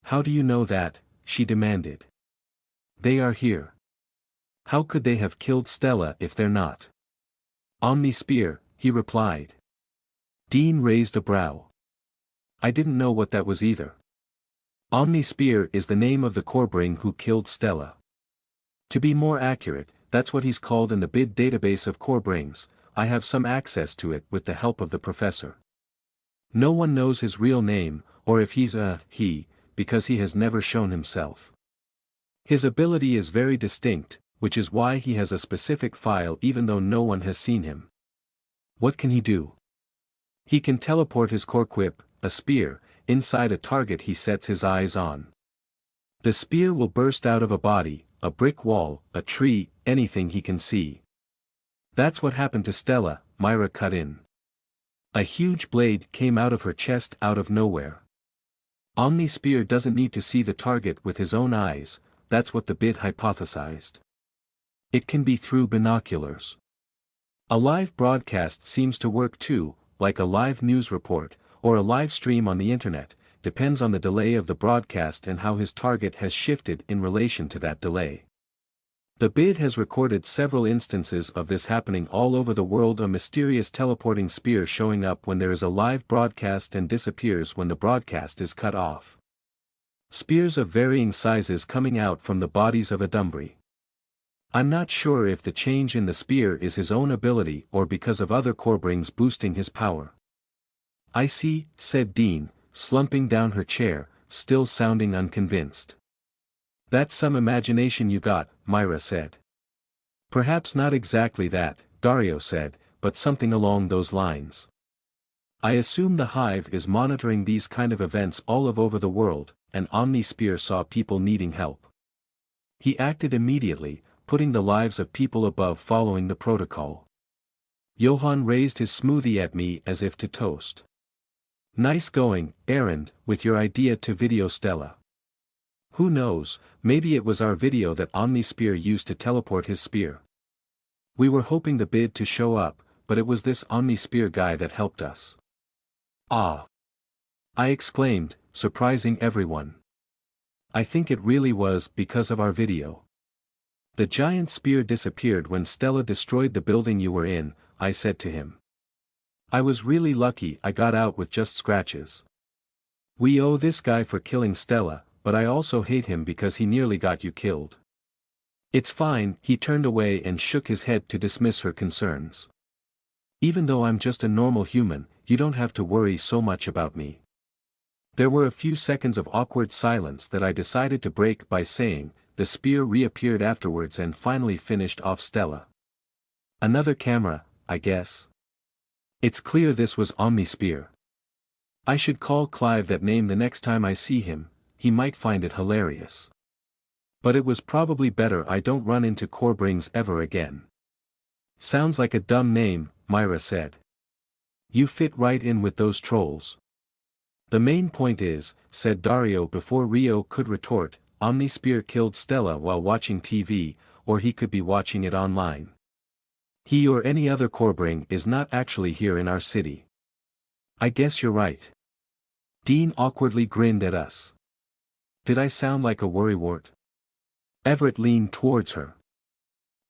How do you know that? She demanded. They are here. How could they have killed Stella if they're not? Omni-Spear, he replied. Dean raised a brow. I didn't know what that was either. Omni-Spear is the name of the corebring who killed Stella. To be more accurate, that's what he's called in the bid database of corebrings. I have some access to it with the help of the professor. No one knows his real name, or if he's a he, because he has never shown himself. His ability is very distinct, which is why he has a specific file even though no one has seen him. What can he do? He can teleport his corequip, a spear, inside a target he sets his eyes on. The spear will burst out of a body, a brick wall, a tree, anything he can see. That's what happened to Stella, Myra cut in. A huge blade came out of her chest out of nowhere. Omni-Spear doesn't need to see the target with his own eyes, that's what the bid hypothesized. It can be through binoculars. A live broadcast seems to work too, like a live news report, or a live stream on the internet, depends on the delay of the broadcast and how his target has shifted in relation to that delay. The bid has recorded several instances of this happening all over the world, a mysterious teleporting spear showing up when there is a live broadcast and disappears when the broadcast is cut off. Spears of varying sizes coming out from the bodies of Adumbri. I'm not sure if the change in the spear is his own ability or because of other corebrings boosting his power. I see, said Dean, slumping down her chair, still sounding unconvinced. That's some imagination you got, Myra said. Perhaps not exactly that, Dario said, but something along those lines. I assume the Hive is monitoring these kind of events all over the world, and Omnisphere saw people needing help. He acted immediately, putting the lives of people above following the protocol. Johann raised his smoothie at me as if to toast. Nice going, Erend, with your idea to video Stella. Who knows, maybe it was our video that Omnisphere used to teleport his spear. We were hoping the bid to show up, but it was this Omnisphere guy that helped us. Ah! I exclaimed, surprising everyone. I think it really was because of our video. The giant spear disappeared when Stella destroyed the building you were in, I said to him. I was really lucky I got out with just scratches. We owe this guy for killing Stella, but I also hate him because he nearly got you killed. It's fine, he turned away and shook his head to dismiss her concerns. Even though I'm just a normal human, you don't have to worry so much about me. There were a few seconds of awkward silence that I decided to break by saying, the spear reappeared afterwards and finally finished off Stella. Another camera, I guess. It's clear this was Omnisphere. I should call Clive that name the next time I see him, he might find it hilarious. But it was probably better I don't run into Corbrings ever again. Sounds like a dumb name, Myra said. You fit right in with those trolls. The main point is, said Dario before Rio could retort, Omnisphere killed Stella while watching TV, or he could be watching it online. He or any other Corbring is not actually here in our city. I guess you're right. Dean awkwardly grinned at us. Did I sound like a worrywart? Everett leaned towards her.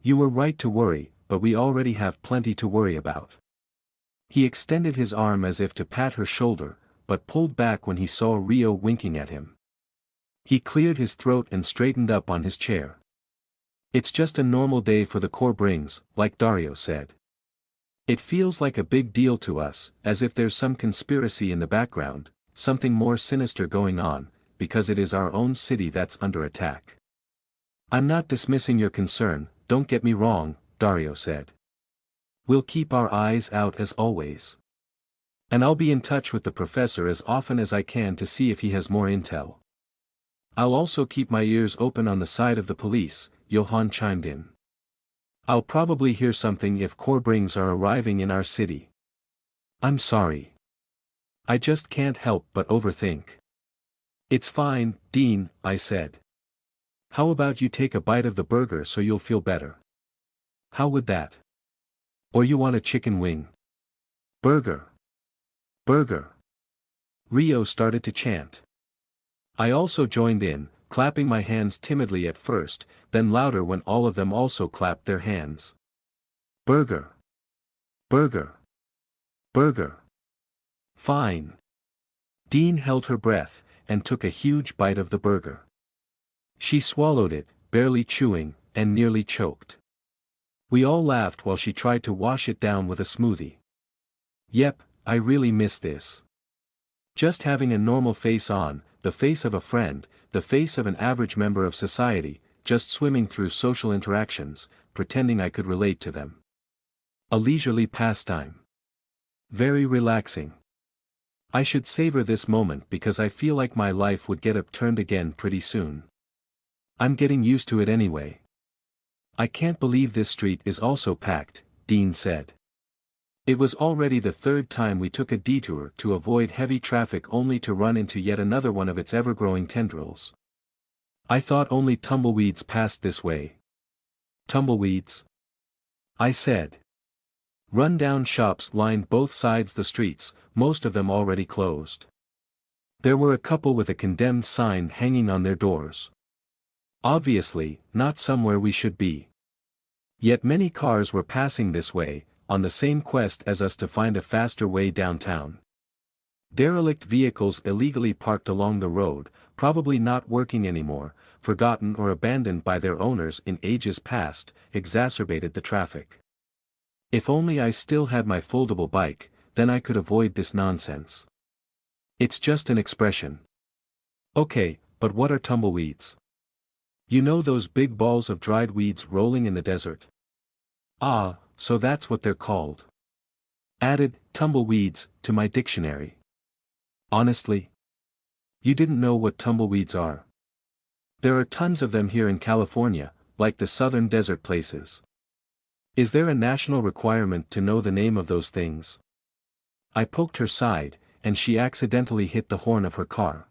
You were right to worry, but we already have plenty to worry about. He extended his arm as if to pat her shoulder, but pulled back when he saw Rio winking at him. He cleared his throat and straightened up on his chair. It's just a normal day for the Corbrings, like Dario said. It feels like a big deal to us, as if there's some conspiracy in the background, something more sinister going on, because it is our own city that's under attack. I'm not dismissing your concern, don't get me wrong, Dario said. We'll keep our eyes out as always. And I'll be in touch with the professor as often as I can to see if he has more intel. I'll also keep my ears open on the side of the police, Johann chimed in. I'll probably hear something if Corbrings are arriving in our city. I'm sorry. I just can't help but overthink. It's fine, Dean, I said. How about you take a bite of the burger so you'll feel better? How would that? Or you want a chicken wing? Burger. Burger. Rio started to chant. I also joined in, clapping my hands timidly at first, then louder when all of them also clapped their hands. Burger. Burger. Burger. Fine. Dean held her breath, and took a huge bite of the burger. She swallowed it, barely chewing, and nearly choked. We all laughed while she tried to wash it down with a smoothie. Yep, I really miss this. Just having a normal face on, the face of a friend, the face of an average member of society, just swimming through social interactions, pretending I could relate to them. A leisurely pastime. Very relaxing. I should savor this moment because I feel like my life would get upturned again pretty soon. I'm getting used to it anyway. I can't believe this street is also packed, Dean said. It was already the third time we took a detour to avoid heavy traffic only to run into yet another one of its ever-growing tendrils. I thought only tumbleweeds passed this way. Tumbleweeds? I said. Run-down shops lined both sides the streets, most of them already closed. There were a couple with a condemned sign hanging on their doors. Obviously, not somewhere we should be. Yet many cars were passing this way, on the same quest as us to find a faster way downtown. Derelict vehicles illegally parked along the road, probably not working anymore, forgotten or abandoned by their owners in ages past, exacerbated the traffic. If only I still had my foldable bike, then I could avoid this nonsense. It's just an expression. Okay, but what are tumbleweeds? You know those big balls of dried weeds rolling in the desert? Ah, so that's what they're called. Added, tumbleweeds, to my dictionary. Honestly? You didn't know what tumbleweeds are? There are tons of them here in California, like the southern desert places. Is there a national requirement to know the name of those things? I poked her side, and she accidentally hit the horn of her car.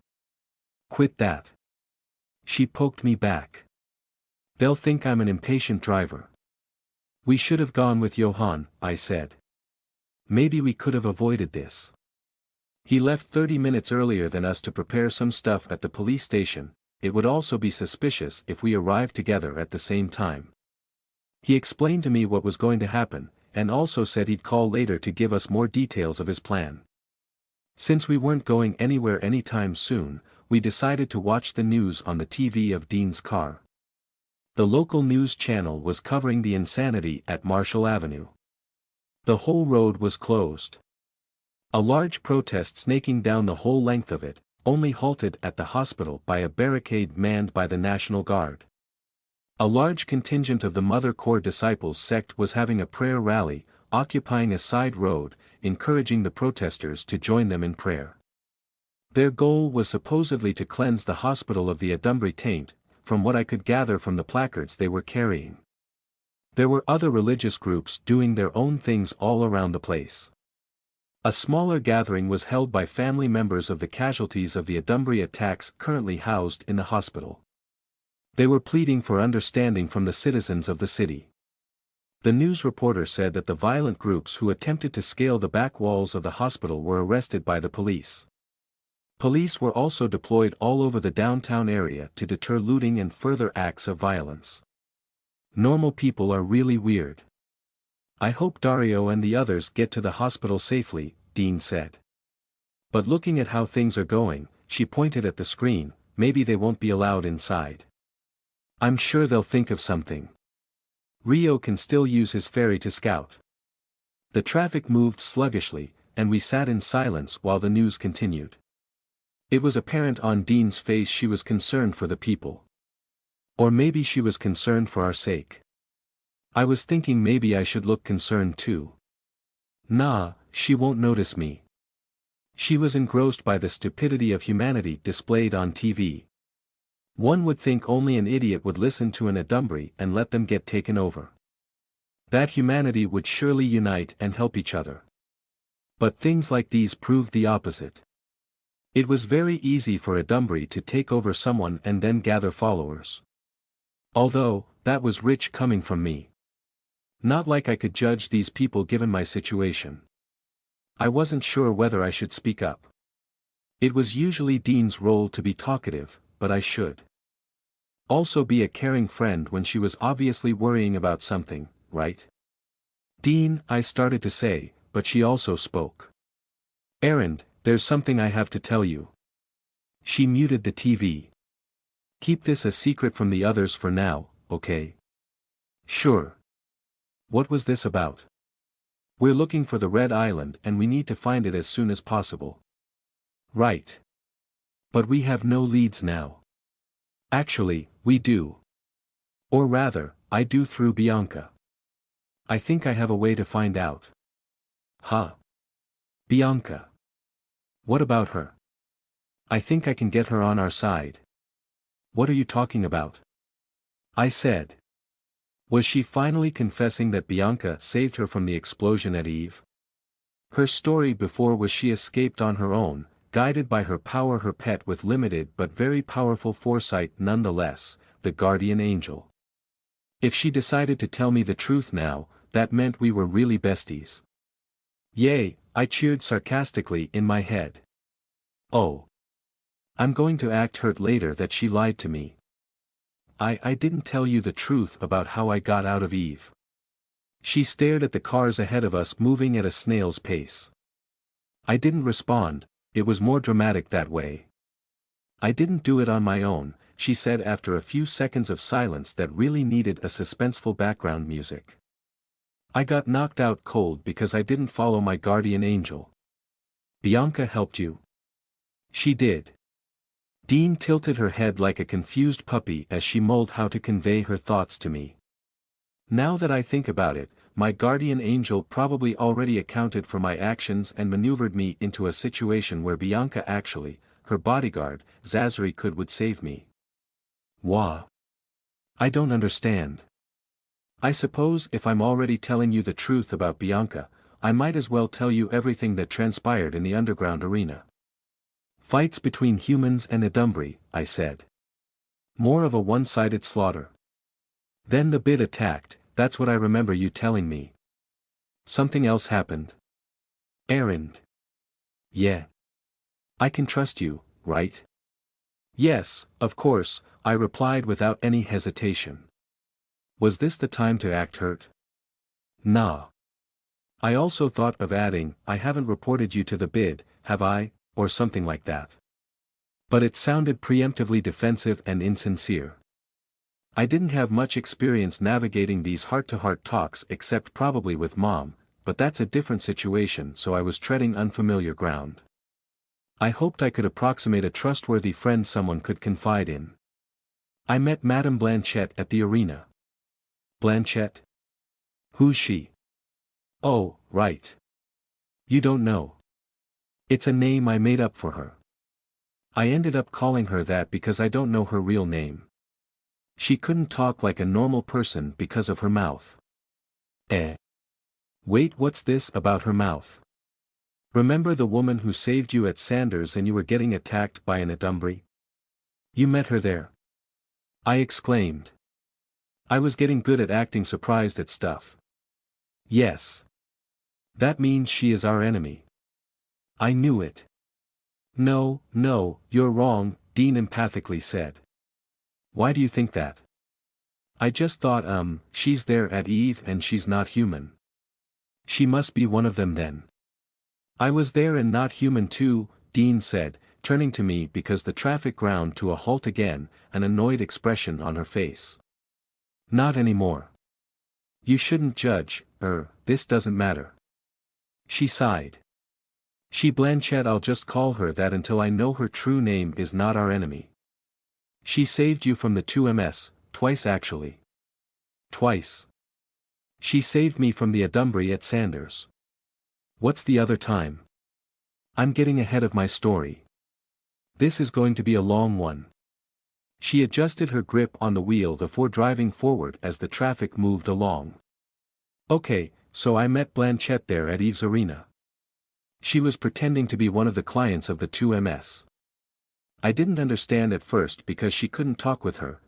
Quit that. She poked me back. They'll think I'm an impatient driver. We should have gone with Johann, I said. Maybe we could have avoided this. He left 30 minutes earlier than us to prepare some stuff at the police station. It would also be suspicious if we arrived together at the same time. He explained to me what was going to happen, and also said he'd call later to give us more details of his plan. Since we weren't going anywhere anytime soon, we decided to watch the news on the TV of Dean's car. The local news channel was covering the insanity at Marshall Avenue. The whole road was closed. A large protest snaking down the whole length of it, only halted at the hospital by a barricade manned by the National Guard. A large contingent of the Mother Corps Disciples sect was having a prayer rally, occupying a side road, encouraging the protesters to join them in prayer. Their goal was supposedly to cleanse the hospital of the Adumbrey taint, from what I could gather from the placards they were carrying. There were other religious groups doing their own things all around the place. A smaller gathering was held by family members of the casualties of the Adumbrey attacks currently housed in the hospital. They were pleading for understanding from the citizens of the city. The news reporter said that the violent groups who attempted to scale the back walls of the hospital were arrested by the police. Police were also deployed all over the downtown area to deter looting and further acts of violence. Normal people are really weird. I hope Dario and the others get to the hospital safely, Dean said. But looking at how things are going, she pointed at the screen, maybe they won't be allowed inside. I'm sure they'll think of something. Rio can still use his ferry to scout. The traffic moved sluggishly, and we sat in silence while the news continued. It was apparent on Dean's face she was concerned for the people. Or maybe she was concerned for our sake. I was thinking maybe I should look concerned too. Nah, she won't notice me. She was engrossed by the stupidity of humanity displayed on TV. One would think only an idiot would listen to an Adumbrey and let them get taken over. That humanity would surely unite and help each other. But things like these proved the opposite. It was very easy for Adumbrey to take over someone and then gather followers. Although, that was rich coming from me. Not like I could judge these people given my situation. I wasn't sure whether I should speak up. It was usually Dean's role to be talkative, but I should also be a caring friend when she was obviously worrying about something, right? Dean, I started to say, but she also spoke. Aaron, there's something I have to tell you. She muted the TV. Keep this a secret from the others for now, okay? Sure. What was this about? We're looking for the Red Island and we need to find it as soon as possible. Right. But we have no leads now. Actually, we do. Or rather, I do through Bianca. I think I have a way to find out. Huh? Bianca. What about her? I think I can get her on our side. What are you talking about? I said. Was she finally confessing that Bianca saved her from the explosion at Eve? Her story before was she escaped on her own, guided by her power, her pet with limited but very powerful foresight nonetheless, the guardian angel. If she decided to tell me the truth now, that meant we were really besties. Yay, I cheered sarcastically in my head. Oh. I'm going to act hurt later that she lied to me. I didn't tell you the truth about how I got out of Eve. She stared at the cars ahead of us moving at a snail's pace. I didn't respond, it was more dramatic that way. I didn't do it on my own, she said after a few seconds of silence that really needed a suspenseful background music. I got knocked out cold because I didn't follow my guardian angel. Bianca helped you? She did. Dean tilted her head like a confused puppy as she mulled how to convey her thoughts to me. Now that I think about it, my guardian angel probably already accounted for my actions and maneuvered me into a situation where Bianca actually, her bodyguard, Zazari would save me. Wah. I don't understand. I suppose if I'm already telling you the truth about Bianca, I might as well tell you everything that transpired in the underground arena. Fights between humans and Adumbri, I said. More of a one-sided slaughter. Then the bid attacked, that's what I remember you telling me. Something else happened. Errand. Yeah. I can trust you, right? Yes, of course, I replied without any hesitation. Was this the time to act hurt? Nah. I also thought of adding, I haven't reported you to the bid, have I, or something like that. But it sounded preemptively defensive and insincere. I didn't have much experience navigating these heart-to-heart talks except probably with Mom, but that's a different situation, so I was treading unfamiliar ground. I hoped I could approximate a trustworthy friend someone could confide in. I met Madame Blanchette at the arena. Blanchette? Who's she? Oh, right. You don't know. It's a name I made up for her. I ended up calling her that because I don't know her real name. She couldn't talk like a normal person because of her mouth. Wait, what's this about her mouth? Remember the woman who saved you at Sanders and you were getting attacked by an Adumbri? You met her there? I exclaimed. I was getting good at acting surprised at stuff. Yes. That means she is our enemy. I knew it. No, you're wrong, Dean empathically said. Why do you think that? I just thought she's there at Eve and she's not human. She must be one of them then. I was there and not human too, Dean said, turning to me because the traffic ground to a halt again, an annoyed expression on her face. Not anymore. You shouldn't judge, this doesn't matter. She sighed. She Blanchette, I'll just call her that until I know her true name, is not our enemy. She saved you from the 2MS, twice actually. Twice. She saved me from the Adumbri at Sanders. What's the other time? I'm getting ahead of my story. This is going to be a long one. She adjusted her grip on the wheel before driving forward as the traffic moved along. Okay, so I met Blanchette there at Eve's arena. She was pretending to be one of the clients of the 2MS. I didn't understand at first because she couldn't talk with her,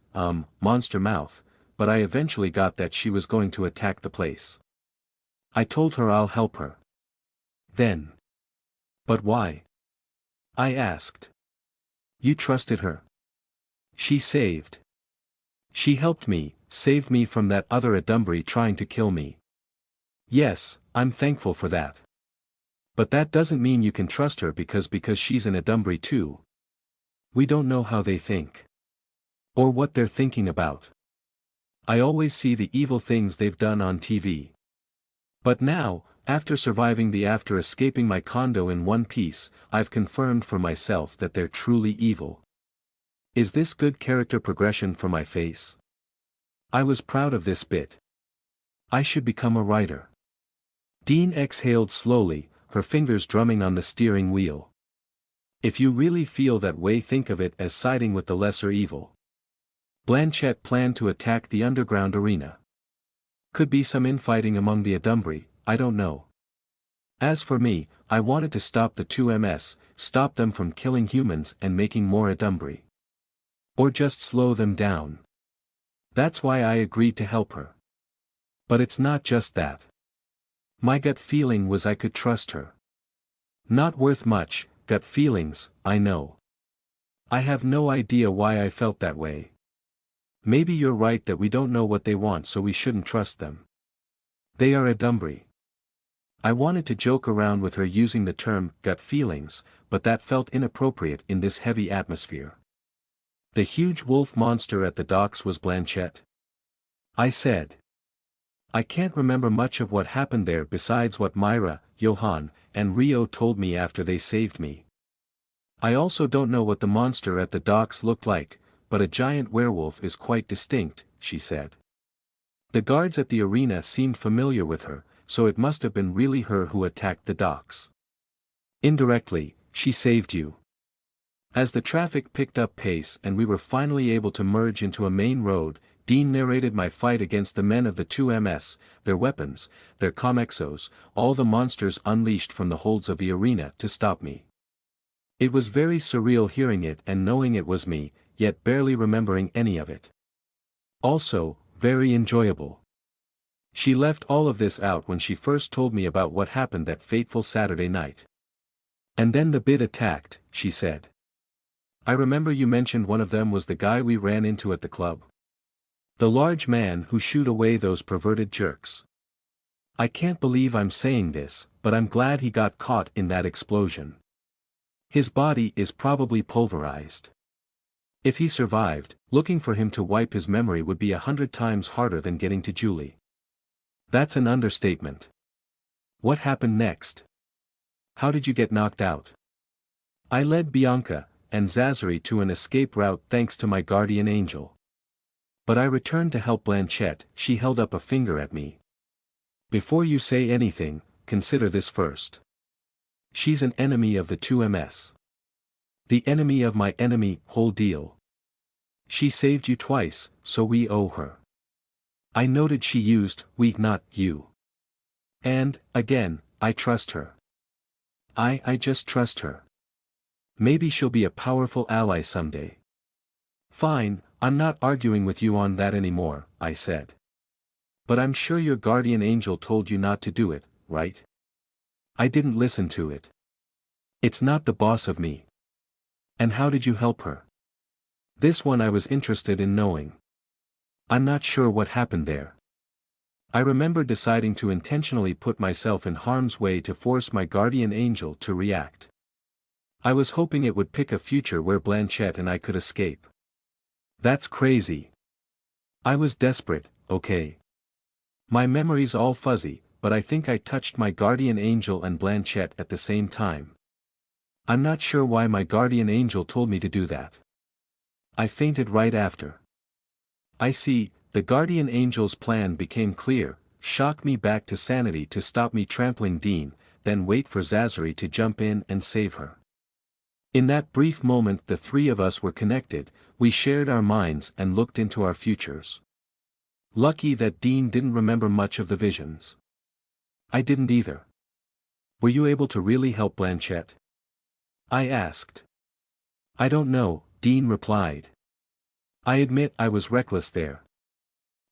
monster mouth, but I eventually got that she was going to attack the place. I told her I'll help her. Then. But why? I asked. You trusted her. She saved. She helped me, saved me from that other Adumbri trying to kill me. Yes, I'm thankful for that. But that doesn't mean you can trust her because she's an Adumbri too. We don't know how they think. Or what they're thinking about. I always see the evil things they've done on TV. But now, after escaping my condo in one piece, I've confirmed for myself that they're truly evil. Is this good character progression for my face? I was proud of this bit. I should become a writer. Dean exhaled slowly, her fingers drumming on the steering wheel. If you really feel that way, think of it as siding with the lesser evil. Blanchette planned to attack the underground arena. Could be some infighting among the Adumbri, I don't know. As for me, I wanted to stop the 2MS, stop them from killing humans and making more Adumbri. Or just slow them down. That's why I agreed to help her. But it's not just that. My gut feeling was I could trust her. Not worth much, gut feelings, I know. I have no idea why I felt that way. Maybe you're right that we don't know what they want, so we shouldn't trust them. They are Adumbri. I wanted to joke around with her using the term gut feelings, but that felt inappropriate in this heavy atmosphere. The huge wolf monster at the docks was Blanchette. I said. I can't remember much of what happened there besides what Myra, Johan, and Rio told me after they saved me. I also don't know what the monster at the docks looked like, but a giant werewolf is quite distinct, she said. The guards at the arena seemed familiar with her, so it must have been really her who attacked the docks. Indirectly, she saved you. As the traffic picked up pace and we were finally able to merge into a main road, Dean narrated my fight against the men of the 2MS, their weapons, their comexos, all the monsters unleashed from the holds of the arena to stop me. It was very surreal hearing it and knowing it was me, yet barely remembering any of it. Also, very enjoyable. She left all of this out when she first told me about what happened that fateful Saturday night. And then the bid attacked, she said. I remember you mentioned one of them was the guy we ran into at the club. The large man who shooed away those perverted jerks. I can't believe I'm saying this, but I'm glad he got caught in that explosion. His body is probably pulverized. If he survived, looking for him to wipe his memory would be 100 times harder than getting to Julie. That's an understatement. What happened next? How did you get knocked out? I led Bianca and Zazari to an escape route thanks to my guardian angel. But I returned to help Blanchette. She held up a finger at me. Before you say anything, consider this first. She's an enemy of the 2MS. The enemy of my enemy, whole deal. She saved you twice, so we owe her. I noted she used we, not you. And, again, I trust her. I just trust her. Maybe she'll be a powerful ally someday. Fine, I'm not arguing with you on that anymore, I said. But I'm sure your guardian angel told you not to do it, right? I didn't listen to it. It's not the boss of me. And how did you help her? This one I was interested in knowing. I'm not sure what happened there. I remember deciding to intentionally put myself in harm's way to force my guardian angel to react. I was hoping it would pick a future where Blanchette and I could escape. That's crazy. I was desperate, okay. My memory's all fuzzy, but I think I touched my guardian angel and Blanchette at the same time. I'm not sure why my guardian angel told me to do that. I fainted right after. I see, the guardian angel's plan became clear: shock me back to sanity to stop me trampling Dean, then wait for Zazari to jump in and save her. In that brief moment the three of us were connected, we shared our minds and looked into our futures. Lucky that Dean didn't remember much of the visions. I didn't either. Were you able to really help Blanchette? I asked. I don't know, Dean replied. I admit I was reckless there.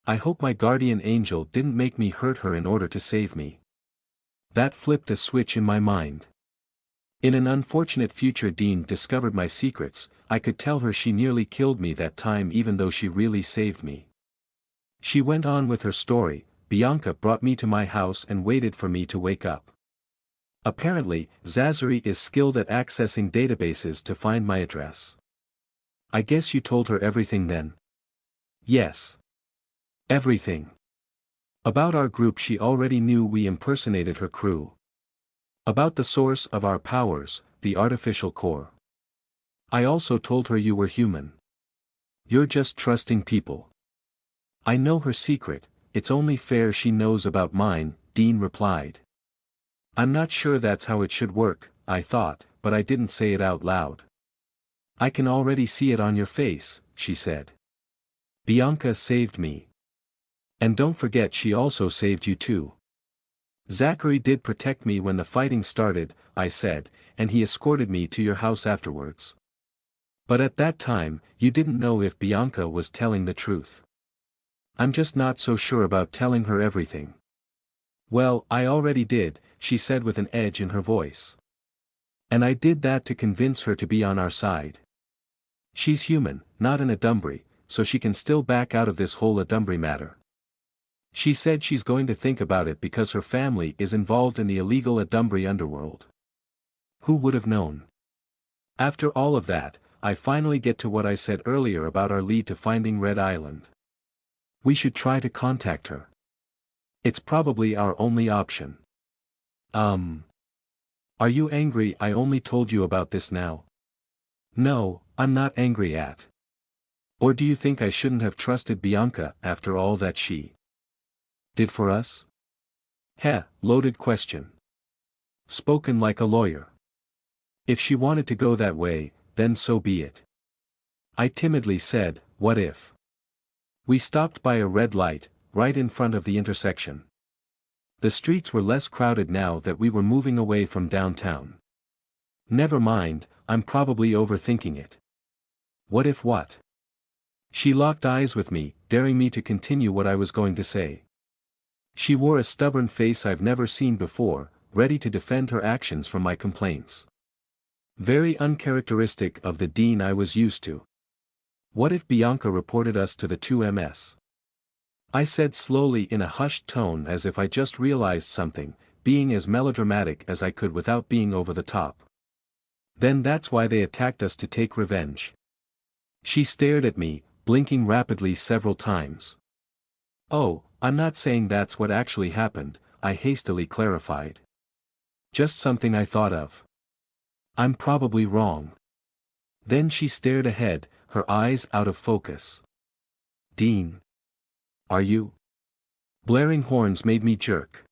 I hope my guardian angel didn't make me hurt her in order to save me. That flipped a switch in my mind. In an unfortunate future Dean discovered my secrets, I could tell her she nearly killed me that time even though she really saved me. She went on with her story. Bianca brought me to my house and waited for me to wake up. Apparently, Zazari is skilled at accessing databases to find my address. I guess you told her everything then? Yes. Everything. About our group she already knew we impersonated her crew. About the source of our powers, the artificial core. I also told her you were human. You're just trusting people. I know her secret, it's only fair she knows about mine, Dean replied. I'm not sure that's how it should work, I thought, but I didn't say it out loud. I can already see it on your face, she said. Bianca saved me. And don't forget she also saved you too. Zachary did protect me when the fighting started, I said, and he escorted me to your house afterwards. But at that time, you didn't know if Bianca was telling the truth. I'm just not so sure about telling her everything. Well, I already did, she said with an edge in her voice. And I did that to convince her to be on our side. She's human, not an Adumbri, so she can still back out of this whole Adumbri matter. She said she's going to think about it because her family is involved in the illegal Adumbri underworld. Who would have known? After all of that, I finally get to what I said earlier about our lead to finding Red Island. We should try to contact her. It's probably our only option. Are you angry I only told you about this now? No, I'm not angry at. Or do you think I shouldn't have trusted Bianca after all that she did for us? Heh, loaded question. Spoken like a lawyer. If she wanted to go that way, then so be it. I timidly said, what if? We stopped by a red light, right in front of the intersection. The streets were less crowded now that we were moving away from downtown. Never mind, I'm probably overthinking it. What if what? She locked eyes with me, daring me to continue what I was going to say. She wore a stubborn face I've never seen before, ready to defend her actions from my complaints. Very uncharacteristic of the Dean I was used to. What if Bianca reported us to the 2MS? I said slowly in a hushed tone as if I just realized something, being as melodramatic as I could without being over the top. Then that's why they attacked us, to take revenge. She stared at me, blinking rapidly several times. Oh, I'm not saying that's what actually happened, I hastily clarified. Just something I thought of. I'm probably wrong. Then she stared ahead, her eyes out of focus. Dean. Are you? Blaring horns made me jerk.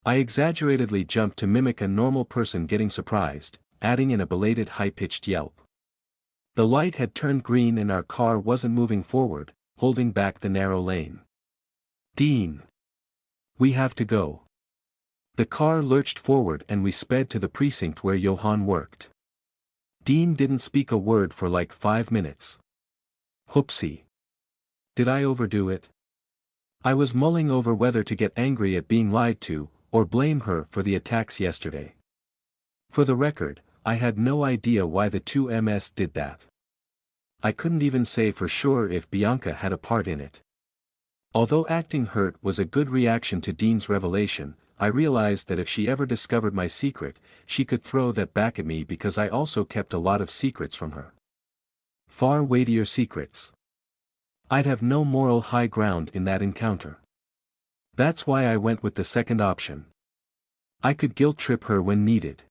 I exaggeratedly jumped to mimic a normal person getting surprised, adding in a belated high-pitched yelp. The light had turned green and our car wasn't moving forward, holding back the narrow lane. Dean. We have to go. The car lurched forward and we sped to the precinct where Johann worked. Dean didn't speak a word for like 5 minutes. Whoopsie. Did I overdo it? I was mulling over whether to get angry at being lied to, or blame her for the attacks yesterday. For the record, I had no idea why the 2MS did that. I couldn't even say for sure if Bianca had a part in it. Although acting hurt was a good reaction to Dean's revelation, I realized that if she ever discovered my secret, she could throw that back at me because I also kept a lot of secrets from her. Far weightier secrets. I'd have no moral high ground in that encounter. That's why I went with the second option. I could guilt trip her when needed.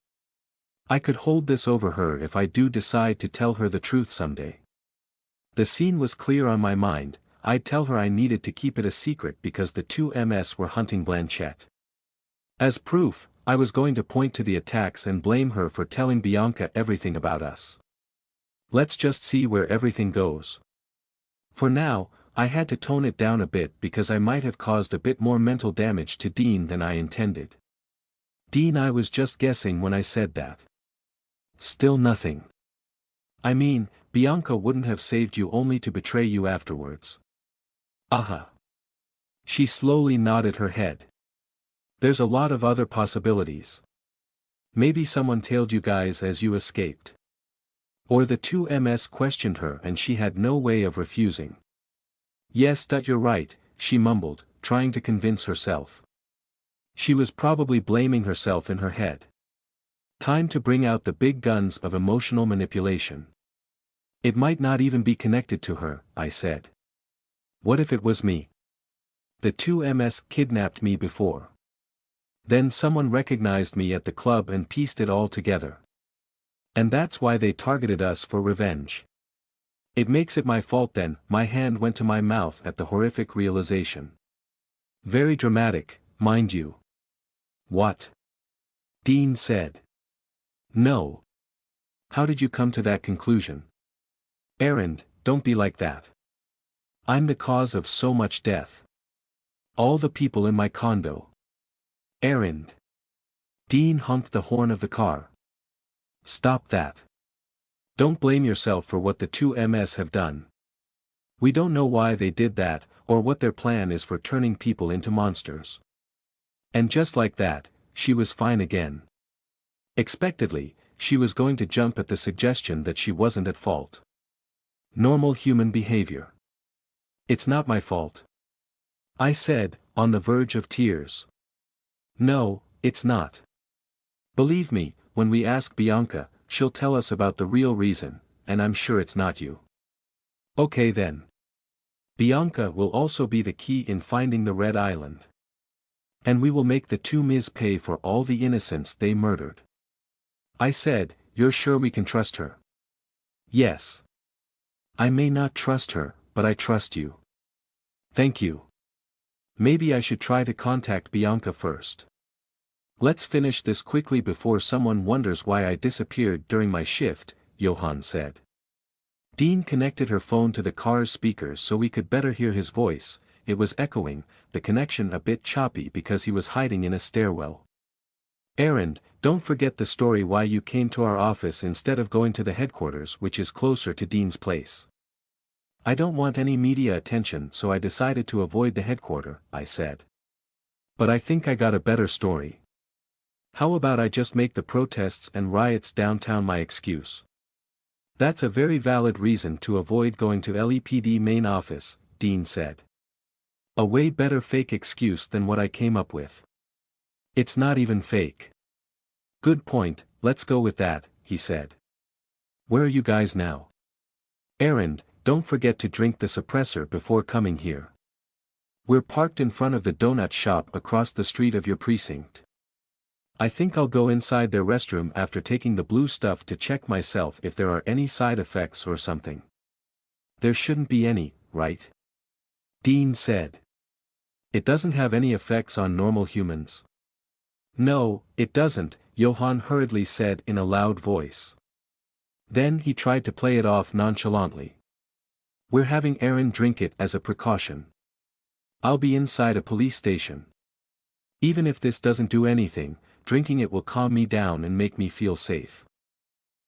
I could hold this over her if I do decide to tell her the truth someday. The scene was clear on my mind. I'd tell her I needed to keep it a secret because the 2MS were hunting Blanchette. As proof, I was going to point to the attacks and blame her for telling Bianca everything about us. Let's just see where everything goes. For now, I had to tone it down a bit because I might have caused a bit more mental damage to Dean than I intended. Dean, I was just guessing when I said that. Still nothing. I mean, Bianca wouldn't have saved you only to betray you afterwards. Aha. She slowly nodded her head. There's a lot of other possibilities. Maybe someone tailed you guys as you escaped. Or the 2MS questioned her and she had no way of refusing. Yes, that you're right, she mumbled, trying to convince herself. She was probably blaming herself in her head. Time to bring out the big guns of emotional manipulation. It might not even be connected to her, I said. What if it was me? The 2MS kidnapped me before. Then someone recognized me at the club and pieced it all together. And that's why they targeted us for revenge. It makes it my fault then. My hand went to my mouth at the horrific realization. Very dramatic, mind you. What? Dean said. No. How did you come to that conclusion? Erend, don't be like that. I'm the cause of so much death. All the people in my condo. Erend. Dean honked the horn of the car. Stop that. Don't blame yourself for what the 2MS have done. We don't know why they did that, or what their plan is for turning people into monsters. And just like that, she was fine again. Expectedly, she was going to jump at the suggestion that she wasn't at fault. Normal human behavior. It's not my fault. I said, on the verge of tears. No, it's not. Believe me, when we ask Bianca, she'll tell us about the real reason, and I'm sure it's not you. Okay then. Bianca will also be the key in finding the Red Island. And we will make the 2MS pay for all the innocents they murdered. I said, you're sure we can trust her? Yes. I may not trust her, but I trust you. Thank you. Maybe I should try to contact Bianca first. Let's finish this quickly before someone wonders why I disappeared during my shift, Johann said. Dean connected her phone to the car's speakers so we could better hear his voice. It was echoing, the connection a bit choppy because he was hiding in a stairwell. Aaron, don't forget the story why you came to our office instead of going to the headquarters, which is closer to Dean's place. I don't want any media attention, so I decided to avoid the headquarters, I said. But I think I got a better story. How about I just make the protests and riots downtown my excuse? That's a very valid reason to avoid going to LEPD main office, Dean said. A way better fake excuse than what I came up with. It's not even fake. Good point, let's go with that, he said. Where are you guys now? Aaron, don't forget to drink the suppressor before coming here. We're parked in front of the donut shop across the street of your precinct. I think I'll go inside their restroom after taking the blue stuff to check myself if there are any side effects or something. There shouldn't be any, right? Dean said. It doesn't have any effects on normal humans. No, it doesn't, Johann hurriedly said in a loud voice. Then he tried to play it off nonchalantly. We're having Aaron drink it as a precaution. I'll be inside a police station. Even if this doesn't do anything, drinking it will calm me down and make me feel safe.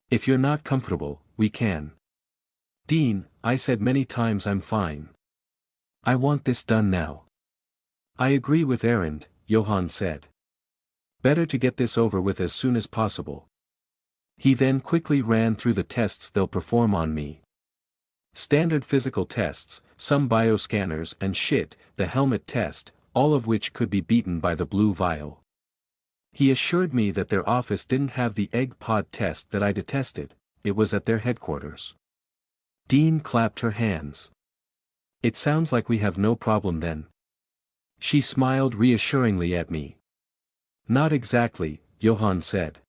If you're not comfortable, we can. Dean, I said many times I'm fine. I want this done now. I agree with Aaron, Johann said. Better to get this over with as soon as possible. He then quickly ran through the tests they'll perform on me. Standard physical tests, some bioscanners and shit, the helmet test, all of which could be beaten by the blue vial. He assured me that their office didn't have the egg pod test that I detested, it was at their headquarters. Dean clapped her hands. It sounds like we have no problem then. She smiled reassuringly at me. Not exactly, Johann said.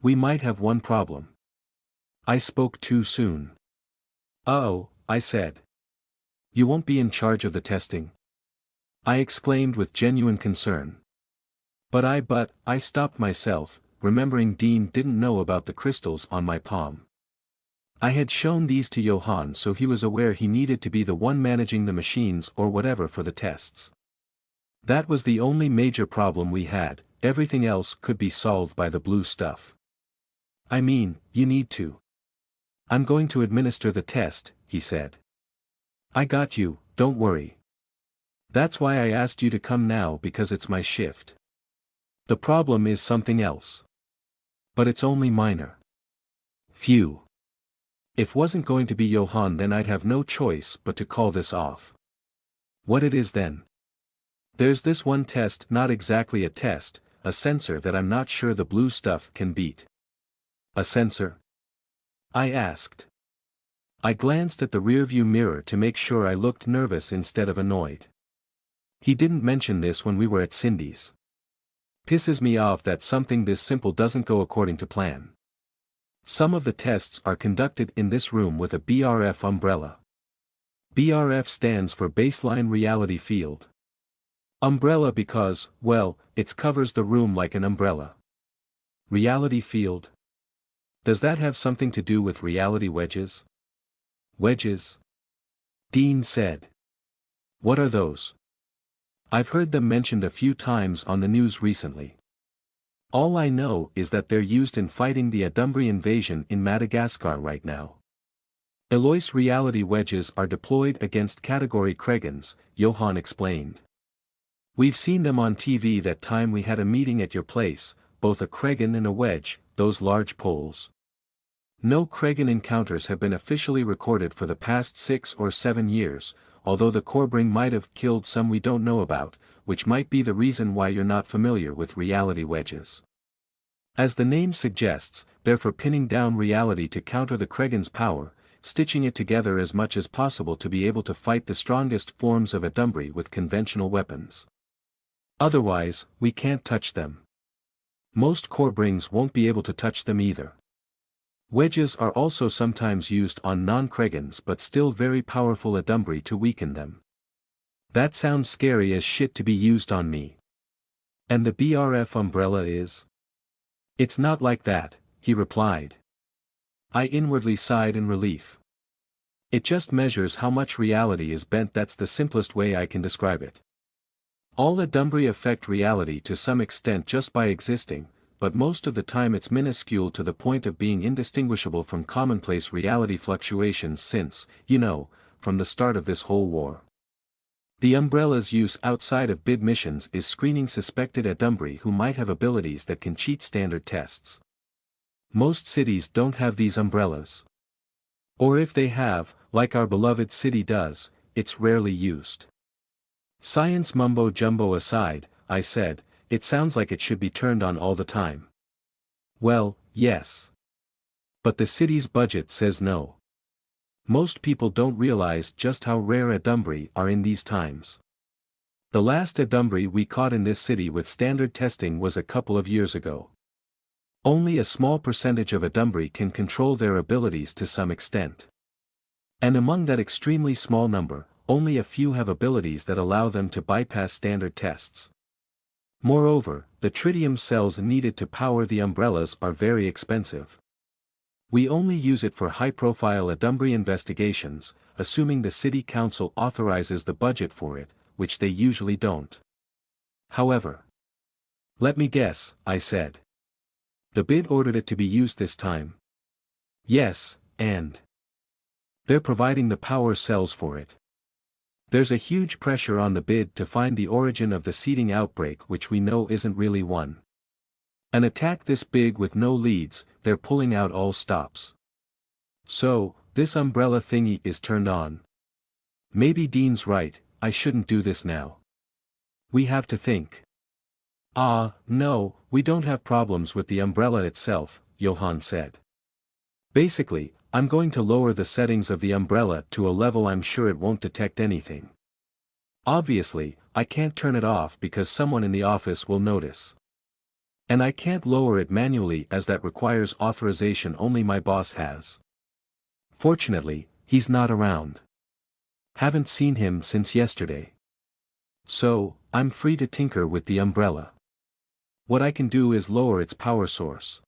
We might have one problem. I spoke too soon. Oh, I said. You won't be in charge of the testing? I exclaimed with genuine concern. But I stopped myself, remembering Dean didn't know about the crystals on my palm. I had shown these to Johann, so he was aware he needed to be the one managing the machines or whatever for the tests. That was the only major problem we had, everything else could be solved by the blue stuff. I mean, you need to. I'm going to administer the test, he said. I got you, don't worry. That's why I asked you to come now, because it's my shift. The problem is something else. But it's only minor. Phew. If wasn't going to be Johann, then I'd have no choice but to call this off. What it is then? There's this one test, not exactly a test, a sensor that I'm not sure the blue stuff can beat. A sensor? I asked. I glanced at the rearview mirror to make sure I looked nervous instead of annoyed. He didn't mention this when we were at Cindy's. Pisses me off that something this simple doesn't go according to plan. Some of the tests are conducted in this room with a BRF umbrella. BRF stands for Baseline Reality Field. Umbrella because, well, it covers the room like an umbrella. Reality field? Does that have something to do with reality wedges? Wedges? Dean said. What are those? I've heard them mentioned a few times on the news recently. All I know is that they're used in fighting the Adumbri invasion in Madagascar right now. Eloise reality wedges are deployed against category Kregans, Johann explained. We've seen them on TV that time we had a meeting at your place, both a Kregan and a wedge, those large poles. No Kregan encounters have been officially recorded for the past 6 or 7 years, although the Corbring might have killed some we don't know about, which might be the reason why you're not familiar with reality wedges. As the name suggests, they're for pinning down reality to counter the Kregan's power, stitching it together as much as possible to be able to fight the strongest forms of Adumbri with conventional weapons. Otherwise, we can't touch them. Most Corbrings won't be able to touch them either. Wedges are also sometimes used on non-Kregans but still very powerful Adumbri to weaken them. That sounds scary as shit to be used on me. And the BRF umbrella is? It's not like that, he replied. I inwardly sighed in relief. It just measures how much reality is bent. That's the simplest way I can describe it. All Adumbri affect reality to some extent just by existing, but most of the time it's minuscule to the point of being indistinguishable from commonplace reality fluctuations since, from the start of this whole war. The umbrella's use outside of bid missions is screening suspected Adumbri who might have abilities that can cheat standard tests. Most cities don't have these umbrellas. Or if they have, like our beloved city does, it's rarely used. Science mumbo jumbo aside, I said, it sounds like it should be turned on all the time. Well, yes. But the city's budget says no. Most people don't realize just how rare Adumbri are in these times. The last Adumbri we caught in this city with standard testing was a couple of years ago. Only a small percentage of Adumbri can control their abilities to some extent. And among that extremely small number, only a few have abilities that allow them to bypass standard tests. Moreover, the tritium cells needed to power the umbrellas are very expensive. We only use it for high-profile Adumbri investigations, assuming the city council authorizes the budget for it, which they usually don't. However. Let me guess, I said. The bid ordered it to be used this time. Yes, and they're providing the power cells for it. There's a huge pressure on the bid to find the origin of the seeding outbreak, which we know isn't really one. An attack this big with no leads, they're pulling out all stops. So, this umbrella thingy is turned on. Maybe Dean's right, I shouldn't do this now. We have to think. No, we don't have problems with the umbrella itself, Johann said. Basically, I'm going to lower the settings of the umbrella to a level I'm sure it won't detect anything. Obviously, I can't turn it off because someone in the office will notice. And I can't lower it manually as that requires authorization only my boss has. Fortunately, he's not around. Haven't seen him since yesterday. So, I'm free to tinker with the umbrella. What I can do is lower its power source.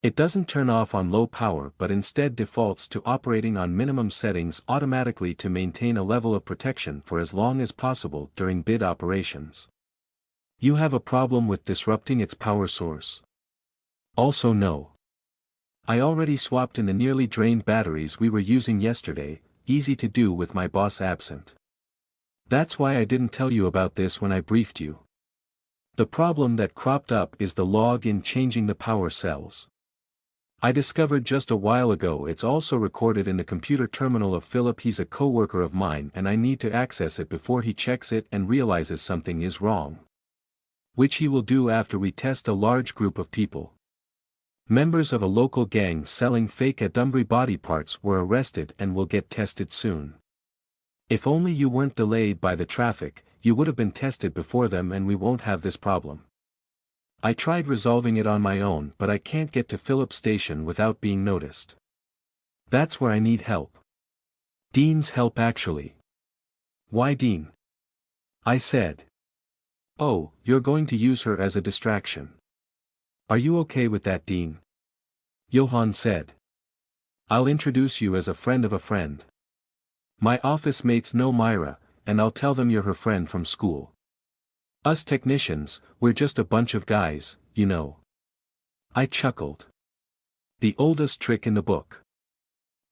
It doesn't turn off on low power but instead defaults to operating on minimum settings automatically to maintain a level of protection for as long as possible during bid operations. You have a problem with disrupting its power source? Also no. I already swapped in the nearly drained batteries we were using yesterday, easy to do with my boss absent. That's why I didn't tell you about this when I briefed you. The problem that cropped up is the log in changing the power cells. I discovered just a while ago it's also recorded in the computer terminal of Philip. He's a co-worker of mine and I need to access it before he checks it and realizes something is wrong. Which he will do after we test a large group of people. Members of a local gang selling fake Adumbri body parts were arrested and will get tested soon. If only you weren't delayed by the traffic, you would have been tested before them and we won't have this problem. I tried resolving it on my own but I can't get to Philip's station without being noticed. That's where I need help. Dean's help actually. Why Dean? I said. Oh, you're going to use her as a distraction. Are you okay with that, Dean? Johann said. I'll introduce you as a friend of a friend. My office mates know Myra, and I'll tell them you're her friend from school. Us technicians, we're just a bunch of guys, you know. I chuckled. The oldest trick in the book.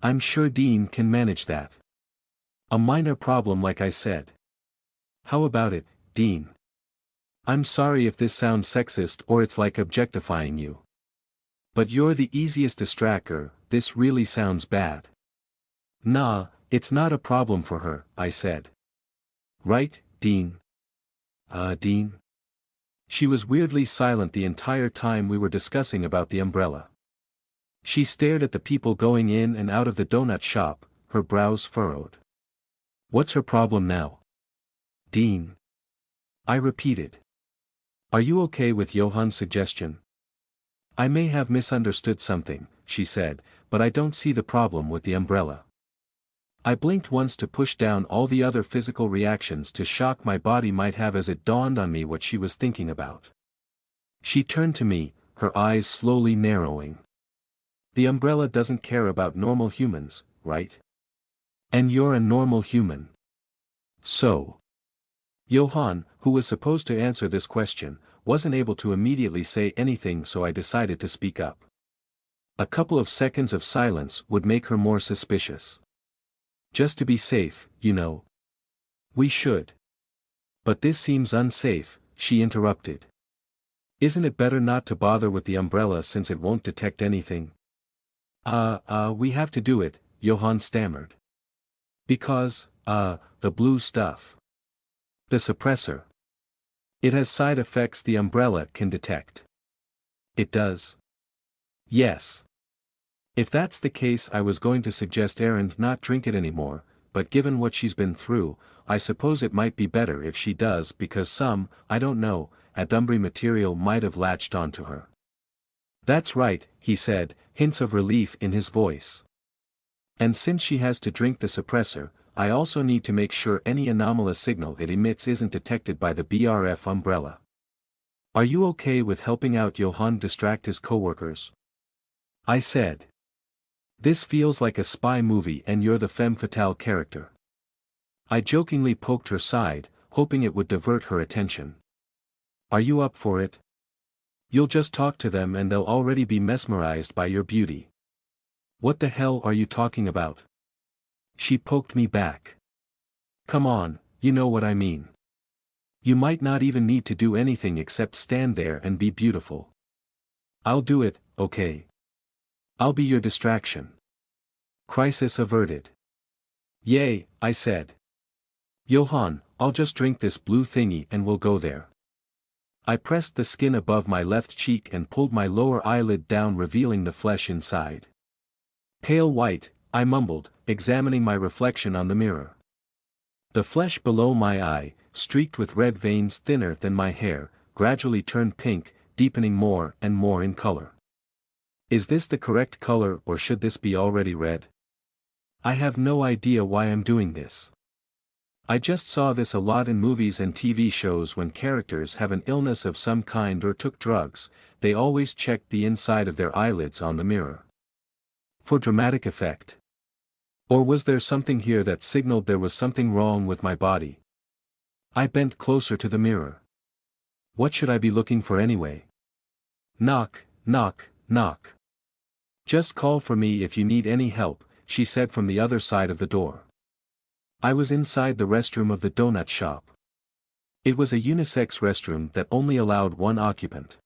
I'm sure Dean can manage that. A minor problem like I said. How about it, Dean? I'm sorry if this sounds sexist or it's like objectifying you. But you're the easiest distractor, this really sounds bad. Nah, it's not a problem for her, I said. Right, Dean? Dean? She was weirdly silent the entire time we were discussing about the umbrella. She stared at the people going in and out of the donut shop, her brows furrowed. What's her problem now? Dean. I repeated. Are you okay with Johann's suggestion? I may have misunderstood something, she said, but I don't see the problem with the umbrella. I blinked once to push down all the other physical reactions to shock my body might have as it dawned on me what she was thinking about. She turned to me, her eyes slowly narrowing. The umbrella doesn't care about normal humans, right? And you're a normal human. So. Johann, who was supposed to answer this question, wasn't able to immediately say anything, so I decided to speak up. A couple of seconds of silence would make her more suspicious. Just to be safe, you know. We should. But this seems unsafe, she interrupted. Isn't it better not to bother with the umbrella since it won't detect anything? We have to do it, Johann stammered. Because, the blue stuff. The suppressor. It has side effects the umbrella can detect. It does? Yes. If that's the case, I was going to suggest Erin not drink it anymore, but given what she's been through, I suppose it might be better if she does because some, I don't know, Adumbry material might have latched onto her. That's right, he said, hints of relief in his voice. And since she has to drink the suppressor, I also need to make sure any anomalous signal it emits isn't detected by the BRF umbrella. Are you okay with helping out Johann distract his coworkers? I said. This feels like a spy movie and you're the femme fatale character. I jokingly poked her side, hoping it would divert her attention. Are you up for it? You'll just talk to them and they'll already be mesmerized by your beauty. What the hell are you talking about? She poked me back. Come on, you know what I mean. You might not even need to do anything except stand there and be beautiful. I'll do it, okay? I'll be your distraction. Crisis averted. Yay, I said. Johann, I'll just drink this blue thingy and we'll go there. I pressed the skin above my left cheek and pulled my lower eyelid down, revealing the flesh inside. Pale white, I mumbled, examining my reflection on the mirror. The flesh below my eye, streaked with red veins thinner than my hair, gradually turned pink, deepening more and more in color. Is this the correct color or should this be already red? I have no idea why I'm doing this. I just saw this a lot in movies and TV shows. When characters have an illness of some kind or took drugs, they always checked the inside of their eyelids on the mirror. For dramatic effect. Or was there something here that signaled there was something wrong with my body? I bent closer to the mirror. What should I be looking for anyway? Knock, knock, knock. Just call for me if you need any help, she said from the other side of the door. I was inside the restroom of the donut shop. It was a unisex restroom that only allowed one occupant.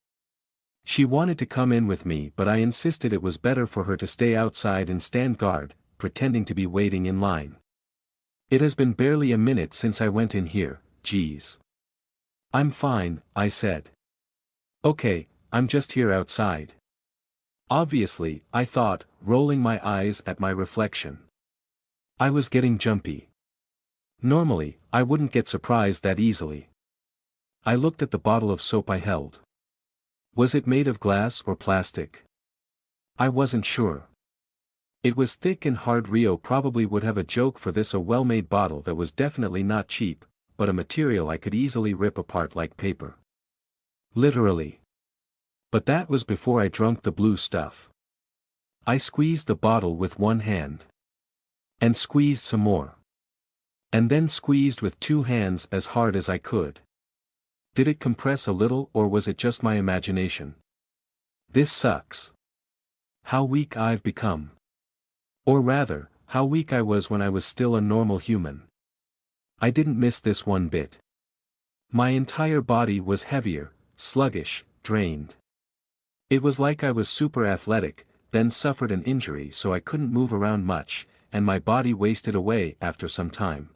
She wanted to come in with me, but I insisted it was better for her to stay outside and stand guard, pretending to be waiting in line. It has been barely a minute since I went in here, geez. I'm fine, I said. Okay, I'm just here outside. Obviously, I thought, rolling my eyes at my reflection. I was getting jumpy. Normally, I wouldn't get surprised that easily. I looked at the bottle of soap I held. Was it made of glass or plastic? I wasn't sure. It was thick and hard. Rio probably would have a joke for this, a well-made bottle that was definitely not cheap, but a material I could easily rip apart like paper. Literally. But that was before I drank the blue stuff. I squeezed the bottle with one hand. And squeezed some more. And then squeezed with two hands as hard as I could. Did it compress a little or was it just my imagination? This sucks. How weak I've become. Or rather, how weak I was when I was still a normal human. I didn't miss this one bit. My entire body was heavier, sluggish, drained. It was like I was super athletic, then suffered an injury so I couldn't move around much, and my body wasted away after some time.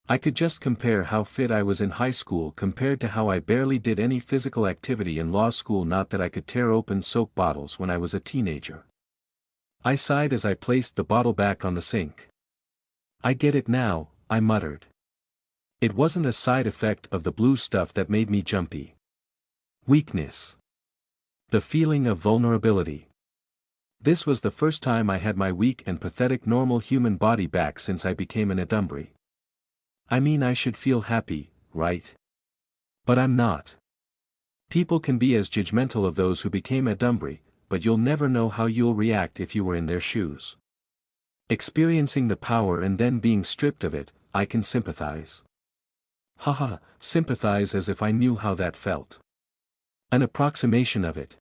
I could just compare how fit I was in high school compared to how I barely did any physical activity in law school. Not that I could tear open soap bottles when I was a teenager. I sighed as I placed the bottle back on the sink. I get it now, I muttered. It wasn't a side effect of the blue stuff that made me jumpy. Weakness. The feeling of vulnerability. This was the first time I had my weak and pathetic normal human body back since I became an Adumbri. I mean, I should feel happy, right? But I'm not. People can be as judgmental of those who became Adumbri, but you'll never know how you'll react if you were in their shoes. Experiencing the power and then being stripped of it, I can sympathize. Haha, sympathize as if I knew how that felt. An approximation of it.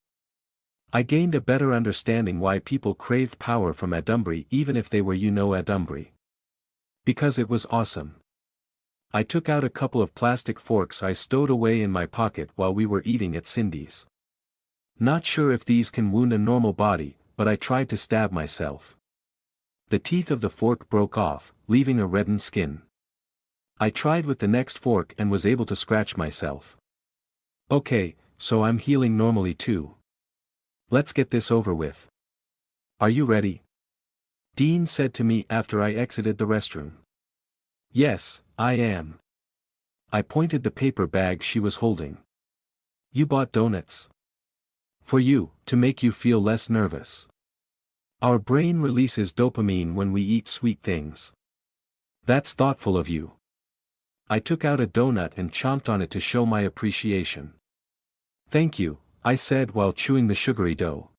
I gained a better understanding why people craved power from Adumbri even if they were Adumbri. Because it was awesome. I took out a couple of plastic forks I stowed away in my pocket while we were eating at Cindy's. Not sure if these can wound a normal body, but I tried to stab myself. The teeth of the fork broke off, leaving a reddened skin. I tried with the next fork and was able to scratch myself. Okay, so I'm healing normally too. Let's get this over with. Are you ready? Dean said to me after I exited the restroom. Yes, I am. I pointed the paper bag she was holding. You bought donuts. For you, to make you feel less nervous. Our brain releases dopamine when we eat sweet things. That's thoughtful of you. I took out a donut and chomped on it to show my appreciation. Thank you, I said while chewing the sugary dough.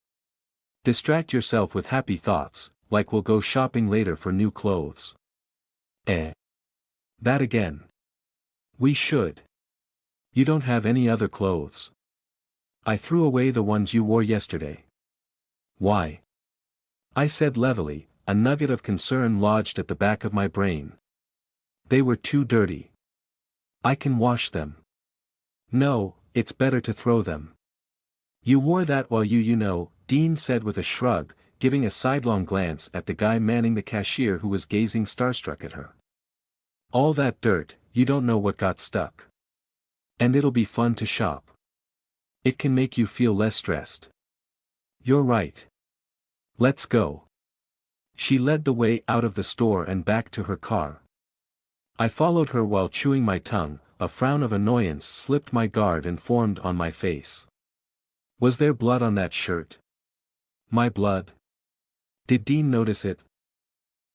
Distract yourself with happy thoughts, like we'll go shopping later for new clothes. That again. We should. You don't have any other clothes. I threw away the ones you wore yesterday. Why? I said levelly, a nugget of concern lodged at the back of my brain. They were too dirty. I can wash them. No, it's better to throw them. You wore that while Dean said with a shrug, giving a sidelong glance at the guy manning the cashier who was gazing starstruck at her. All that dirt, you don't know what got stuck. And it'll be fun to shop. It can make you feel less stressed. You're right. Let's go. She led the way out of the store and back to her car. I followed her while chewing my tongue, a frown of annoyance slipped my guard and formed on my face. Was there blood on that shirt? My blood? Did Dean notice it?